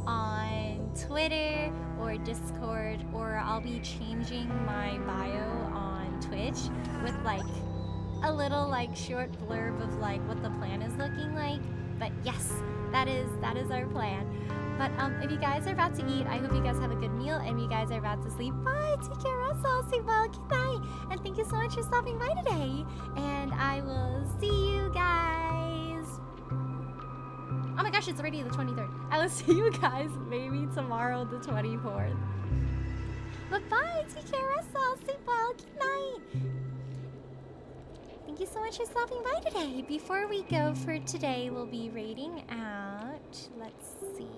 on Twitter or Discord, or I'll be changing my bio on Twitch with like a little like short blurb of like what the plan is looking like. But yes, that is our plan. But if you guys are about to eat, I hope you guys have a good meal, and if you guys are about to sleep, bye, take care, Russell, sleep well, good night, and thank you so much for stopping by today, and I will see you guys. Oh my gosh, it's already the 23rd. I will see you guys maybe tomorrow, the 24th. But bye, take care, Russell, sleep well, good night. Thank you so much for stopping by today. Before we go for today, we'll be rating out, let's see.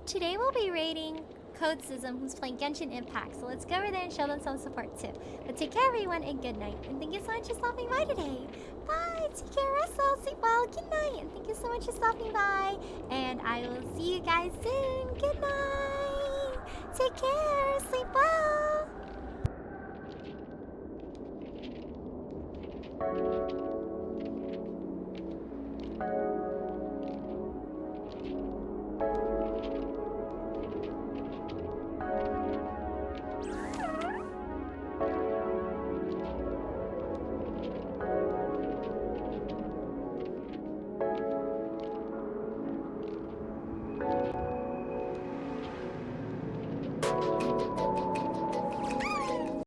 Today we'll be rating Codesism, who's playing Genshin Impact, so let's go over there and show them some support too. But take care everyone, and good night, and thank you so much for stopping by today. Bye, take care Russell, sleep well, good night, and thank you so much for stopping by, and I will see you guys soon. Good night, take care, sleep well.